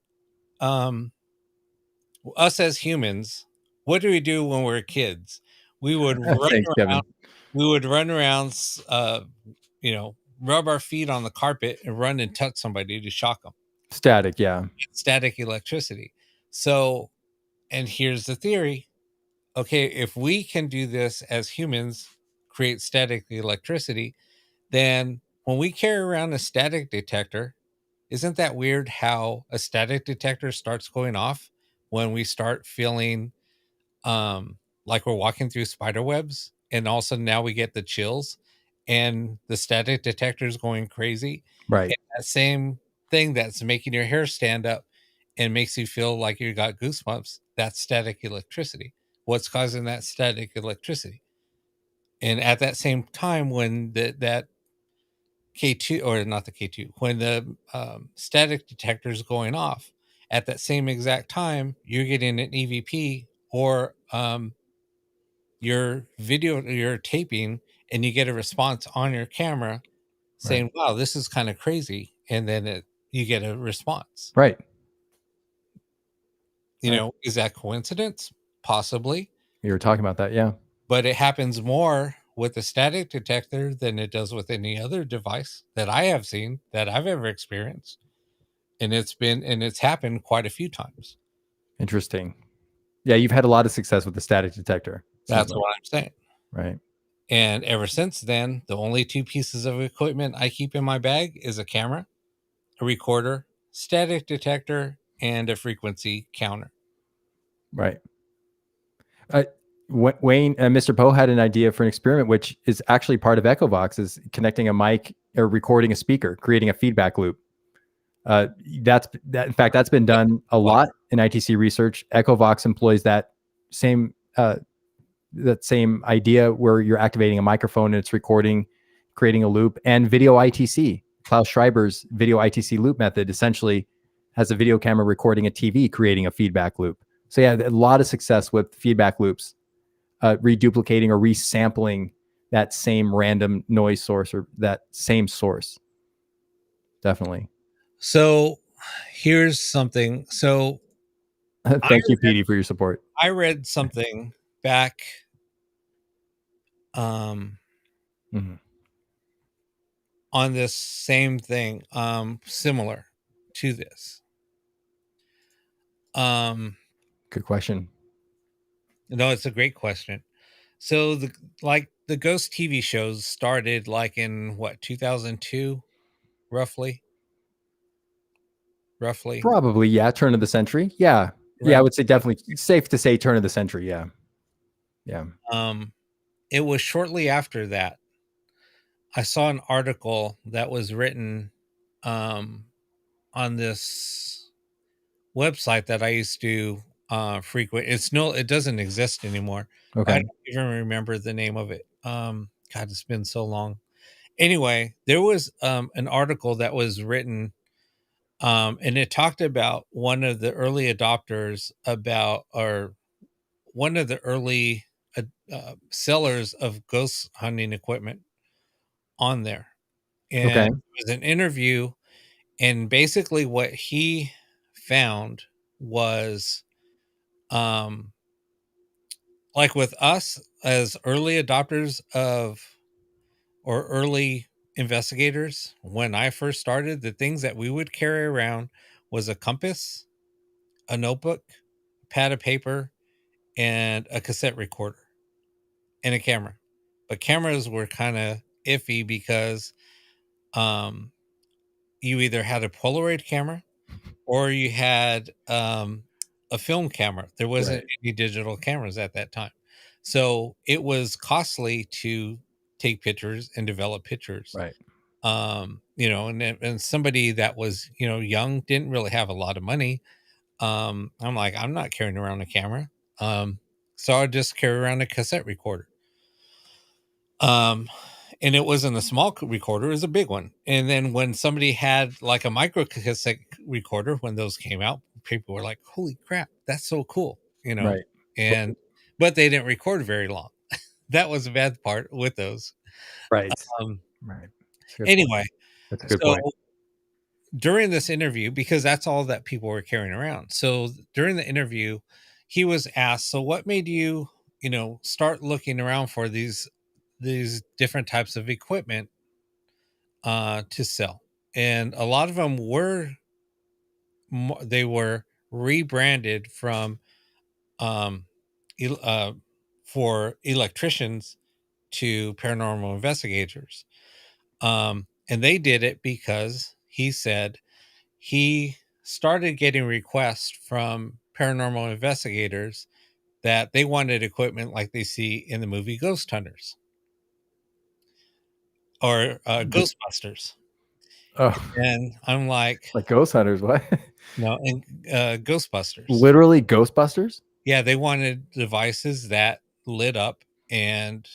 us as humans, what do we do when we're kids? We would run Thanks, Kevin. around. We would run around, rub our feet on the carpet and run and touch somebody to shock them. Static. Yeah. Static electricity. So, and here's the theory. Okay, if we can do this as humans, create static electricity, then when we carry around a static detector, isn't that weird how a static detector starts going off when we start feeling like we're walking through spider webs, and all of a sudden now we get the chills and the static detector is going crazy. Right. And that same thing that's making your hair stand up and makes you feel like you got goosebumps, that's static electricity. What's causing that static electricity? And at that same time, when that K2, or not the K2, when the static detector is going off, at that same exact time, you're getting an EVP, or you're taping, and you get a response on your camera saying, Right. wow, this is kind of crazy. And then you get a response. Right. Right. Is that coincidence? Possibly. You were talking about that. Yeah. But it happens more with the static detector than it does with any other device that I have seen, that I've ever experienced. And it's happened quite a few times. Interesting. Yeah. You've had a lot of success with the static detector. That's what I'm saying. Right. And ever since then, the only two pieces of equipment I keep in my bag is a camera, a recorder, static detector, and a frequency counter. Right. Wayne, Mr. Poe had an idea for an experiment, which is actually part of Echovox, is connecting a mic or recording a speaker, creating a feedback loop. In fact, that's been done a lot in ITC research. Echovox employs that same idea where you're activating a microphone and it's recording, creating a loop. And video ITC, Klaus Schreiber's video ITC loop method, essentially has a video camera recording a TV, creating a feedback loop. So yeah, a lot of success with feedback loops, reduplicating or resampling that same random noise source or that same source. Definitely. So here's something. So thank you, Petey, for your support. I read something back on this same thing, similar to this. Good question. No, it's a great question. So the ghost TV shows started like in what, 2002, roughly. Probably, yeah. Turn of the century. Yeah. Yeah, I would say definitely safe to say turn of the century. Yeah. Yeah. It was shortly after that I saw an article that was written on this website that I used to frequent. It doesn't exist anymore. I Okay. don't even remember the name of it. God, it's been so long. Anyway, there was an article that was written, and it talked about one of the early adopters or one of the early sellers of ghost hunting equipment on there. And Okay. it was an interview, and basically what he found was, um, like with us as early adopters or early investigators, when I first started, the things that we would carry around was a compass, a notebook, pad of paper, and a cassette recorder and a camera. But cameras were kind of iffy because um, you either had a Polaroid camera or you had a film camera. There wasn't Right. any digital cameras at that time. So it was costly to take pictures and develop pictures. Right. And somebody that was, young, didn't really have a lot of money. I'm like, I'm not carrying around a camera. So I just carry around a cassette recorder. And it wasn't a small recorder, it was a big one. And then when somebody had like a micro cassette recorder, when those came out, people were like, holy crap, that's so cool, Right. and but they didn't record very long. That was the bad part with those. Right. Um, Right. That's a good point. anyway, That's a good so point. during this interview, because that's all that people were carrying around. So during the interview, he was asked, so what made you, start looking around for these different types of equipment to sell? And a lot of them were they were rebranded from um el- uh, for electricians to paranormal investigators. And they did it because he said he started getting requests from paranormal investigators that they wanted equipment like they see in the movie Ghost Hunters or The- Ghostbusters. oh, And I'm like, like ghost hunters. What? no, and Ghostbusters. Literally Ghostbusters? Yeah, they wanted devices that lit up and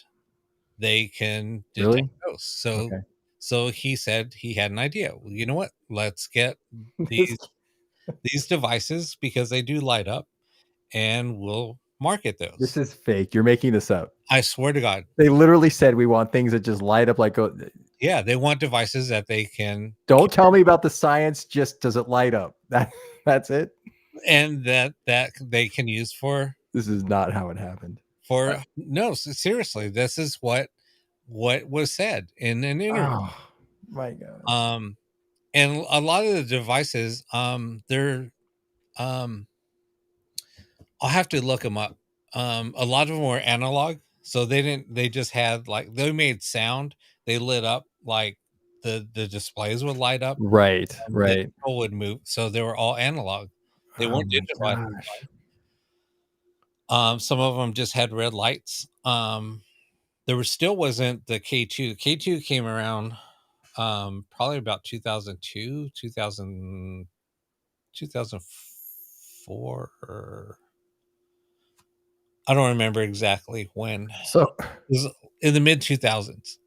they can detect Really? ghosts. So Okay. so he said he had an idea. Well, you know what? Let's get This, these devices because they do light up, and we'll market this those. is fake. You're making this up. I swear to God. They literally said we want things that just light up like Yeah, they want devices that they can don't tell me about the science, just does it light up? That's it. and that they can use This is not how it happened. no, seriously, this is what was said in an interview. Oh my god. Um and a lot of the devices, they're um I'll have to look them up. A lot of them were analog, so they just had like they made sound, they lit up like the displays would light up Right, and the right. control would move. So they were all analog. They Oh weren't my digital at the gosh. time. Some of them just had red lights. There still wasn't the K2. K2 came around probably about 2002, 2004, or I don't remember exactly when. So It was in the mid 2000s.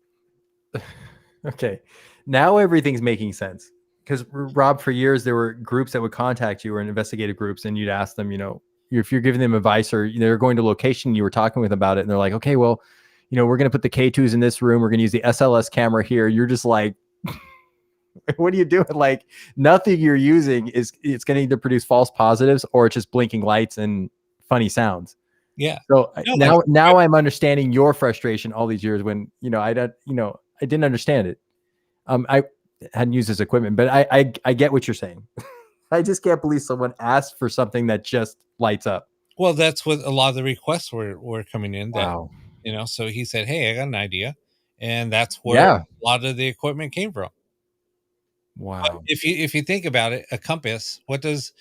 okay. Now everything's making sense. Because Rob, for years there were groups that would contact you or investigative groups, and you'd ask them, if you're giving them advice or they're going to location, you were talking with them about it, and they're like, okay, well, we're going to put the K2s in this room. We're going to use the SLS camera here. You're just like, what are you doing? Like nothing you're using it's going to either produce false positives or it's just blinking lights and funny sounds. Yeah. So No, now I'm understanding your frustration all these years when, I didn't understand it. I hadn't used this equipment, but I get what you're saying. I just can't believe someone asked for something that just lights up. well, that's what a lot of the requests were coming in. Wow. That so he said, "Hey, I got an idea," and that's where Yeah. a lot of the equipment came from. But Wow. if you think about it, a compass, what does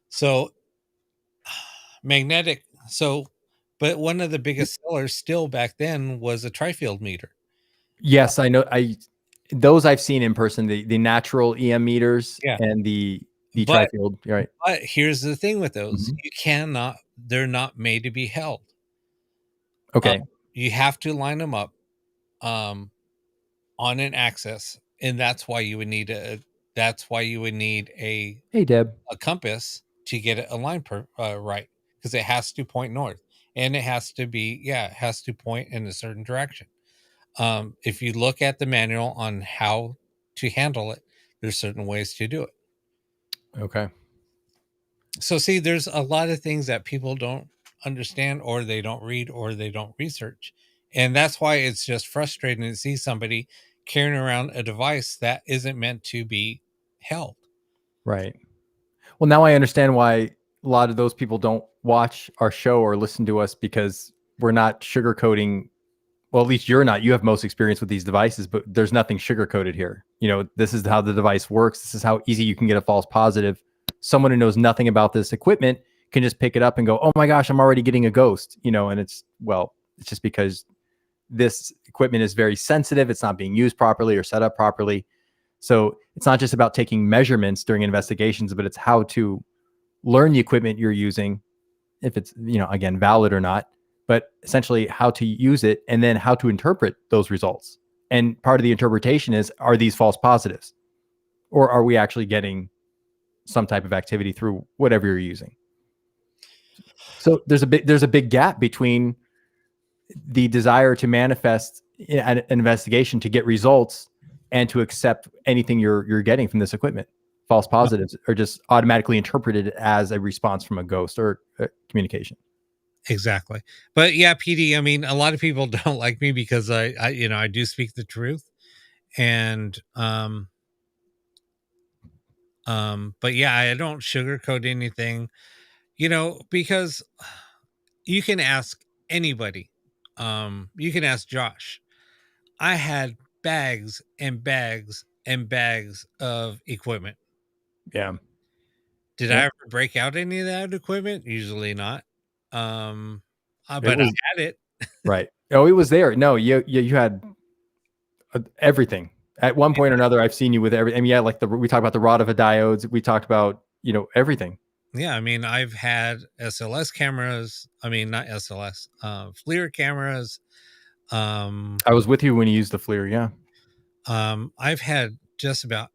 so magnetic? So But one of the biggest sellers still back then was a tri-field meter. Yes, I know. Those I've seen in person, the natural EM meters Yeah. and the But tri-field. You're right. but here's the thing with those. Mhm. You cannot, they're not made to be held. Okay. You have to line them up on an axis, and that's why you would need a Hey, Deb. compass to get it aligned right, because it has to point north, and it has to point in a certain direction. If you look at the manual on how to handle it, there's certain ways to do it. Okay. So see, there's a lot of things that people don't understand, or they don't read, or they don't research. And that's why it's just frustrating to see somebody carrying around a device that isn't meant to be held. Right. Well, now I understand why a lot of those people don't watch our show or listen to us, because we're not sugarcoating. Well, at least you're not. You have most experience with these devices, but there's nothing sugarcoated here. This is how the device works. This is how easy you can get a false positive. Someone who knows nothing about this equipment can just pick it up and go, "Oh my gosh, I'm already getting a ghost." And it's just because this equipment is very sensitive. It's not being used properly or set up properly. So it's not just about taking measurements during investigations, but it's how to learn the equipment you're using, if it's, again, valid or not, but essentially how to use it and then how to interpret those results. And part of the interpretation is, are these false positives, or are we actually getting some type of activity through whatever you're using? So there's a big gap between the desire to manifest an investigation to get results and to accept anything you're getting from this equipment. False positives are just automatically interpreted as a response from a ghost or communication. Exactly. But yeah, PD, I mean, a lot of people don't like me because I do speak the truth. And but yeah, I don't sugarcoat anything, because you can ask anybody. You can ask Josh. I had bags and bags and bags of equipment. Yeah. Did I ever break out any of that equipment? Usually not. But I had it. Right. Oh, it was there. No, you had everything. At one point or another, I've seen you with everything. I mean, yeah, like we talked about the Rod of diodes. We talked about, everything. Yeah, I mean, I've had SLS cameras. I mean, not SLS, FLIR cameras. I was with you when you used the FLIR. Yeah. I've had just about.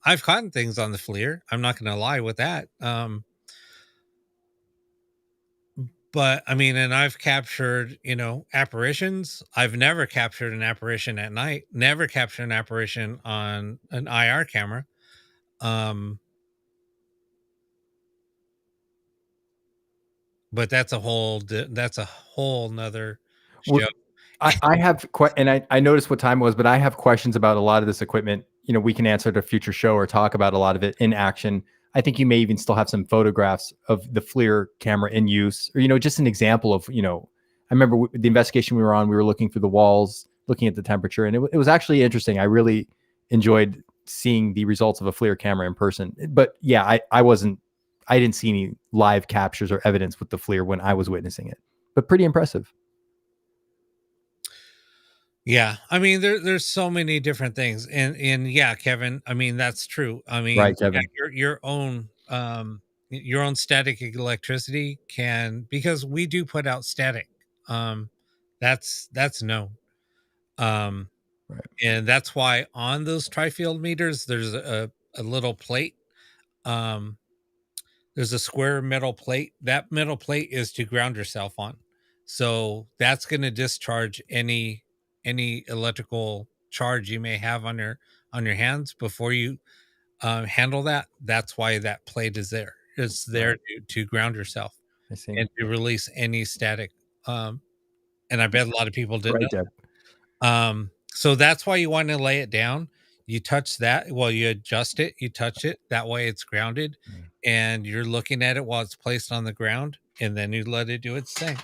I've caught things on the FLIR. I'm not going to lie with that. But I mean, and I've captured, apparitions. I've never captured an apparition at night. Never captured an apparition on an IR camera. But that's a whole nother show. I have and I noticed what time it was, but I have questions about a lot of this equipment. We can answer at a future show or talk about a lot of it in action. I think you may even still have some photographs of the FLIR camera in use, or, just an example of, I remember the investigation we were on, we were looking through the walls, looking at the temperature, and it was actually interesting. I really enjoyed seeing the results of a FLIR camera in person. But yeah, I didn't see any live captures or evidence with the FLIR when I was witnessing it, but pretty impressive. Yeah, I mean, there's so many different things, and yeah, Kevin, I mean, that's true. I mean, Right, Kevin. your own static electricity because we do put out static. That's known. Right. And that's why on those tri-field meters, there's a little plate. There's a square metal plate. That metal plate is to ground yourself on. So that's going to discharge any electrical charge you may have on your hands before you handle that. That's why that plate is there. It's there to ground yourself and to release any static. And I bet a lot of people didn't know. So that's why you want to lay it down. You touch that. Well, you adjust it. You touch it. That way it's grounded, and you're looking at it while it's placed on the ground, and then you let it do its thing.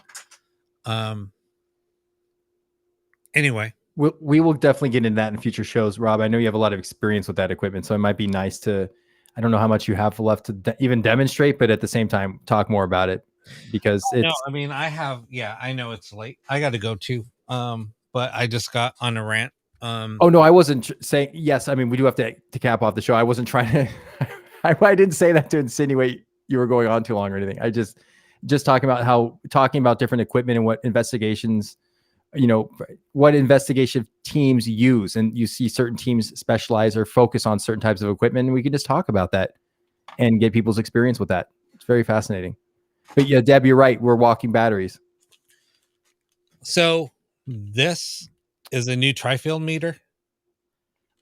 Anyway, we will definitely get into that in future shows, Rob. I know you have a lot of experience with that equipment, so it might be nice to, I don't know how much you have left to even demonstrate, but at the same time, talk more about it. because No, it's I mean, I know it's late. I got to go too. But I just got on a rant. Oh no, I wasn't saying yes. I mean, we do have to cap off the show. I wasn't trying to. I didn't say that to insinuate you were going on too long or anything. I just talking about different equipment and what investigations, what investigation teams use, and you see certain teams specialize or focus on certain types of equipment. And we can just talk about that and get people's experience with that. It's very fascinating. But yeah, Deb, you're right. We're walking batteries. So this is a new tri-field meter.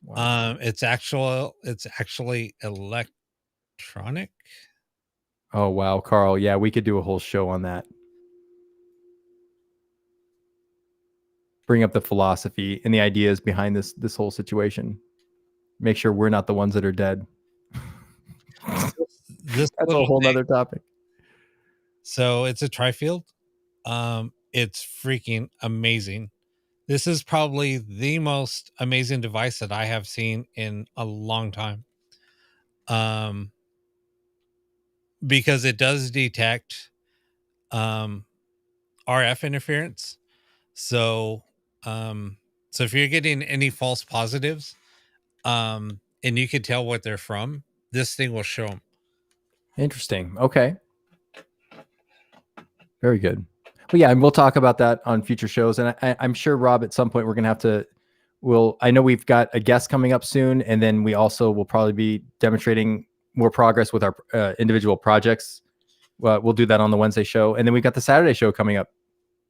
Wow. It's actually electronic. Oh wow, Carl. Yeah, we could do a whole show on that. Bring up the philosophy and the ideas behind this whole situation. Make sure we're not the ones that are dead. That's a whole other topic. So it's a tri-field. It's freaking amazing. This is probably the most amazing device that I have seen in a long time. Because it does detect RF interference. So if you're getting any false positives, and you can tell what they're from, this thing will show them. Interesting. Okay. Very good. Well, yeah, and we'll talk about that on future shows. And I'm sure, Rob, at some point we're going to have to, I know we've got a guest coming up soon. And then we also will probably be demonstrating more progress with our individual projects. We'll do that on the Wednesday show. And then we've got the Saturday show coming up.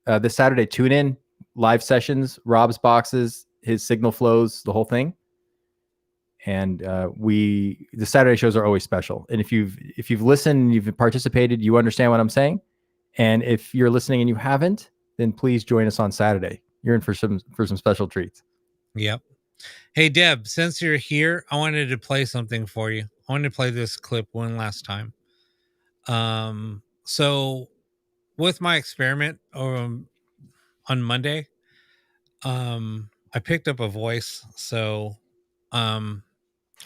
This Saturday, tune in, live sessions, Rob's boxes, his signal flows, the whole thing. And the Saturday shows are always special. And if you've listened, you've participated, you understand what I'm saying. And if you're listening and you haven't, then please join us on Saturday. You're in for some special treats. Yep. Hey, Deb, since you're here, I wanted to play something for you. I wanted to play this clip one last time. So with my experiment on Monday, I picked up a voice. So I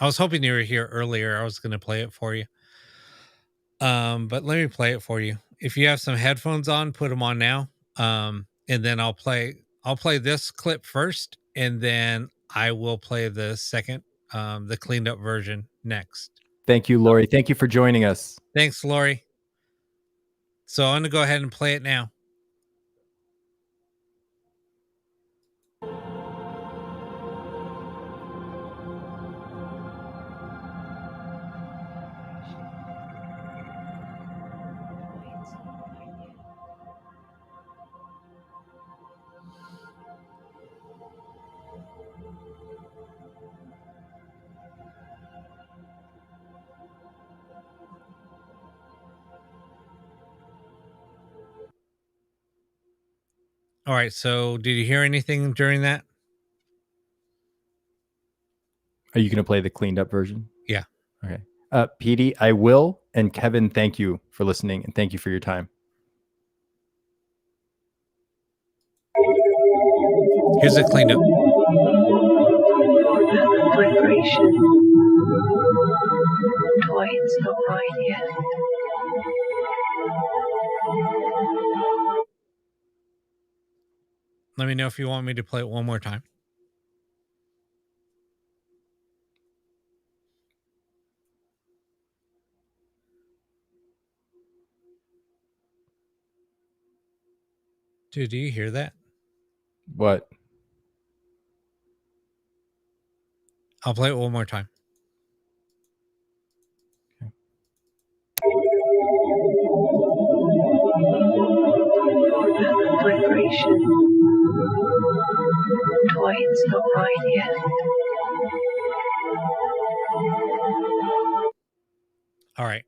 was hoping you were here earlier. I was going to play it for you. But let me play it for you. If you have some headphones on, put them on now. And then I'll play this clip first, and then I will play the second, the cleaned up version next. Thank you, Lori. Thank you for joining us. Thanks, Lori. So I'm going to go ahead and play it now. All right. So did you hear anything during that? Are you going to play the cleaned up version? Yeah. Okay. Petey, I will. And Kevin, thank you for listening and thank you for your time. Here's a cleaned up. Vibration. Toys not right yet. Let me know if you want me to play it one more time. Dude, do you hear that? What? I'll play it one more time. Vibration. Toys not right yet. All right.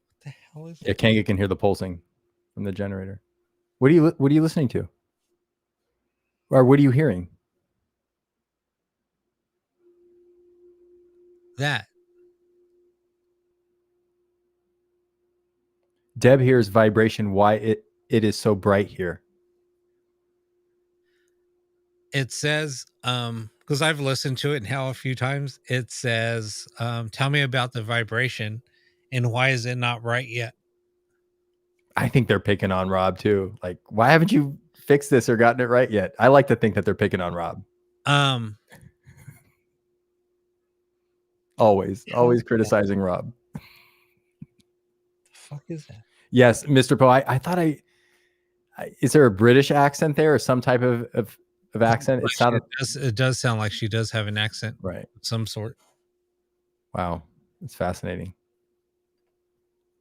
What the hell is Yeah, Kanga can hear the pulsing from the generator. What are you listening to? Or what are you hearing? that? Deb hears vibration. Why it is so bright here. It says because I've listened to it now a few times. It says, "Tell me about the vibration, and why is it not right yet?" I think they're picking on Rob too. Like, why haven't you fixed this or gotten it right yet? I like to think that they're picking on Rob. Always criticizing Rob. The fuck is that? Yes, Mr. Poe. I thought is there a British accent there or some type of accent? It sounded. It does sound like she does have an accent, right? Of some sort. Wow, it's fascinating.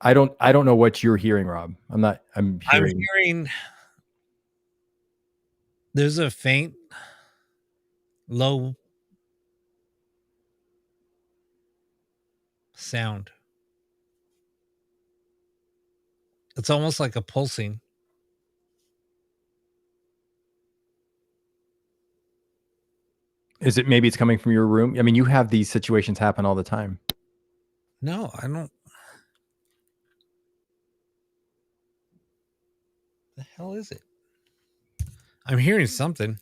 I don't know what you're hearing, Rob. I'm hearing. There's a faint, low sound. It's almost like a pulsing. Is it maybe it's coming from your room? I mean, you have these situations happen all the time. No, I don't. The hell is it? I'm hearing something.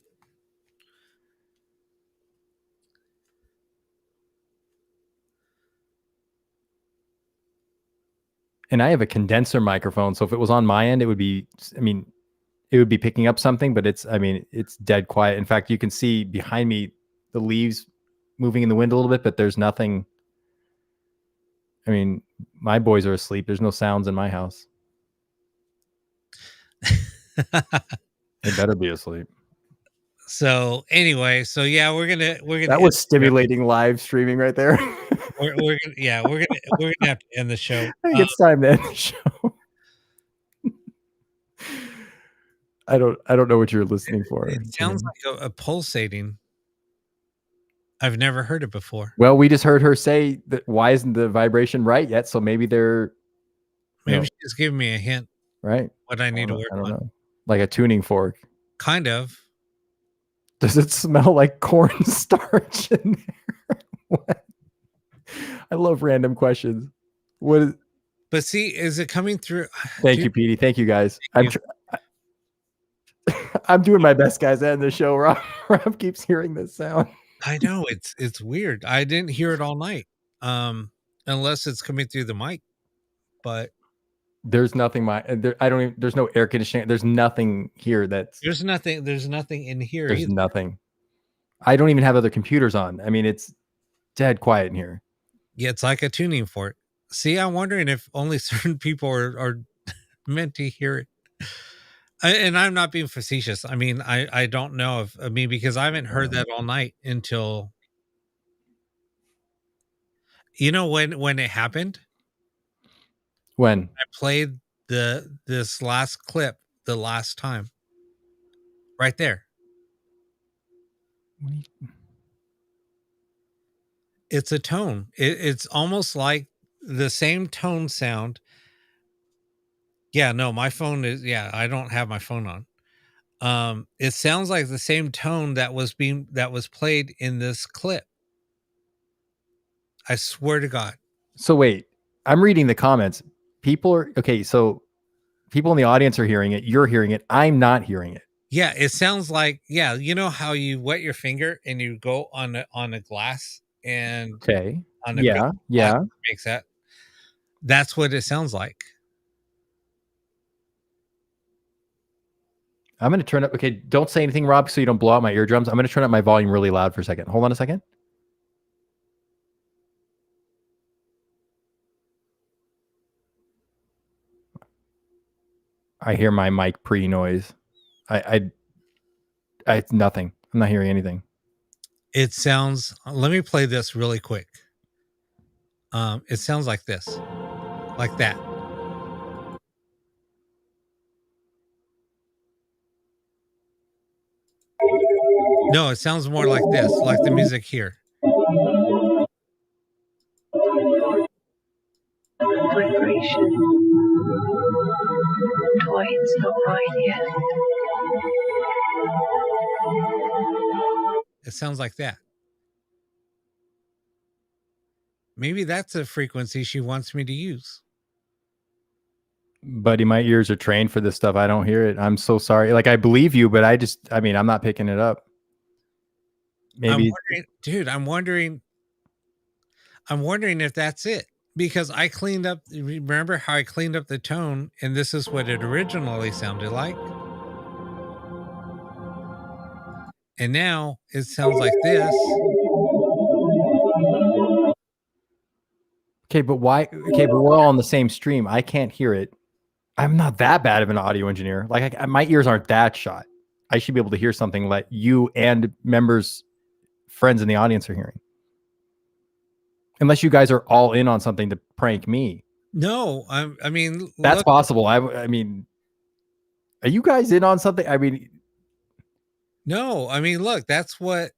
And I have a condenser microphone, so if it was on my end, it would be, I mean, it would be picking up something, but it's dead quiet. In fact, you can see behind me the leaves moving in the wind a little bit, but there's nothing. I mean, my boys are asleep. There's no sounds in my house. They better be asleep. So anyway, yeah, we're gonna. That was stimulating live streaming right there. we're gonna have to end the show. I think it's time to end the show. I don't know what you're listening for. It sounds like a pulsating. I've never heard it before. Well, we just heard her say that why isn't the vibration right yet? So maybe she's giving me a hint. Right. What I need to work on. I don't know. Like a tuning fork. Kind of. Does it smell like cornstarch in there? What? I love random questions. What is? But see, is it coming through? Thank you, Petey. Thank you, guys. I'm doing my best, guys. To end the show. Rob keeps hearing this sound. I know it's weird. I didn't hear it all night, unless it's coming through the mic. But there's nothing. There's no air conditioning. There's nothing here. There's nothing in here. There's nothing. I don't even have other computers on. I mean, it's dead quiet in here. Yeah, it's like a tuning fork. See, I'm wondering if only certain people are meant to hear it. And I'm not being facetious. I mean, I don't know because I haven't heard that all night until, when it happened. When I played this last clip the last time, right there. It's a tone. It's almost like the same tone sound. Yeah, no, my phone is. Yeah, I don't have my phone on. It sounds like the same tone that was played in this clip. I swear to God. So wait, I'm reading the comments. People are okay. So people in the audience are hearing it. You're hearing it. I'm not hearing it. Yeah, it sounds like, you know how you wet your finger and you go on a glass and on a makes that. That's what it sounds like. I'm going to turn up. Okay, don't say anything, Rob, so you don't blow out my eardrums. I'm going to turn up my volume really loud for a second. Hold on a second. I hear my mic pre-noise. It's nothing. I'm not hearing anything. It sounds. Let me play this really quick. It sounds like this, like that. No, it sounds more like this, like the music here. Vibration. Why it's not right yet. It sounds like that. Maybe that's a frequency she wants me to use. Buddy, my ears are trained for this stuff. I don't hear it. I'm so sorry. Like, I believe you, but I'm not picking it up. Maybe I'm wondering if that's it, because I cleaned up. Remember how I cleaned up the tone, and this is what it originally sounded like, and now it sounds like this. okay, but why? Okay, but we're all on the same stream. I can't hear it. I'm not that bad of an audio engineer. Like my ears aren't that shot. I should be able to hear something like you and members, friends in the audience are hearing. Unless you guys are all in on something to prank me. No, I mean, That's look, possible. I mean, are you guys in on something? I mean, no, I mean, look, that's what.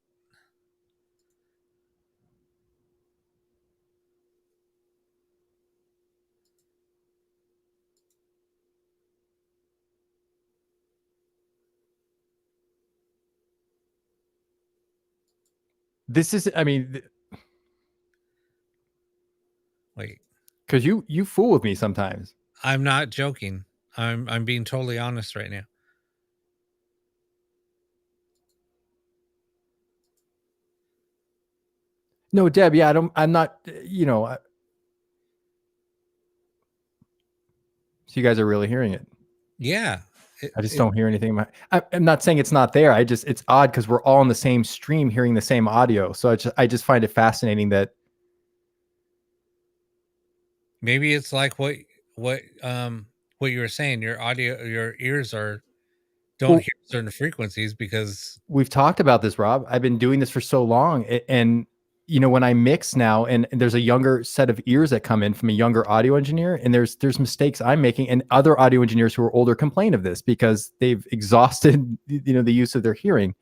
this is, I mean, Wait, because you fool with me sometimes. I'm not joking. I'm being totally honest right now. No, Deb, yeah, I'm not, you know, so you guys are really hearing it. Yeah, I just don't hear anything. I'm not saying it's not there. It's odd because we're all on the same stream hearing the same audio. So I just find it fascinating that maybe it's like what you were saying. Your ears don't Well- hear certain frequencies because we've talked about this, Rob. I've been doing this for so long. And, you know, when I mix now and there's a younger set of ears that come in from a younger audio engineer, and there's mistakes I'm making, and other audio engineers who are older complain of this because they've exhausted, you know, the use of their hearing.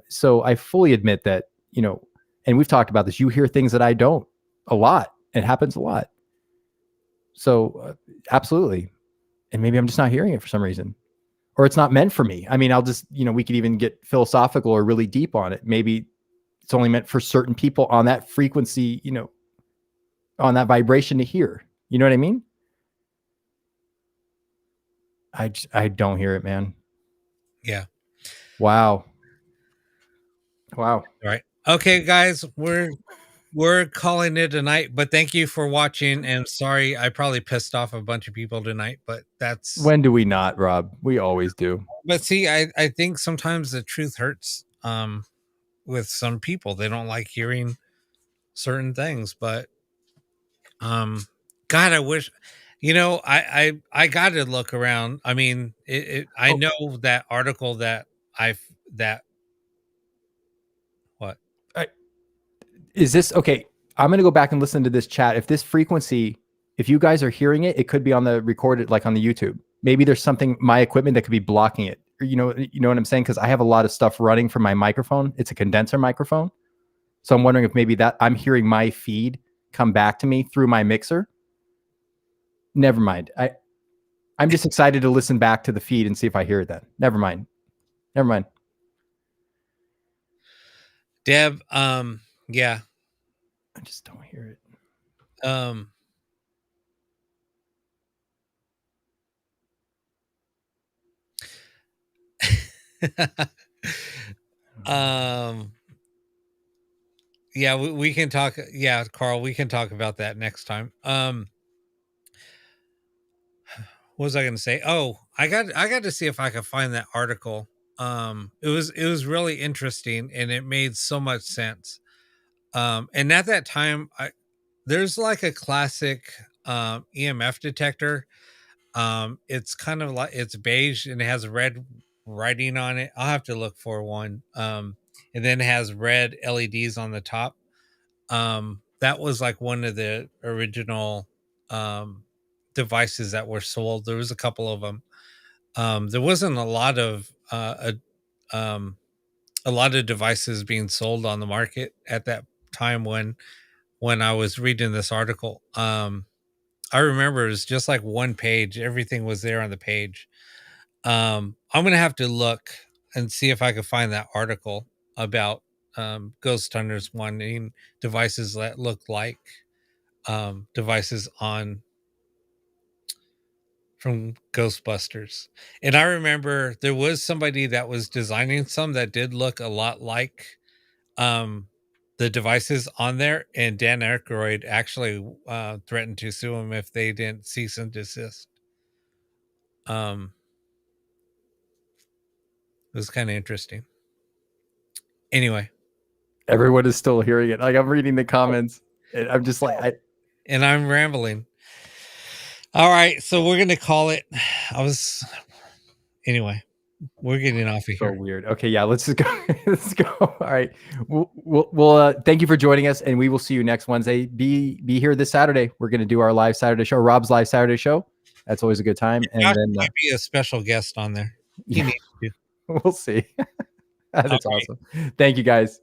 So I fully admit that, you know, and we've talked about this, you hear things that I don't a lot. It happens a lot. So absolutely. And maybe I'm just not hearing it for some reason, or it's not meant for me. I mean, I'll just, you know, we could even get philosophical or really deep on it. Maybe it's only meant for certain people on that frequency, you know, on that vibration to hear. You know what I mean? I don't hear it, man. yeah. Wow. All right. Okay, guys, we're calling it a night, but thank you for watching, and sorry I probably pissed off a bunch of people tonight, but that's When do we not, Rob? We always do. but see, I think sometimes the truth hurts with some people. They don't like hearing certain things, but God, I wish, you know, I got to look around. I mean, I know that article that that what? Is this okay? I'm going to go back and listen to this chat. If this frequency, if you guys are hearing it, it could be on the recorded, like on the YouTube. Maybe there's something, my equipment that could be blocking it. Or, you know what I'm saying? Because I have a lot of stuff running from my microphone. It's a condenser microphone. So I'm wondering if maybe that I'm hearing my feed come back to me through my mixer. Never mind. I'm just excited to listen back to the feed and see if I hear it then. Never mind. Deb, yeah. I just don't hear it. Yeah, we can talk. Yeah, Carl, we can talk about that next time. What was I going to say? Oh, I got to see if I could find that article. It was really interesting, and it made so much sense. And at that time, there's like a classic EMF detector. It's kind of like, it's beige and it has red writing on it. I'll have to look for one. And then it has red LEDs on the top. That was like one of the original devices that were sold. There was a couple of them. There wasn't a lot of devices being sold on the market at that time when I was reading this article. I remember it was just like one page. Everything was there on the page. I'm gonna have to look and see if I could find that article about ghost hunters wanting devices that look like devices on from Ghostbusters. And I remember there was somebody that was designing some that did look a lot like the devices on there, and Dan Aykroyd actually threatened to sue him if they didn't cease and desist. It was kind of interesting. Anyway, everyone is still hearing it. Like, I'm reading the comments, and I'm just like, and I'm rambling. All right, so we're gonna call it. Anyway. We're getting off of here. So weird. Okay, yeah, let's just go. Let's go. All right. We'll thank you for joining us, and we will see you next Wednesday. Be here this Saturday. We're going to do our live Saturday show, Rob's live Saturday show. That's always a good time. And Josh then might be a special guest on there. Yeah, we'll see. That's awesome. Thank you, guys.